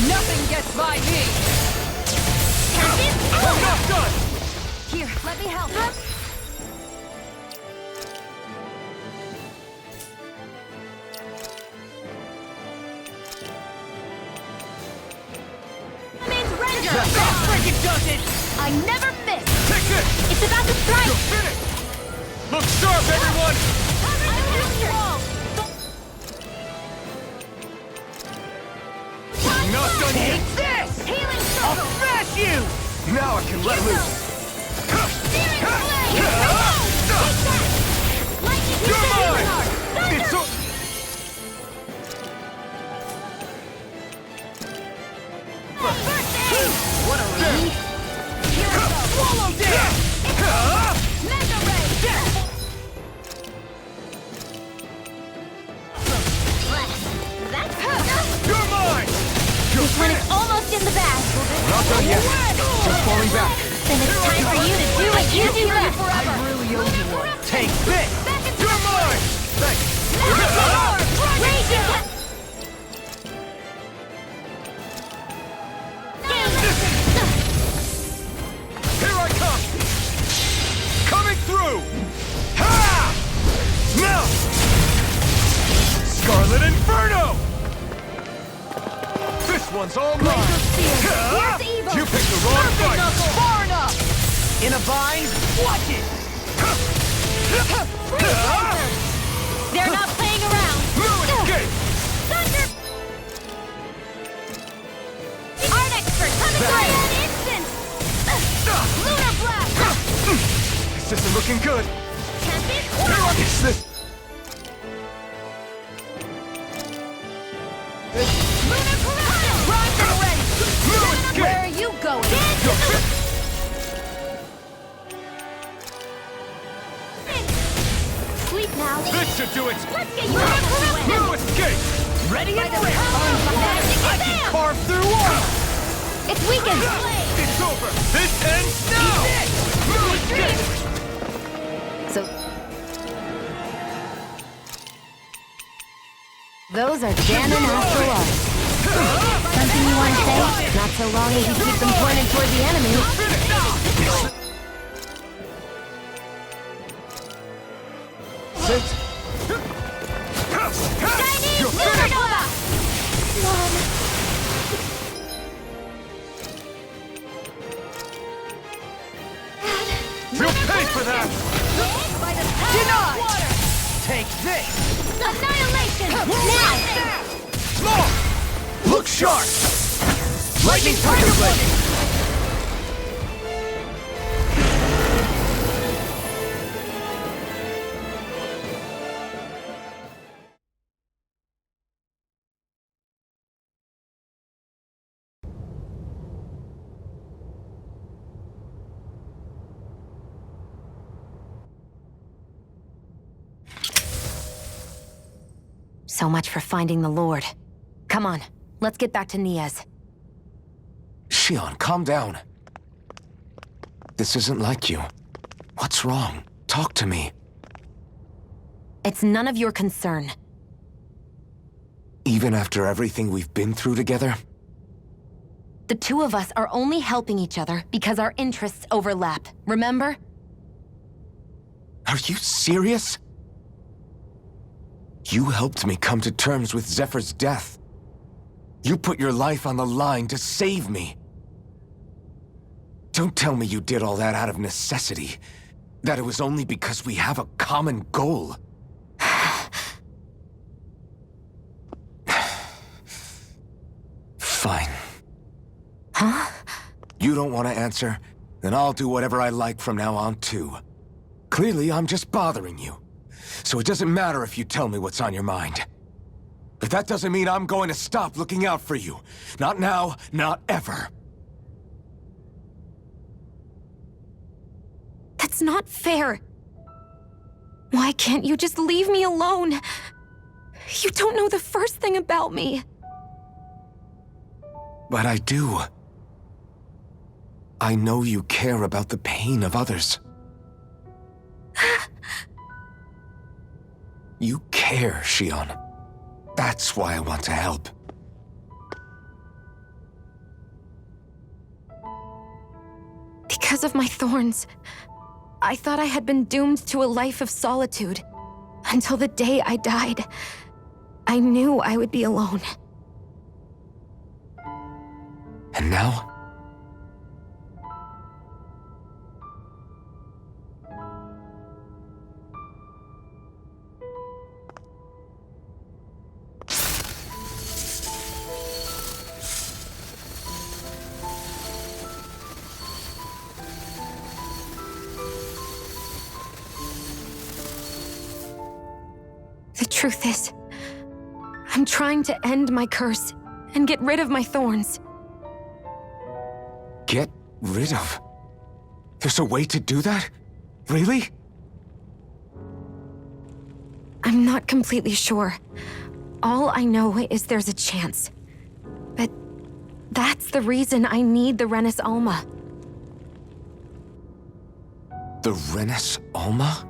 S3: Nothing gets by me!
S7: Captain,
S11: I'm not done!
S1: Here, let me help.
S7: means render!
S11: That freaking does it!
S7: I never miss!
S11: Take this!
S7: It's about to strike!
S11: You're finished! Look sharp, everyone! Not done yet!
S7: Take this! Healing
S11: I'll
S7: circle!
S11: smash you!
S2: Now I can let loose.
S7: Steering blade! Take that! Lightning
S11: You're mine!
S7: Thunder!
S11: It's o-
S7: First aid!
S11: What a relief! Swallow down!
S7: Mega ray! That's
S11: You're mine! You're
S7: When it's
S11: finished!
S7: almost in the bag.
S2: Not done yet. Just falling back.
S7: Then it's time for you to do what you do best.
S11: I really owe you one. Take this! You're mine! Thanks!
S7: Raging!
S11: Here I come! Coming through! Ha! Now! Scarlet Inferno! This one's all mine!
S7: Where's evil?
S11: You picked the wrong fight!
S3: Far enough!
S11: In a bind? Watch it!
S7: They're not playing around.
S11: No escape!
S7: Thunder! Art expert coming through in an instant! Lunar blast!
S11: This isn't looking good!
S7: Tempest Wall!
S11: It's this...
S7: Lunar corruption!
S1: Roger ready!
S11: No escape!
S1: Where are you going?
S7: Dance in the Sleep now.
S11: This should do it!
S7: Let's get you out of the way.
S11: No escape! Ready and ready!
S7: Magic
S11: I
S7: is
S11: can
S7: down.
S11: carve through walls!
S1: It's weakened!
S11: It's over! This ends now! No escape!
S1: So... Those are Ganon after all. Something you want to say? Not so long as you keep them pointed toward the enemy.
S2: Sit.
S7: Chinese supernova!
S11: You'll pay for that!
S7: Denied!
S11: Take this!
S7: Annihilation! Now!
S11: Small! Look sharp! Lightning Tiger Blade!
S1: So much for finding the Lord. Come on, let's get back to Niaz.
S2: Xion, calm down. This isn't like you. What's wrong? Talk to me.
S1: It's none of your concern.
S2: Even after everything we've been through together?
S1: The two of us are only helping each other because our interests overlap, remember?
S2: Are you serious? You helped me come to terms with Zephyr's death. You put your life on the line to save me. Don't tell me you did all that out of necessity. That it was only because we have a common goal. Fine.
S1: Huh?
S2: You don't want to answer? Then I'll do whatever I like from now on, too. Clearly, I'm just bothering you. So it doesn't matter if you tell me what's on your mind. But that doesn't mean I'm going to stop looking out for you. Not now, not ever.
S1: That's not fair. Why can't you just leave me alone? You don't know the first thing about me.
S2: But I do. I know you care about the pain of others. You care, Shion. That's why I want to help.
S1: Because of my thorns, I thought I had been doomed to a life of solitude. Until the day I died, I knew I would be alone.
S2: And now?
S1: The truth is, I'm trying to end my curse and get rid of my thorns.
S2: Get rid of? There's a way to do that? Really?
S1: I'm not completely sure. All I know is there's a chance. But that's the reason I need the Renis Alma.
S2: The Renis Alma?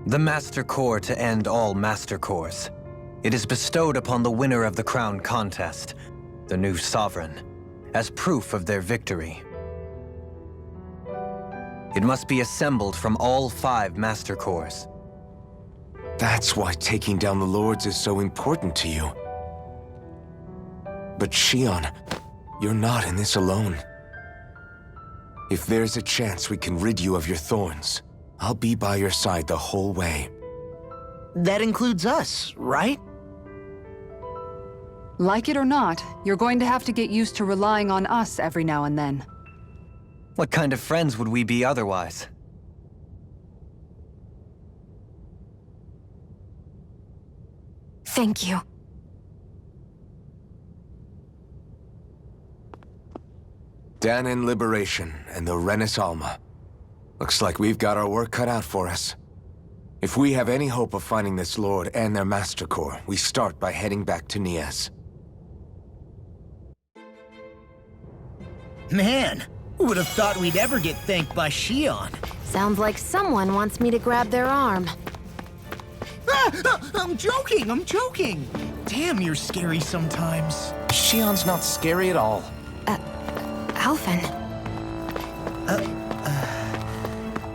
S4: The Master Core to end all Master Cores. It is bestowed upon the winner of the Crown Contest, the new Sovereign, as proof of their victory. It must be assembled from all 5 Master Cores.
S2: That's why taking down the Lords is so important to you. But Shion, you're not in this alone. If there's a chance we can rid you of your thorns, I'll be by your side the whole way.
S6: That includes us, right?
S3: Like it or not, you're going to have to get used to relying on us every now and then.
S4: What kind of friends would we be otherwise?
S1: Thank you.
S2: Dahnan Liberation and the Renis Alma. Looks like we've got our work cut out for us. If we have any hope of finding this Lord and their Master Core, we start by heading back to Nias.
S6: Man, who would have thought we'd ever get thanked by Shion?
S1: Sounds like someone wants me to grab their arm.
S6: I'm joking! Damn, you're scary sometimes.
S2: Shion's not scary at all.
S1: Alphen.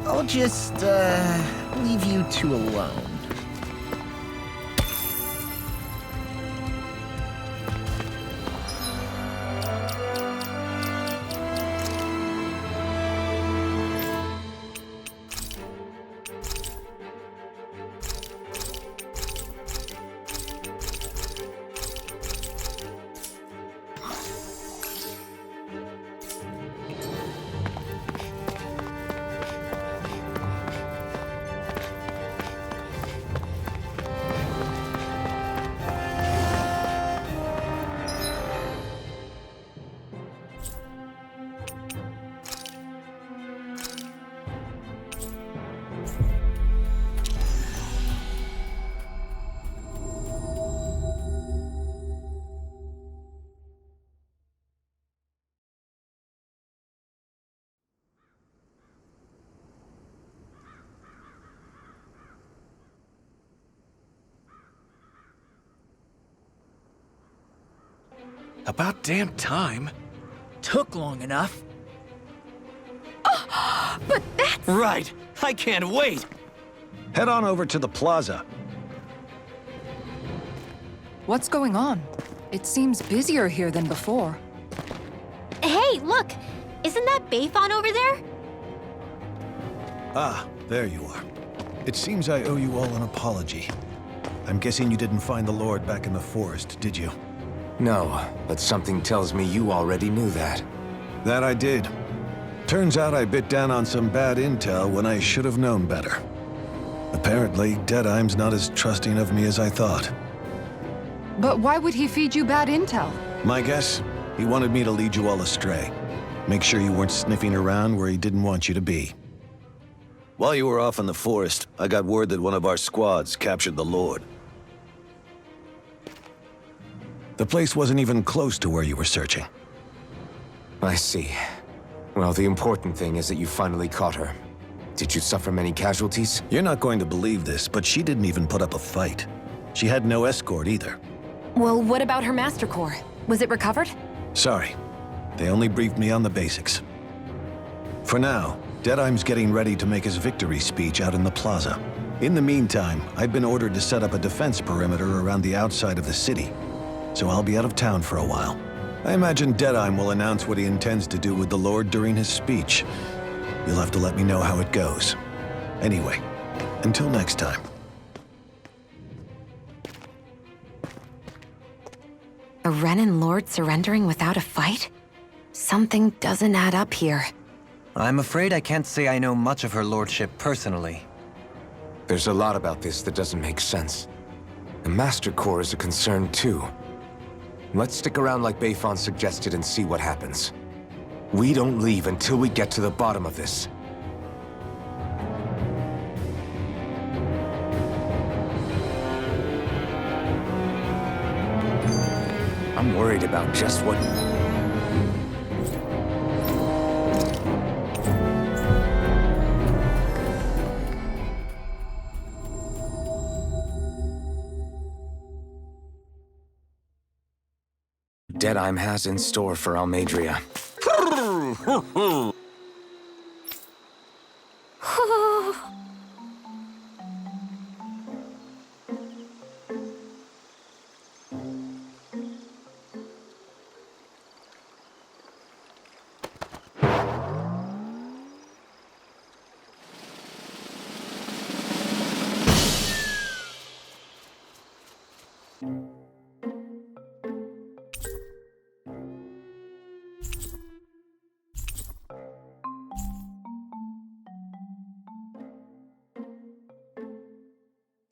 S6: I'll just, leave you two alone.
S10: About damn time.
S11: Took long enough.
S1: But that's...
S11: Right. I can't wait.
S5: Head on over to the plaza.
S3: What's going on? It seems busier here than before.
S7: Hey, look! Isn't that Bayfon over there?
S5: Ah, there you are. It seems I owe you all an apology. I'm guessing you didn't find the Lord back in the forest, did you?
S2: No, but something tells me you already knew that.
S5: That I did. Turns out I bit down on some bad intel when I should have known better. Apparently, Deadeye's not as trusting of me as I thought.
S3: But why would he feed you bad intel?
S5: My guess? He wanted me to lead you all astray. Make sure you weren't sniffing around where he didn't want you to be. While you were off in the forest, I got word that one of our squads captured the Lord. The place wasn't even close to where you were searching.
S2: I see. Well, the important thing is that you finally caught her. Did you suffer many casualties?
S5: You're not going to believe this, but she didn't even put up a fight. She had no escort either.
S1: Well, what about her Master Core? Was it recovered?
S5: Sorry. They only briefed me on the basics. For now, Deadeye's getting ready to make his victory speech out in the plaza. In the meantime, I've been ordered to set up a defense perimeter around the outside of the city, so I'll be out of town for a while. I imagine Deadeye will announce what he intends to do with the Lord during his speech. You'll have to let me know how it goes. Anyway, until next time.
S1: A Renan Lord surrendering without a fight? Something doesn't add up here.
S4: I'm afraid I can't say I know much of her lordship personally.
S2: There's a lot about this that doesn't make sense. The Master Core is a concern too. Let's stick around like Bayfon suggested and see what happens. We don't leave until we get to the bottom of this. I'm worried about just what... Deadeye has in store for Almeidrea.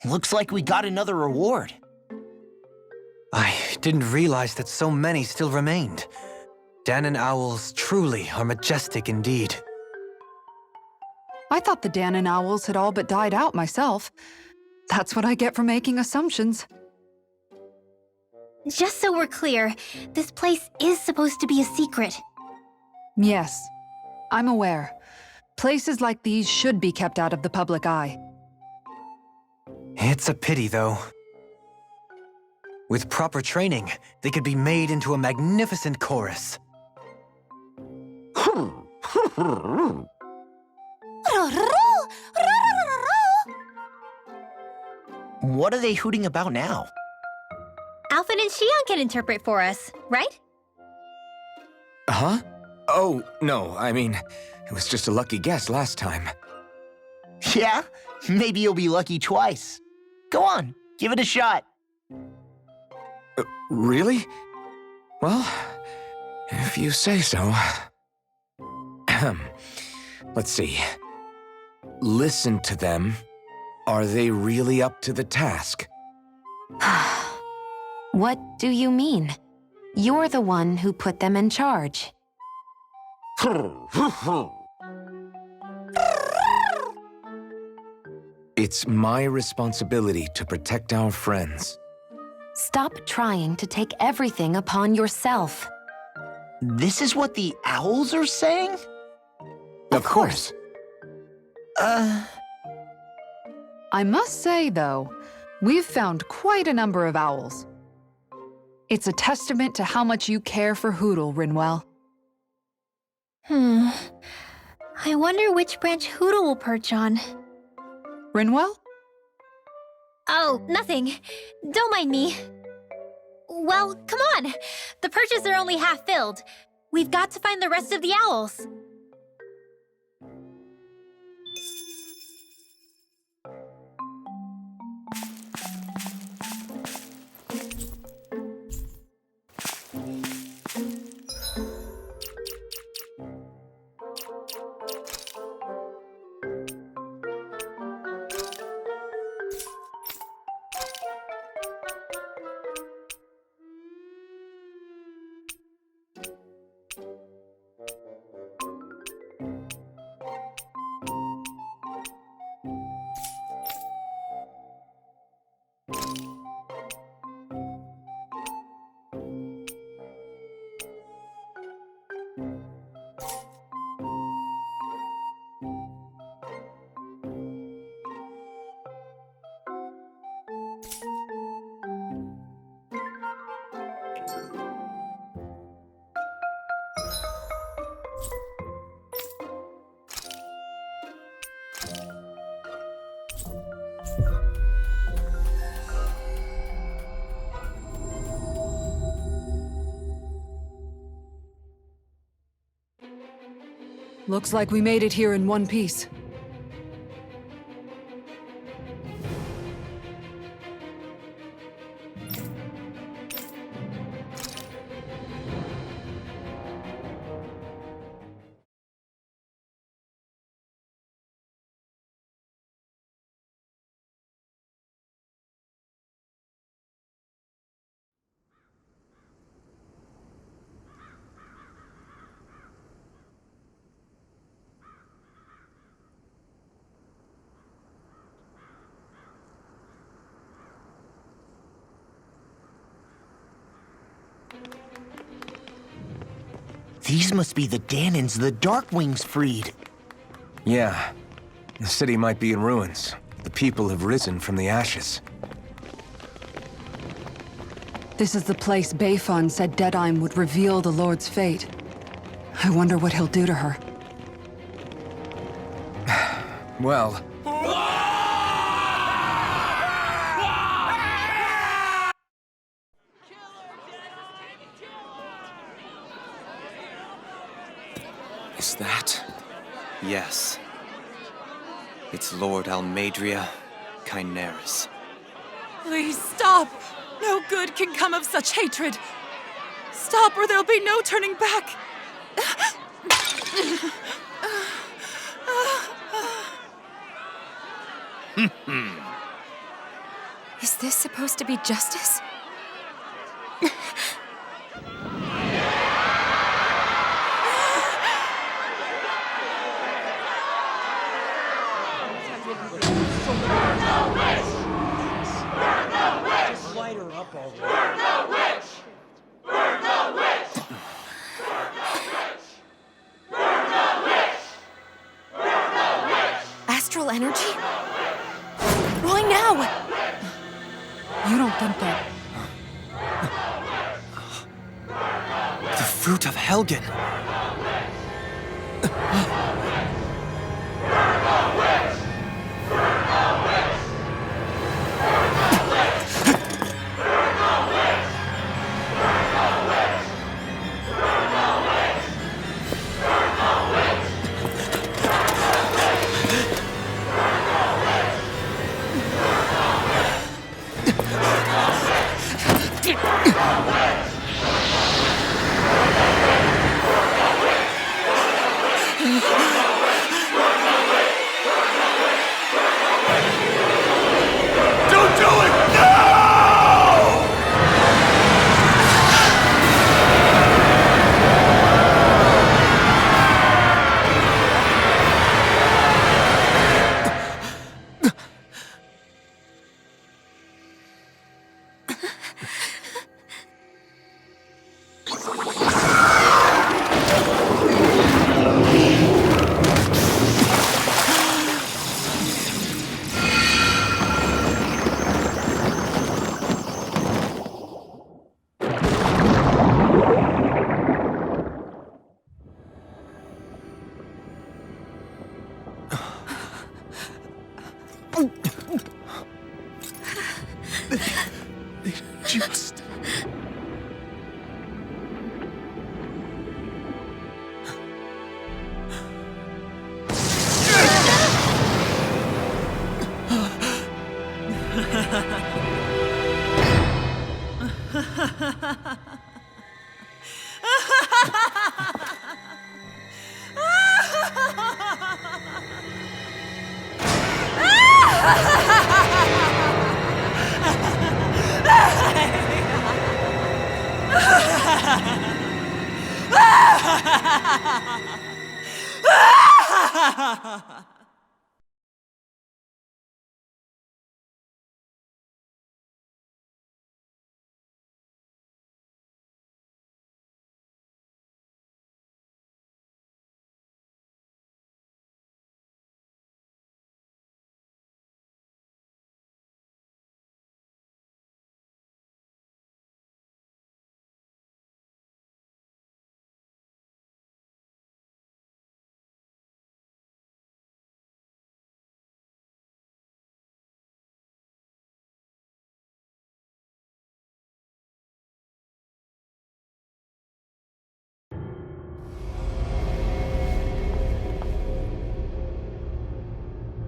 S8: Looks like we got another reward.
S4: I didn't realize that so many still remained. Danon Owls truly are majestic indeed.
S3: I thought the Danon Owls had all but died out myself. That's what I get for making assumptions.
S7: Just so we're clear, this place is supposed to be a secret.
S3: Yes, I'm aware. Places like these should be kept out of the public eye.
S4: It's a pity, though. With proper training, they could be made into a magnificent chorus.
S8: What are they hooting about now?
S7: Alfred and Xion can interpret for us, right?
S2: Huh? Oh, no, I mean, it was just a lucky guess last time.
S8: Yeah? Maybe you'll be lucky twice. Go on, give it a shot.
S2: Really? Well, if you say so. Let's see. Listen to them. Are they really up to the task?
S1: What do you mean? You're the one who put them in charge.
S2: It's my responsibility to protect our friends.
S1: Stop trying to take everything upon yourself.
S8: This is what the owls are saying?
S2: Of course.
S3: I must say, though, we've found quite a number of owls. It's a testament to how much you care for Hootle, Rinwell.
S7: I wonder which branch Hootle will perch on.
S3: Rinwell?
S7: Oh, nothing. Don't mind me. Well, come on. The perches are only half filled. We've got to find the rest of the owls.
S3: Looks like we made it here in one piece.
S6: These must be the Danans the Darkwings freed.
S2: Yeah. The city might be in ruins. The people have risen from the ashes.
S3: This is the place Bayfon said Deadime would reveal the Lord's fate. I wonder what he'll do to her.
S2: Well... Is that...
S12: Yes. It's Lord Almadria Kynaris.
S13: Please stop! No good can come of such hatred. Stop or there'll be no turning back.
S1: Is this supposed to be justice? Astral energy? Why now?
S3: You don't think that...
S12: The fruit of Helgen!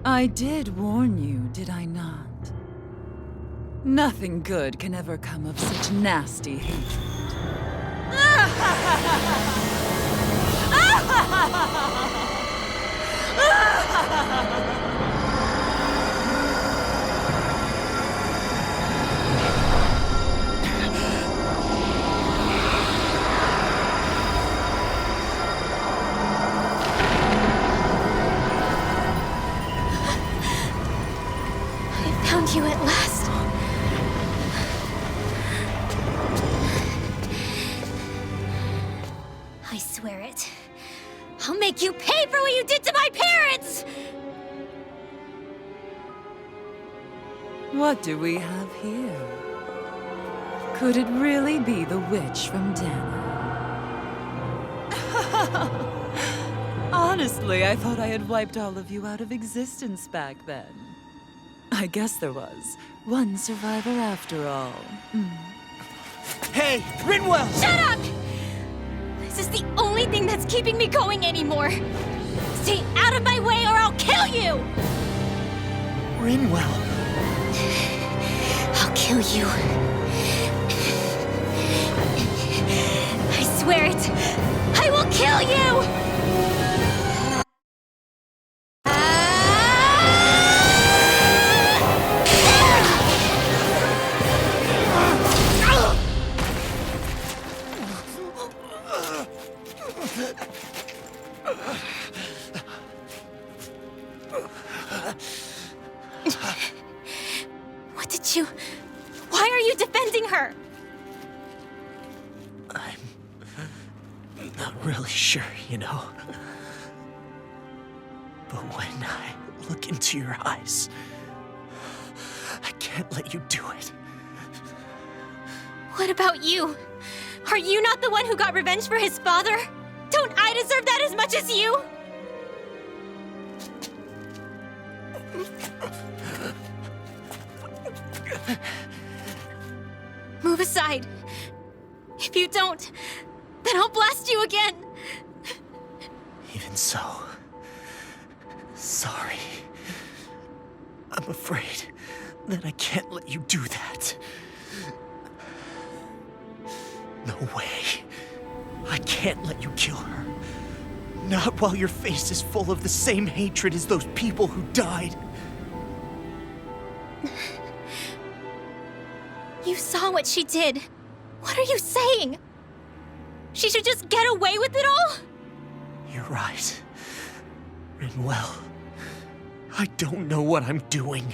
S13: I did warn you, did I not? Nothing good can ever come of such nasty hatred.
S1: I found you at last.
S7: I swear it. I'll make you pay for what you did to my parents!
S13: What do we have here? Could it really be the witch from Dana? Honestly, I thought I had wiped all of you out of existence back then. I guess there was one survivor after all.
S11: Hey, Rinwell!
S7: Shut up! This is the only thing that's keeping me going anymore. Stay out of my way or I'll kill you!
S11: Rinwell.
S7: I'll kill you. I swear it. I will kill you! What did you... Why are you defending her?
S11: I'm not really sure, you know. But when I look into your eyes, I can't let you do it.
S7: What about you? Are you not the one who got revenge for his father? Don't I deserve that as much as you? Move aside. If you don't, then I'll blast you again.
S11: Even so, sorry. I'm afraid that I can't let you do that. No way. I can't let you kill her. Not while your face is full of the same hatred as those people who died.
S7: You saw what she did. What are you saying? She should just get away with it all?
S11: You're right. Rinwell, I don't know what I'm doing.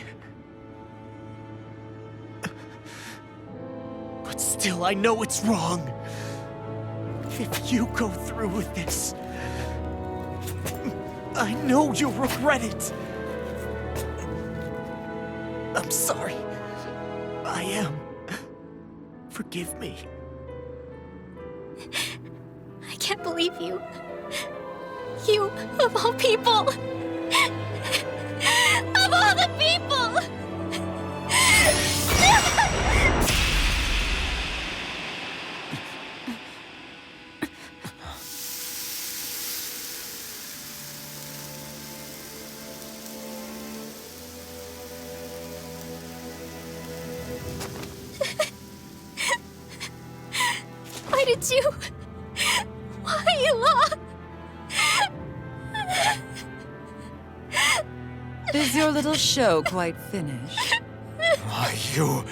S11: But still, I know it's wrong. If you go through with this, I know you'll regret it. I'm sorry. I am. Forgive me.
S7: I can't believe you. You, of all people. Of all the people! Why did you... Why, Ela?
S13: Is your little show quite finished?
S11: Why, you...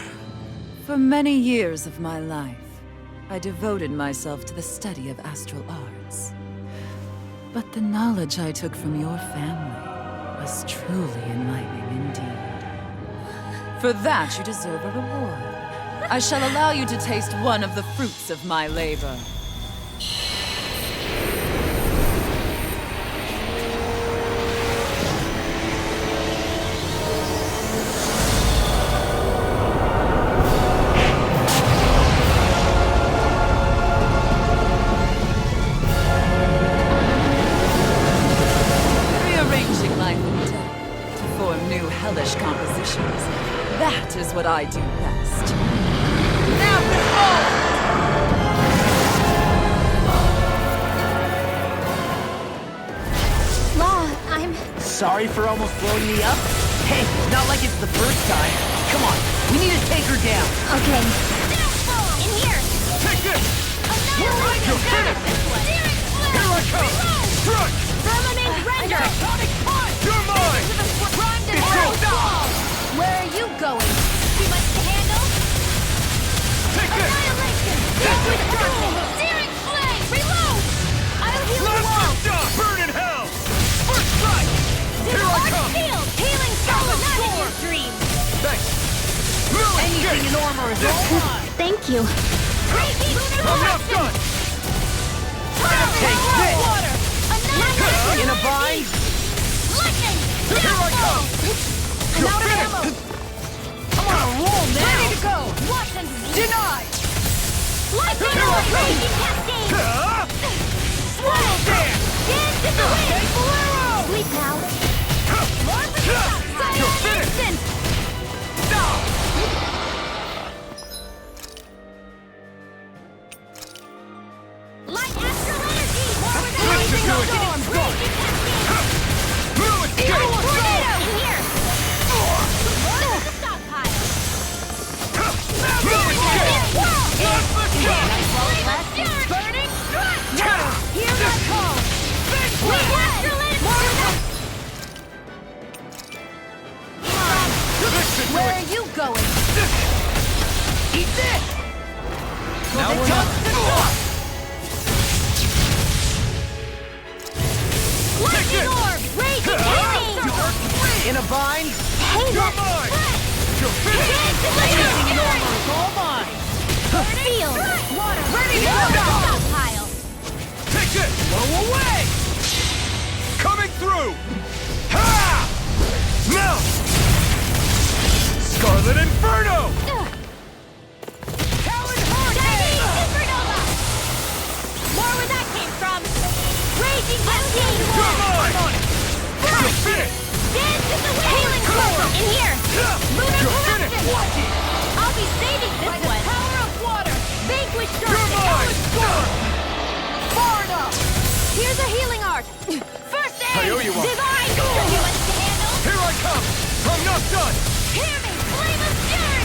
S13: For many years of my life, I devoted myself to the study of astral arts. But the knowledge I took from your family was truly enlightening indeed. For that, you deserve a reward. I shall allow you to taste one of the fruits of my labor. Rearranging life and death to form new hellish compositions. That is what I do best. Now behold!
S7: Law, I'm...
S6: Sorry for almost blowing me up? Hey, not like it's the first time. Come on, we need to take her down.
S7: Okay. In here!
S11: Take this!
S7: You're
S11: finished! Here I come! Strike!
S7: Verminate's render!
S11: You're mine! It's your stop!
S7: Where are you going? Too much to handle?
S11: Take this!
S7: Annihilation! Searing flame! Reload! I'll heal the wall!
S11: Burn in hell! First strike! Here I come!
S7: Field! Healing soul! Not in your dreams!
S11: Thanks! Anything
S6: in armor is all.
S7: Thank you.
S11: I'm not done!
S6: Take this!
S7: Water! Annihilation!
S6: In a bind?
S7: Lightning!
S11: Here I come!
S7: I'm out of ammo!
S6: I'm on a roll now!
S7: Ready to go! Watson's
S6: Denied!
S7: Lightning!
S11: Here I come!
S7: Raging cascade!
S11: Swallow dance!
S7: Dance in the wind!
S6: Bolero!
S7: Sleep now!
S11: You're finished!
S7: Instant! Light astral energy! Forward and
S11: Listen
S7: raging
S11: to it!
S7: storm! Raging cascade! Tornado! In here! Load the stockpile! Burning strike! Here I come! Light astral energy! Where are you going?
S6: Eat this!
S12: Now we're not...
S7: Lightning orb! Raging cascade!
S6: In a bind?
S7: Hey,
S11: You're
S7: that's
S11: mine!
S7: fresh!
S11: You're finished!
S6: Anything in armor is all mine!
S7: Field! Water!
S6: Ready to
S7: Load the
S6: go!
S7: stockpile!
S11: Take this!
S6: Blow away!
S11: Coming through! Ha! Now! Scarlet Inferno!
S7: Talon Hurricane! Supernova! More where that came from! Raging cascade!
S11: You're mine! You're finished!
S7: Dance in the wind! Healing circle! In here! Lunar
S11: You're
S7: corruption!
S11: finished! Watch it!
S7: I'll be saving this one! Power of water! Vanquish
S11: You're
S7: darkness!
S11: mine!
S7: Far enough! Here's a healing art! First aid!
S11: I owe you one.
S7: Divine! Too much to handle!
S11: Here I come! I'm not done!
S7: Hear me! Flame of fury!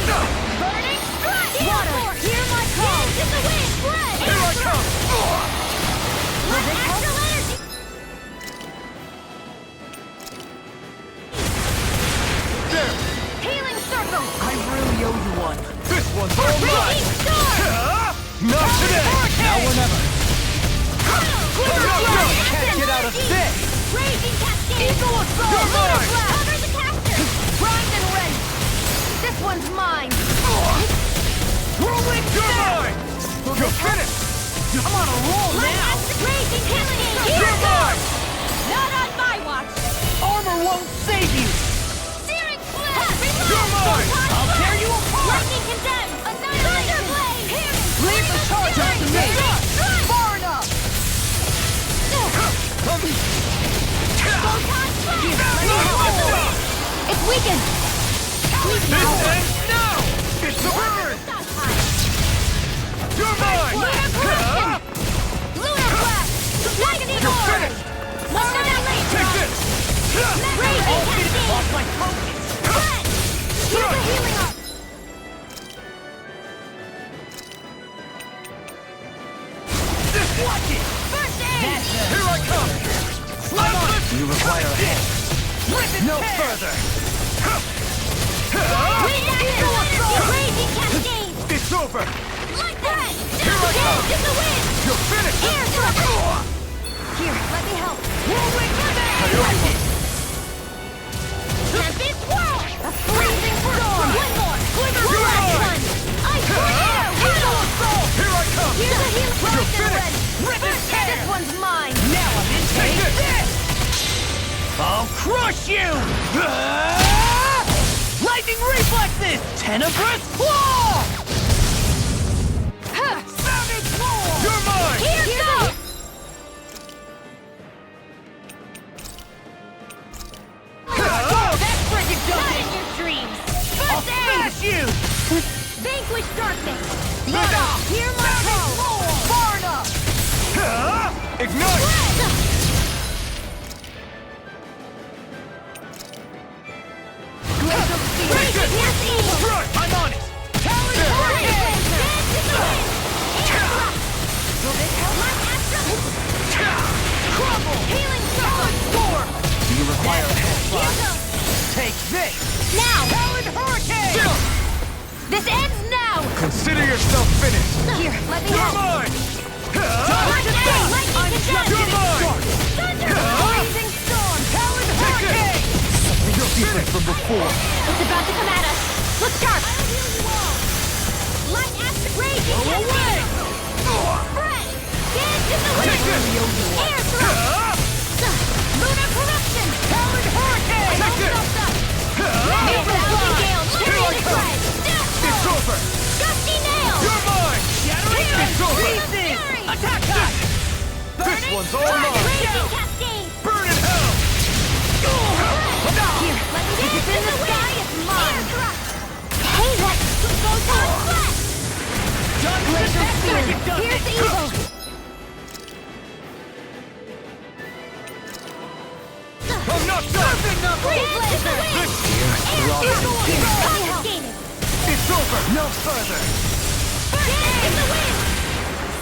S7: Burning strike! Water! Hear my call! Dance in the wind! Spread!
S11: Here I come!
S7: Let astral energy!
S11: There!
S7: Healing circle!
S6: I really owe you one.
S11: This one's all mine!
S7: Raging storm!
S11: Not today!
S12: Now or never.
S6: Can't get out of this!
S7: Raging cascade!
S6: Eagle assault!
S11: You're mine!
S7: Cover the caster!
S6: Grind and rend!
S7: This one's mine!
S6: Whirlwind
S11: You're
S6: snap!
S11: mine! You're finished!
S6: I'm on a roll
S7: Light
S6: now!
S7: astral raging cascade!
S11: You're
S7: Here
S11: mine!
S7: Not on my watch!
S6: Armor won't save you!
S7: Searing flame! Reload!
S11: You're mine!
S6: I'll tear you apart!
S7: Lightning condemned! Annihilation! Blade! Here!
S6: Leave the charge up to me! Far enough!
S7: Photon strike! It's weakened!
S11: This ends now! It's the burn! You're mine!
S7: Lunar corruption! Lunar blast! Lightning
S11: You're
S7: orb!
S11: finished!
S7: More annihilation!
S11: Take this!
S7: Raging cascade!
S6: Lost my focus!
S7: Red! Here's a healing arm!
S11: Watch it!
S7: First aid!
S11: Here I come!
S6: You require a hand.
S12: No further!
S7: Wind Astral Energy! Raging Cascade!
S12: It's over!
S7: Like that!
S12: Here I come!
S7: In the wind!
S12: You're finished!
S7: Air thrust! Here, let me help.
S12: Whirlwind
S7: Lightning! Tempest Whirl! A freezing storm! One more! Glimmer
S12: You're
S7: Blast
S12: mine!
S7: One! Ice Tornado! Riddle of Soul!
S12: Here I come!
S7: Here's a heal
S12: You're
S7: Lightning
S12: finished!
S7: Red! This one's mine!
S12: Now I'm in. Take this! I'll crush you! Lightning reflexes! Tenebrous claw! Savage claw! You're mine!
S7: Here goes!
S12: That's freaking
S7: Not in your dreams!
S12: I'll
S7: First aid!
S12: smash you!
S7: Vanquish darkness!
S12: Now!
S7: Hear my call!
S12: Far enough! Ignite! I'm on it! Do you require a help? Take this!
S7: Now!
S12: Talon Hurricane!
S7: This ends now!
S12: Consider yourself finished!
S7: Here, let me
S12: You're
S7: help!
S12: mine!
S7: Lightning
S12: You're
S7: Thunder!
S12: mine!
S7: Blazing storm!
S12: Talon Hurricane! You're different from before.
S7: It's about to come at us! Look sharp! Light Astral Raging
S12: Go away!
S7: Spread! Dance in the
S12: Take
S7: wind!
S12: this!
S7: Air thrust! Lunar corruption!
S12: Talon Hurricane!
S7: I don't stop that! Thousand gale! Limited spread!
S12: It's over!
S7: Gusty nail!
S12: You're mine! It's over!
S7: Fury!
S12: Attack that! This one's all mine!
S7: Raging cascade!
S12: Burn in hell!
S7: Here, let me if it's in the sky, it's mine! Hey, that goes on flat! Laser spear! Here's the evil!
S12: I'm not done!
S7: Freeze laser!
S12: It's over! No further!
S7: Dance in the wind!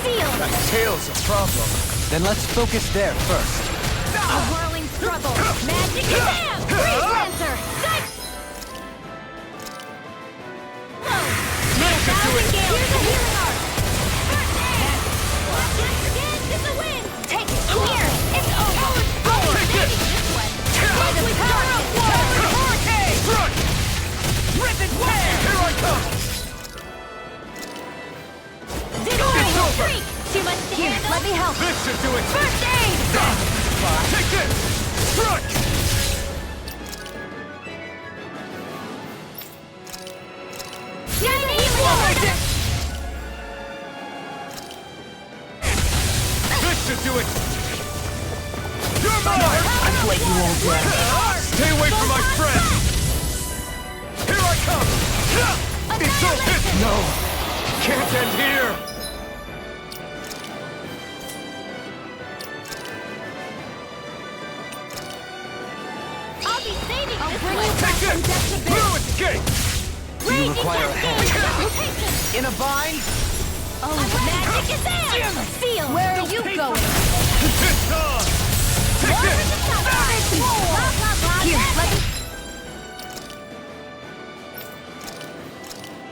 S7: Seal!
S9: That tail's a problem. Then let's focus there first.
S7: A whirling struggle! Magic Kazam! Freeze Lancer! Psych! Thousand gale! Here's a healing art! First aid! Dance in the wind! Take it! Here! It's over! Maybe this one! Like a power of water!
S12: Hurricane! Front! Rip it where? Here I come!
S7: It's over! Too much to handle? Let me help!
S12: This should do it!
S7: First aid!
S12: Take this! Strike!
S7: Shining Sword!
S12: This should do it! You're mine! I've let you all down. Stay away from my friend! Here I come! It's so hit! No! Can't end here!
S7: I'll be saving this
S12: Take
S7: one!
S12: this! Blue escape!
S7: Do you require a hand?
S12: In a bind?
S7: Oh, magic is there! Seal! Where are you going?
S12: It's on! Take this!
S7: Here, let me...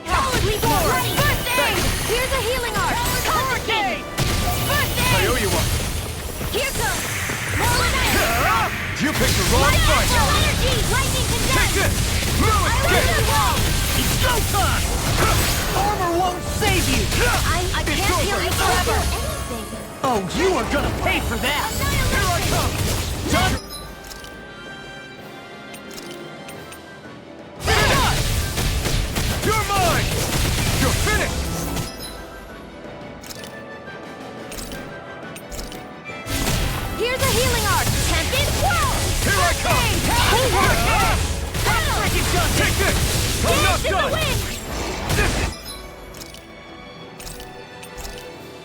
S7: Cowardly forward! First aid! Here's a healing art! Hurricane! First
S12: I
S7: aid!
S12: owe you one.
S7: Here goes! Roll
S12: You picked the wrong fight!
S7: energy! Lightning
S12: Take
S7: condemned!
S12: this! Blue escape!
S11: It's go time! Armor won't save you!
S7: I can't heal you forever!
S11: Oh, you are gonna pay for that!
S12: Here I come!
S11: Done!
S12: You're mine! You're finished!
S7: Here's a healing art! Tempest Whirl!
S12: Here I come!
S7: Hey,
S12: Ah! Take this! I'm not
S7: Dance in the
S12: done!
S7: wind!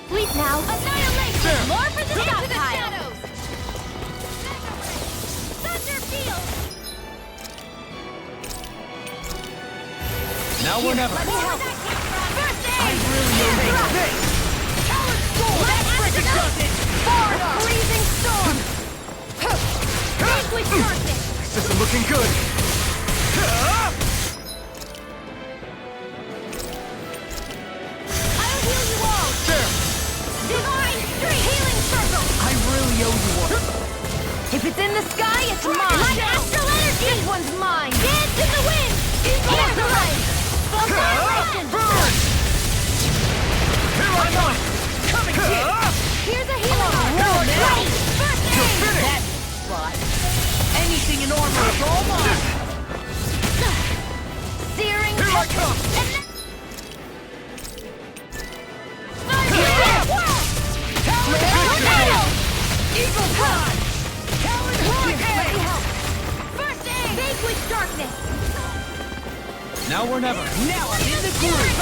S7: Sleep now! Annihilation!
S12: There.
S7: More for the stockpile! Thunder field!
S9: Now or never.
S7: Let me help! First aid!
S12: I really need this!
S7: Talent Storm! That freaking does it! Far enough! Freezing storm! Vanquish darkness!
S12: This doesn't look looking good.
S7: I'll heal you all!
S12: There!
S7: Divine Street Healing Circle!
S12: I really owe you one.
S1: If it's in the sky, it's
S7: My
S1: mine!
S7: astral energy!
S1: This one's mine!
S7: Dance in the wind! Here's the light! Annihilation!
S12: Burn! Here I come! Coming here!
S7: Here's a healing arm! Ready! First aid!
S12: You're finished!
S7: That spot. Anything in armor is all mine! Searing
S12: Here I come!
S7: Eagle Pride! Talon Hurricane! First aid! Vanquish darkness!
S12: Now or never.
S7: Now I'm in the groove!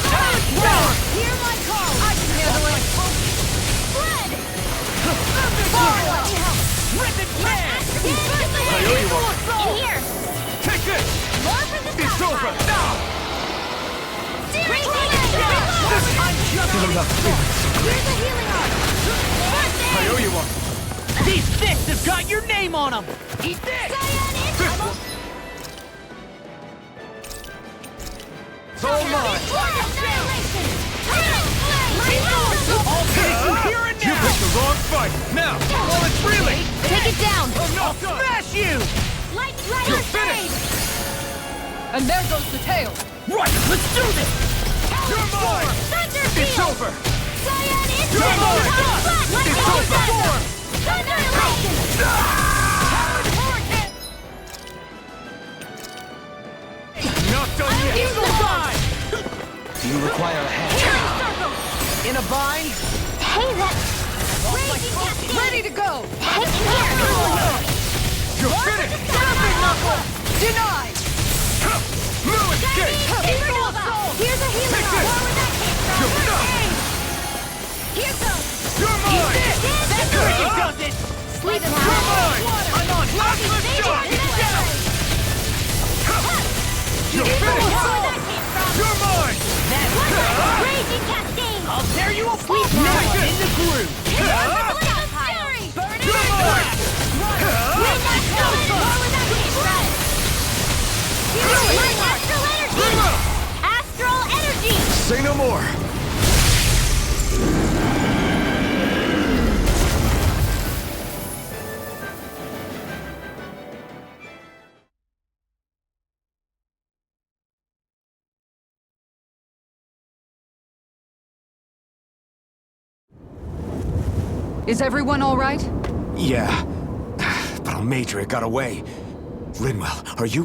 S7: Talon Power! Hear my call! I can handle it! Spread! Farewell! Rip and tear!
S12: I owe you one.
S7: In here!
S12: Take this!
S7: More for the
S12: It's over! Now!
S7: Searing Healing!
S12: I'm just enough.
S7: Here's a healing arm! First aid!
S12: I owe you one.
S11: These fists have got your name on them!
S7: Eat this! Cyan
S12: one. It's all mine.
S11: I'll take you here and
S12: You
S11: now!
S12: picked the wrong fight. Now, while it's reeling.
S1: Take it down!
S12: Oh no!
S11: Smash you!
S12: You're finished.
S3: And there goes the tail.
S11: Right, let's do this!
S12: You're mine. It's over.
S7: You're
S12: mine. It's over. Not done yet.
S11: Eagle Eye!
S4: Do you require a hand?
S11: In a bind?
S7: Hey, that...
S3: Ready to go!
S12: You're finished.
S3: Denied!
S12: Lewis, escape.
S7: Here's a healing
S12: Take this.
S7: arm! Where that came from?
S12: You're done.
S7: Here goes!
S12: You're mine.
S11: That really does it!
S7: Sleep
S12: You're
S7: now!
S12: mine.
S11: I'm on!
S12: Let's go. You're finished. You're mine.
S7: Raging Cascade!
S11: I'll tear you apart!
S7: Sleep now!
S11: Now I'm in the groove!
S12: You're mine.
S7: Astral energy!
S2: Say no more.
S3: Is everyone all right?
S2: Yeah, but Almeidrea got away. Linwell, are you...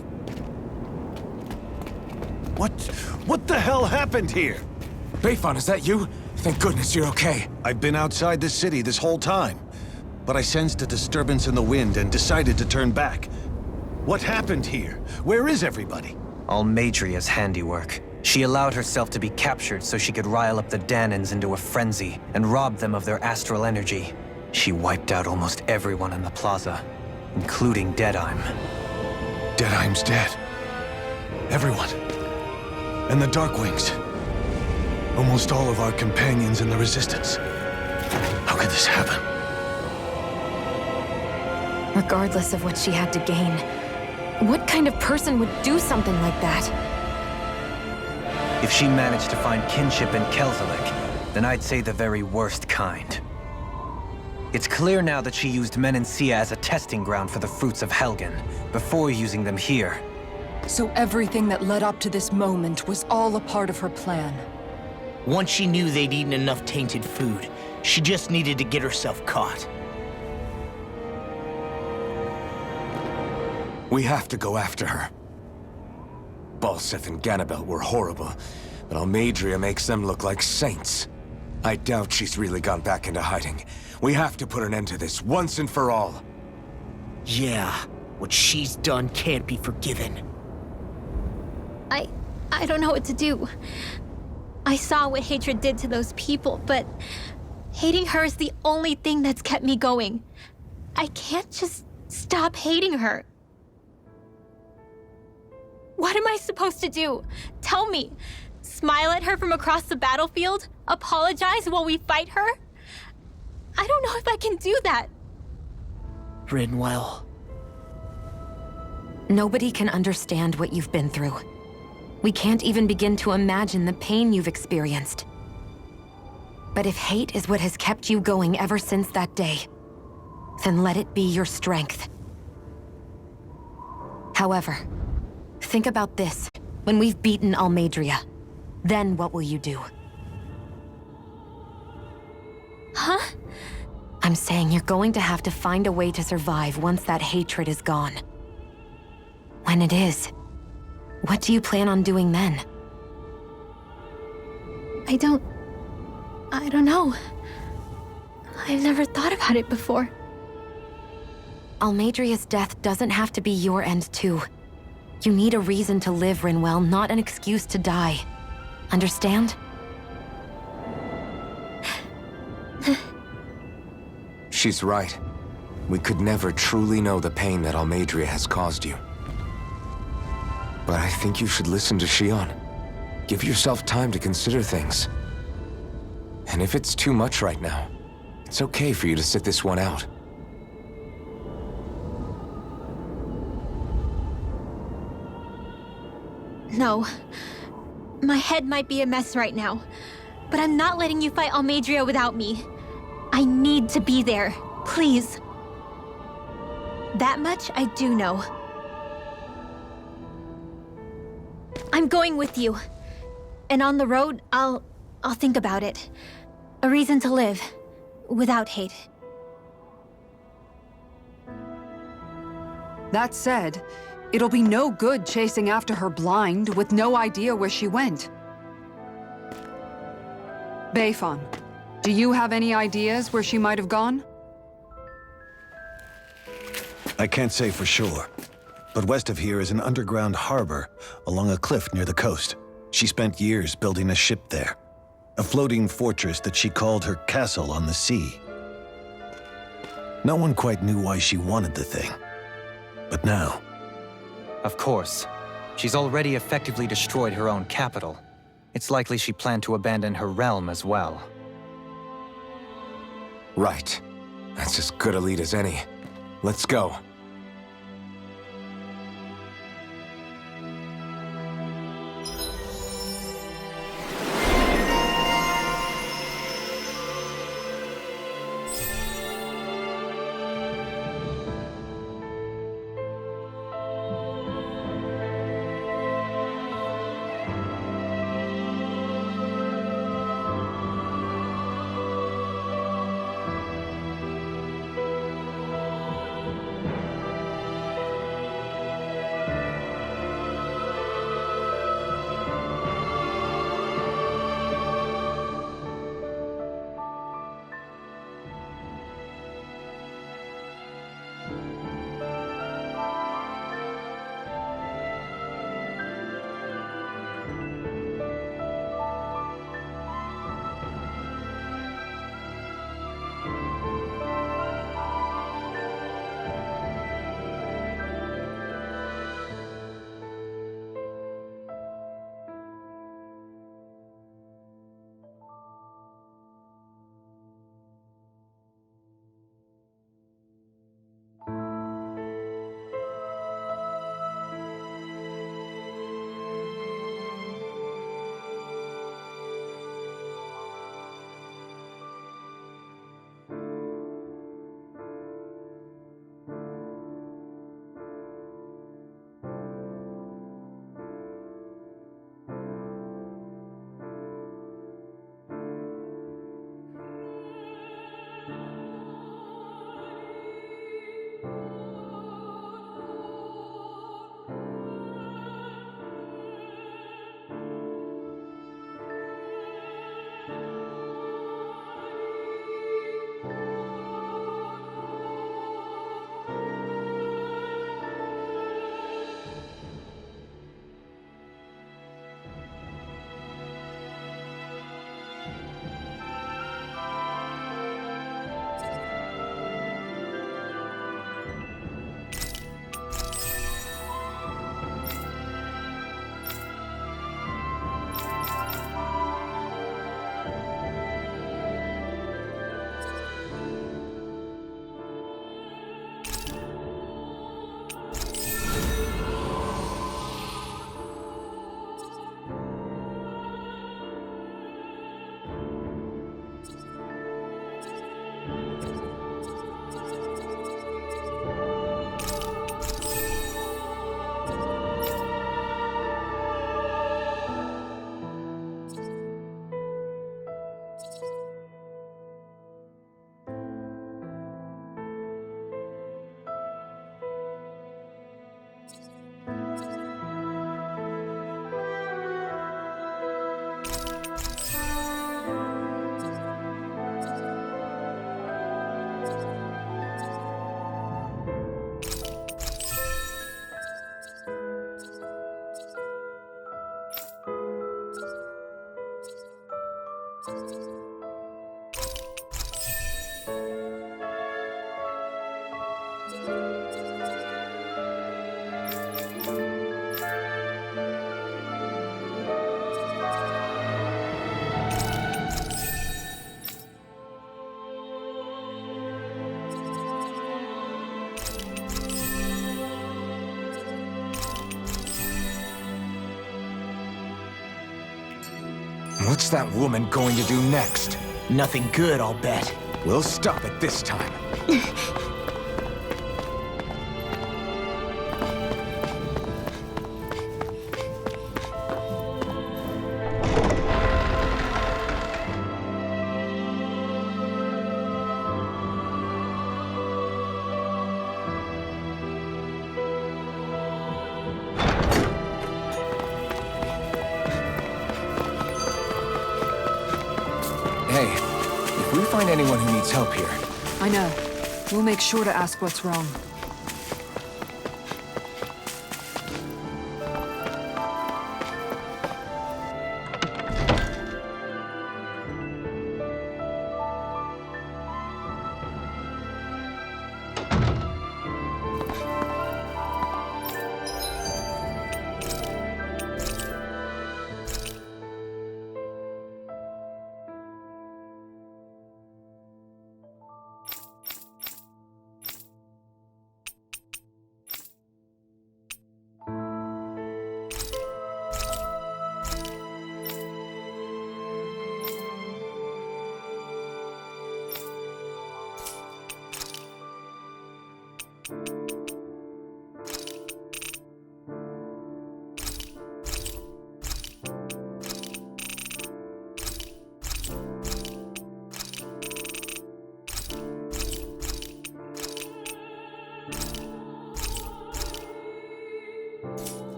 S5: What the hell happened here?
S2: Bayfon, is that you? Thank goodness you're okay.
S5: I've been outside the city this whole time, but I sensed a disturbance in the wind and decided to turn back. What happened here? Where is everybody?
S4: Almeidrea's handiwork. She allowed herself to be captured so she could rile up the Dahnans into a frenzy and rob them of their astral energy. She wiped out almost everyone in the plaza, including Deadheim.
S5: Deadheim's dead. Everyone. And the Darkwings. Almost all of our companions in the Resistance. How could this happen?
S1: Regardless of what she had to gain, what kind of person would do something like that?
S4: If she managed to find kinship in Kelzelik, then I'd say the very worst kind. It's clear now that she used Menancia as a testing ground for the fruits of Helgen, before using them here.
S3: So everything that led up to this moment was all a part of her plan.
S11: Once she knew they'd eaten enough tainted food, she just needed to get herself caught.
S2: We have to go after her. Balseth and Ganabelt were horrible, but Almeidrea makes them look like saints. I doubt she's really gone back into hiding. We have to put an end to this once and for all.
S11: Yeah, what she's done can't be forgiven.
S7: I don't know what to do. I saw what hatred did to those people, but hating her is the only thing that's kept me going. I can't just stop hating her. What am I supposed to do? Tell me. Smile at her from across the battlefield? Apologize while we fight her? I don't know if I can do that.
S11: Rinwell.
S1: Nobody can understand what you've been through. We can't even begin to imagine the pain you've experienced. But if hate is what has kept you going ever since that day, then let it be your strength. However, think about this. When we've beaten Almeidrea, then what will you do?
S7: Huh?
S1: I'm saying you're going to have to find a way to survive once that hatred is gone. When it is, what do you plan on doing then?
S7: I don't know. I've never thought about it before.
S1: Almeidrea's death doesn't have to be your end too. You need a reason to live, Rinwell, not an excuse to die. Understand?
S2: She's right. We could never truly know the pain that Almeidrea has caused you. But I think you should listen to Shionne. Give yourself time to consider things. And if it's too much right now, it's okay for you to sit this one out.
S7: No. My head might be a mess right now, but I'm not letting you fight Almeidrea without me. I need to be there. Please. That much I do know. I'm going with you. And on the road, I'll think about it. A reason to live. Without hate.
S3: That said, it'll be no good chasing after her blind with no idea where she went. Beifan, do you have any ideas where she might have gone?
S5: I can't say for sure, but west of here is an underground harbor along a cliff near the coast. She spent years building a ship there, a floating fortress that she called her castle on the sea. No one quite knew why she wanted the thing, but now...
S4: Of course. She's already effectively destroyed her own capital. It's likely she planned to abandon her realm as well.
S2: Right. That's as good a lead as any. Let's go. What's that woman going to do next?
S8: Nothing good, I'll bet.
S2: We'll stop it this time. Hey, if we find anyone who needs help here...
S3: I know. We'll make sure to ask what's wrong.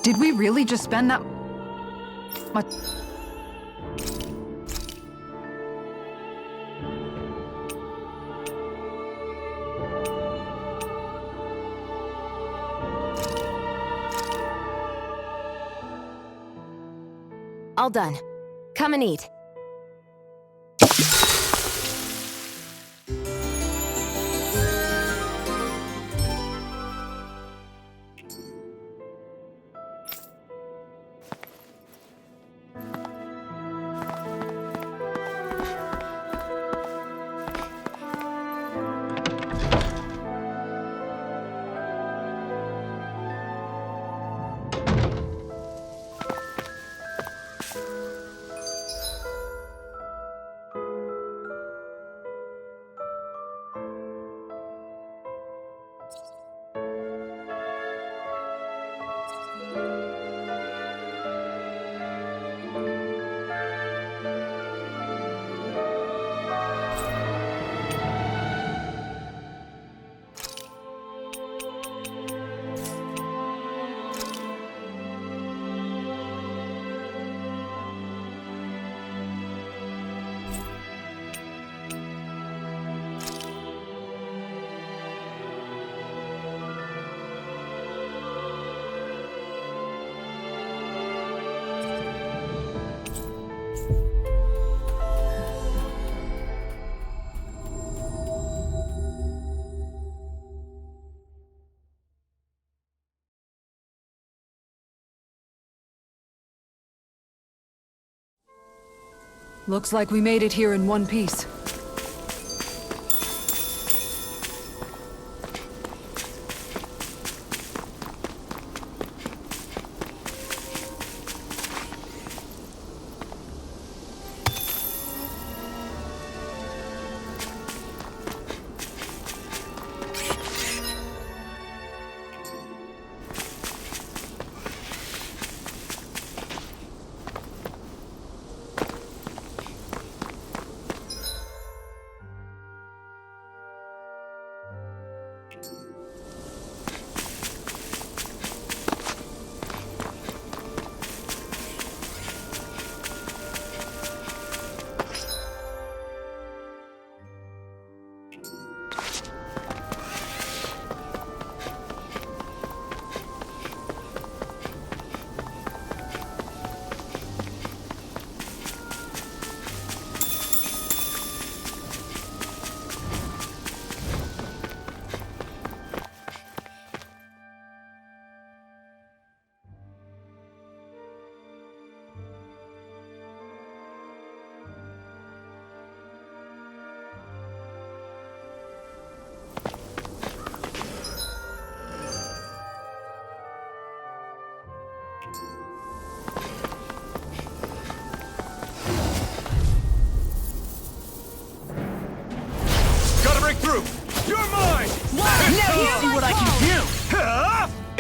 S3: Did we really just spend that much?
S1: All done. Come and eat.
S3: Looks like we made it here in one piece.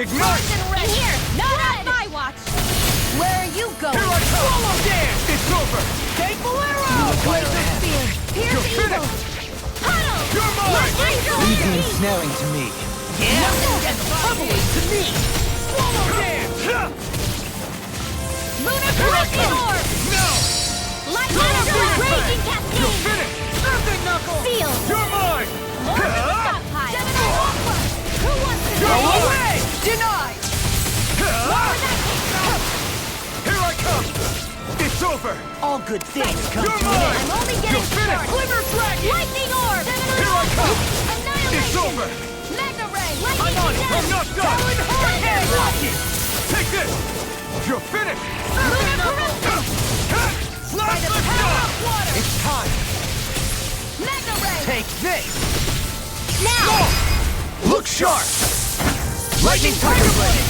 S12: Ignite!
S7: Here! Not on my watch! Where are you going?
S12: Here I come!
S11: Swallow dance!
S12: It's over!
S11: Take Bolero!
S7: Laser spear! Here's
S12: You're
S7: evil!
S12: finished!
S7: Huddle!
S12: You're mine!
S4: Leave the ensnaring to me.
S11: Yeah! And the bubbling to me! Swallow dance!
S7: Lunar collecting orb!
S12: No!
S7: Light
S12: You're
S7: Astral
S12: finished!
S7: raging
S12: You're
S7: cascade!
S12: finished!
S11: Earthing knuckle!
S7: Seal!
S12: You're mine!
S7: Orb in the stockpile! Gemini Aqua! Who wants to
S12: Go
S7: go?
S12: away!
S11: Denied!
S12: Here I come! It's over!
S11: All good things come
S12: You're
S11: to an
S12: mine!
S11: end.
S7: I'm only getting
S12: You're finished!
S7: started!
S11: Glimmer Dragon!
S7: Lightning orb!
S12: Here I come!
S7: Annihilation!
S12: It's over!
S7: Mega ray!
S12: I'm
S7: Lightning
S12: on it!
S7: to
S12: I'm
S7: death!
S12: not done!
S11: Talon Hurricane!
S12: Block it! Take this! You're finished!
S7: Lunar corruption!
S12: Last lift off!
S11: Water!
S4: It's time.
S7: Mega ray!
S11: Take this!
S7: Now!
S12: Look sharp!
S11: Lightning Tiger Blade!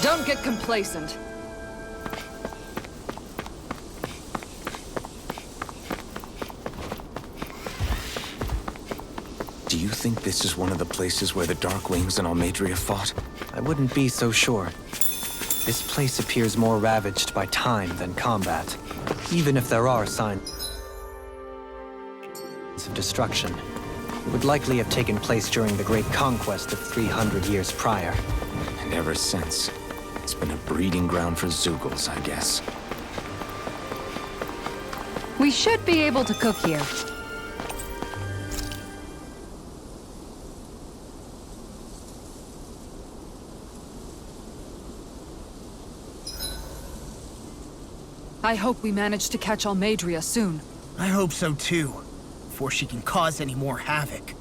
S3: Don't get complacent.
S2: Do you think this is one of the places where the Darkwings and Almeidria fought?
S4: I wouldn't be so sure. This place appears more ravaged by time than combat. Even if there are signs of destruction, it would likely have taken place during the Great Conquest of 300 years prior.
S2: And ever since, it's been a breeding ground for Zeugles, I guess.
S3: We should be able to cook here. I hope we manage to catch Almeidria soon.
S11: I hope so too, before she can cause any more havoc.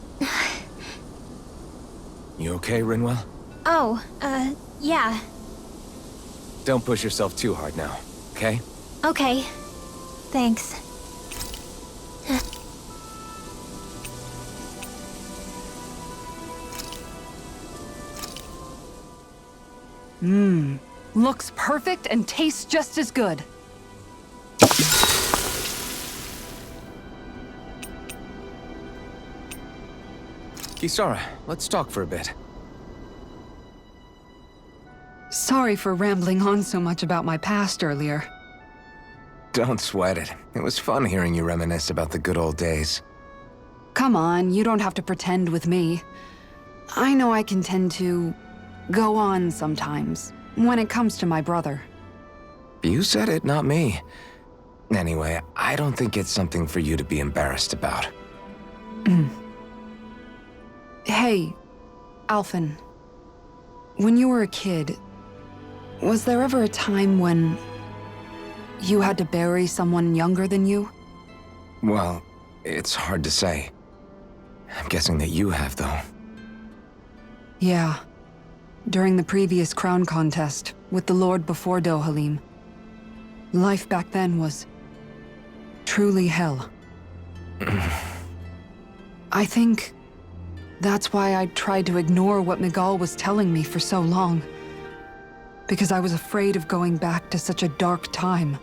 S2: You okay, Rinwell?
S7: Oh, yeah.
S2: Don't push yourself too hard now, okay?
S7: Okay. Thanks.
S3: Looks perfect and tastes just as good.
S2: Kisara, let's talk for a bit.
S3: Sorry for rambling on so much about my past earlier.
S2: Don't sweat it. It was fun hearing you reminisce about the good old days.
S3: Come on, you don't have to pretend with me. I know I can tend to go on sometimes, when it comes to my brother.
S2: You said it, not me. Anyway, I don't think it's something for you to be embarrassed about.
S3: Hey, Alphen. When you were a kid, was there ever a time when you had to bury someone younger than you?
S2: Well, it's hard to say. I'm guessing that you have, though.
S3: Yeah. During the previous crown contest, with the Lord before Dohalim. Life back then was truly hell. I think that's why I tried to ignore what Miguel was telling me for so long. Because I was afraid of going back to such a dark time.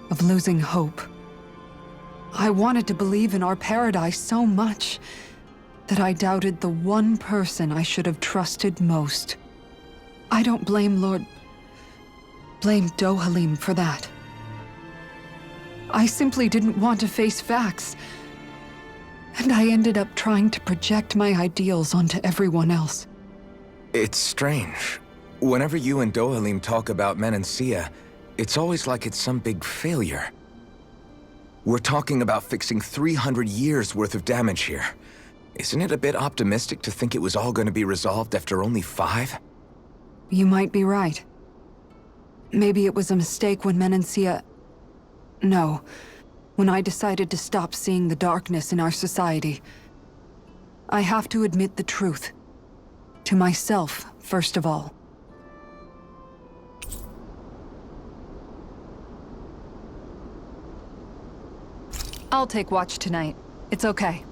S3: Of losing hope. I wanted to believe in our paradise so much that I doubted the one person I should have trusted most. I don't blame blame Dohalim for that. I simply didn't want to face facts. And I ended up trying to project my ideals onto everyone else.
S2: It's strange. Whenever you and Dohalim talk about Menancia, it's always like it's some big failure. We're talking about fixing 300 years worth of damage here. Isn't it a bit optimistic to think it was all going to be resolved after only 5?
S3: You might be right. Maybe it was a mistake when Menancia... No. When I decided to stop seeing the darkness in our society. I have to admit the truth. To myself, first of all. I'll take watch tonight. It's okay.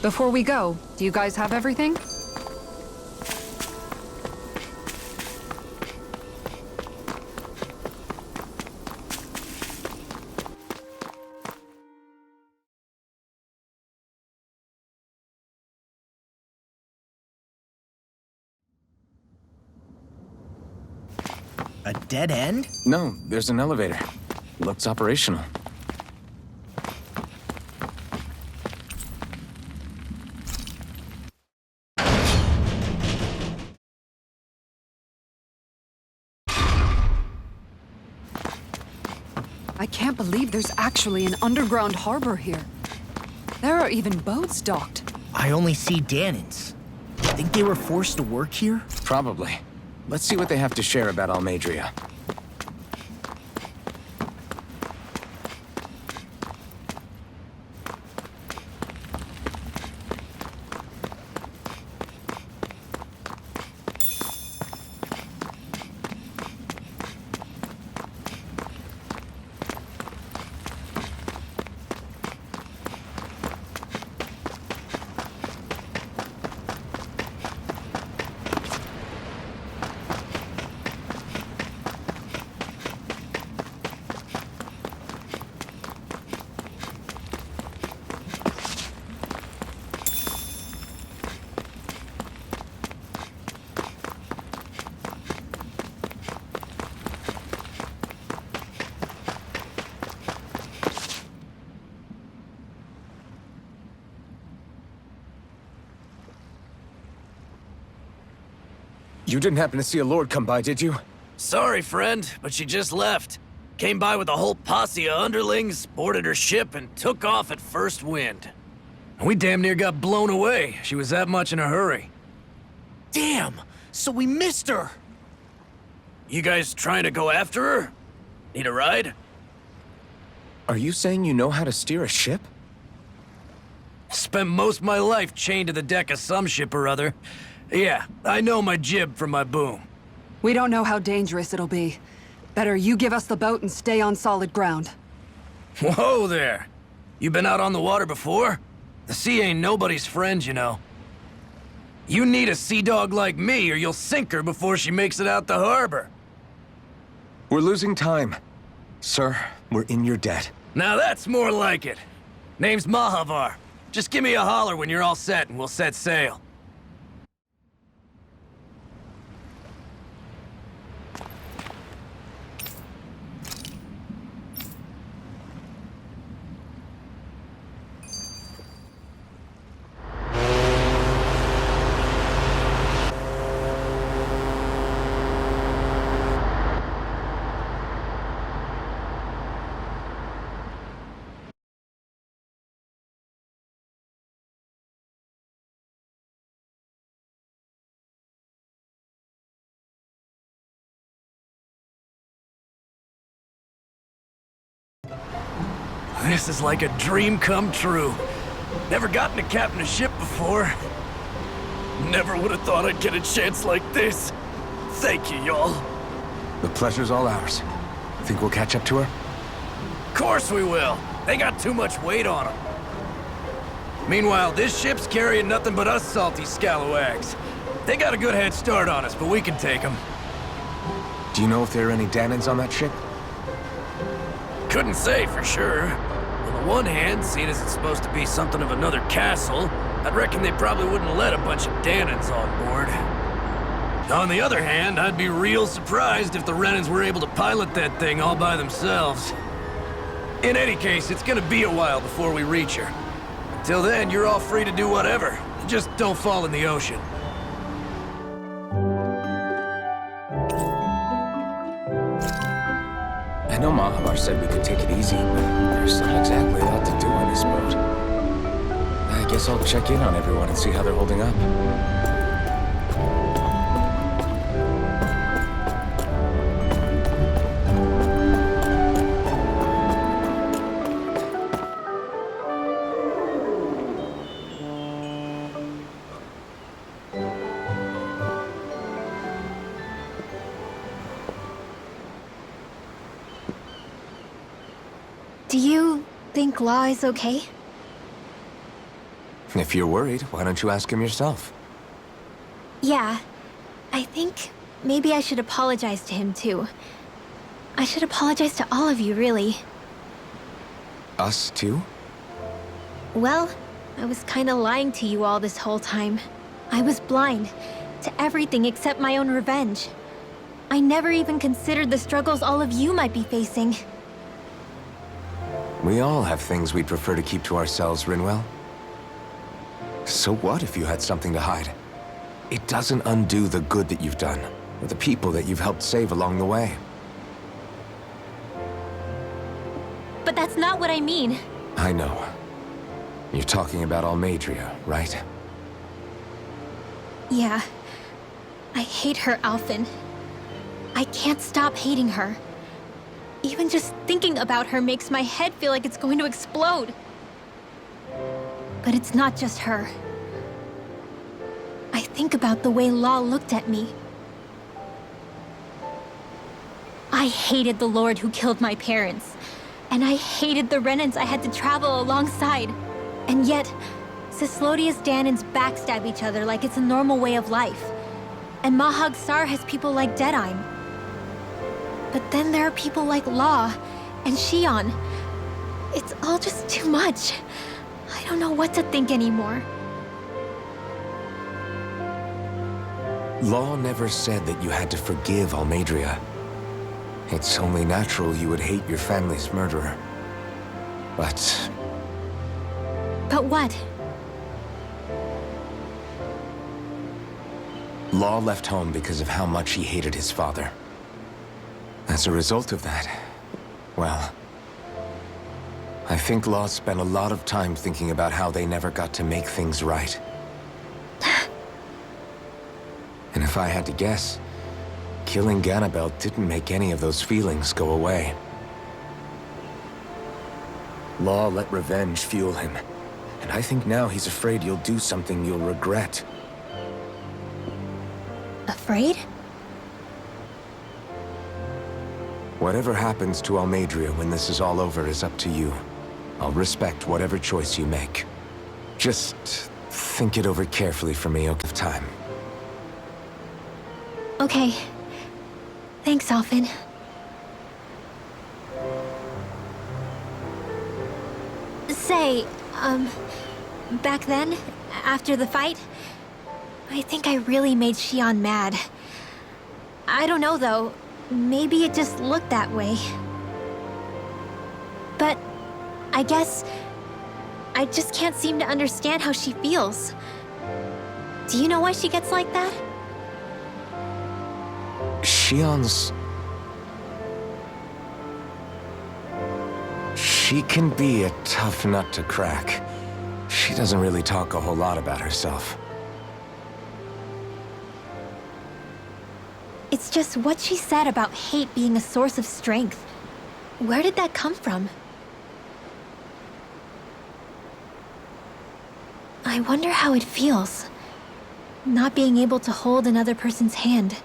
S3: Before we go, do you guys have everything?
S8: A dead end?
S2: No, there's an elevator. Looks operational.
S3: I can't believe there's actually an underground harbor here. There are even boats docked.
S8: I only see Danans. Think they were forced to work here?
S2: Probably. Let's see what they have to share about Almadria. You didn't happen to see a lord come by, did you?
S14: Sorry, friend, but she just left. Came by with a whole posse of underlings, boarded her ship, and took off at first wind. We damn near got blown away. She was that much in a hurry.
S11: Damn! So we missed her!
S14: You guys trying to go after her? Need a ride?
S2: Are you saying you know how to steer a ship?
S14: Spent most of my life chained to the deck of some ship or other. Yeah, I know my jib from my boom.
S3: We don't know how dangerous it'll be. Better you give us the boat and stay on solid ground.
S14: Whoa there! You been out on the water before? The sea ain't nobody's friend, you know. You need a sea dog like me or you'll sink her before she makes it out the harbor.
S2: We're losing time. Sir, we're in your debt.
S14: Now that's more like it. Name's Mahavar. Just give me a holler when you're all set and we'll set sail. This is like a dream come true. Never gotten to captain a ship before. Never would have thought I'd get a chance like this. Thank you, y'all.
S2: The pleasure's all ours. Think we'll catch up to her?
S14: Course we will. They got too much weight on them. Meanwhile, this ship's carrying nothing but us salty scalawags. They got a good head start on us, but we can take them.
S2: Do you know if there are any Danans on that ship?
S14: Couldn't say for sure. On the one hand, seeing as it's supposed to be something of another castle, I'd reckon they probably wouldn't let a bunch of Danans on board. On the other hand, I'd be real surprised if the Renans were able to pilot that thing all by themselves. In any case, it's gonna be a while before we reach her. Until then, you're all free to do whatever. Just don't fall in the ocean.
S2: I know Mahavar said we could take it easy, but there's not exactly a lot to do on this boat. I guess I'll check in on everyone and see how they're holding up.
S7: Do you think Law is okay?
S2: If you're worried, why don't you ask him yourself?
S7: Yeah, I think maybe I should apologize to him too. I should apologize to all of you, really.
S2: Us too?
S7: Well, I was kinda lying to you all this whole time. I was blind to everything except my own revenge. I never even considered the struggles all of you might be facing.
S2: We all have things we'd prefer to keep to ourselves, Rinwell. So what if you had something to hide? It doesn't undo the good that you've done, or the people that you've helped save along the way.
S7: But that's not what I mean.
S2: I know. You're talking about Almeidrea, right?
S7: Yeah. I hate her, Alphen. I can't stop hating her. Even just thinking about her makes my head feel like it's going to explode. But it's not just her. I think about the way Law looked at me. I hated the Lord who killed my parents. And I hated the Renans I had to travel alongside. And yet, Cyslodia's Dahnans backstab each other like it's a normal way of life. And Mahag Saar has people like Deadeye. But then there are people like Law and Xion. It's all just too much. I don't know what to think anymore.
S2: Law never said that you had to forgive Almeidrea. It's only natural you would hate your family's murderer. But
S7: But what?
S2: Law left home because of how much he hated his father. As a result of that, well, I think Law spent a lot of time thinking about how they never got to make things right. And if I had to guess, killing Ganabel didn't make any of those feelings go away. Law let revenge fuel him, and I think now he's afraid you'll do something you'll regret.
S7: Afraid?
S2: Whatever happens to Almeidrea when this is all over is up to you. I'll respect whatever choice you make. Just think it over carefully for me, okay? Time.
S7: Okay. Thanks, Alphen. Say, back then, after the fight, I think I really made Xion mad. I don't know, though. Maybe it just looked that way. But I guess I just can't seem to understand how she feels. Do you know why she gets like that?
S2: Xion's... She can be a tough nut to crack. She doesn't really talk a whole lot about herself.
S7: It's just what she said about hate being a source of strength. Where did that come from? I wonder how it feels, not being able to hold another person's hand.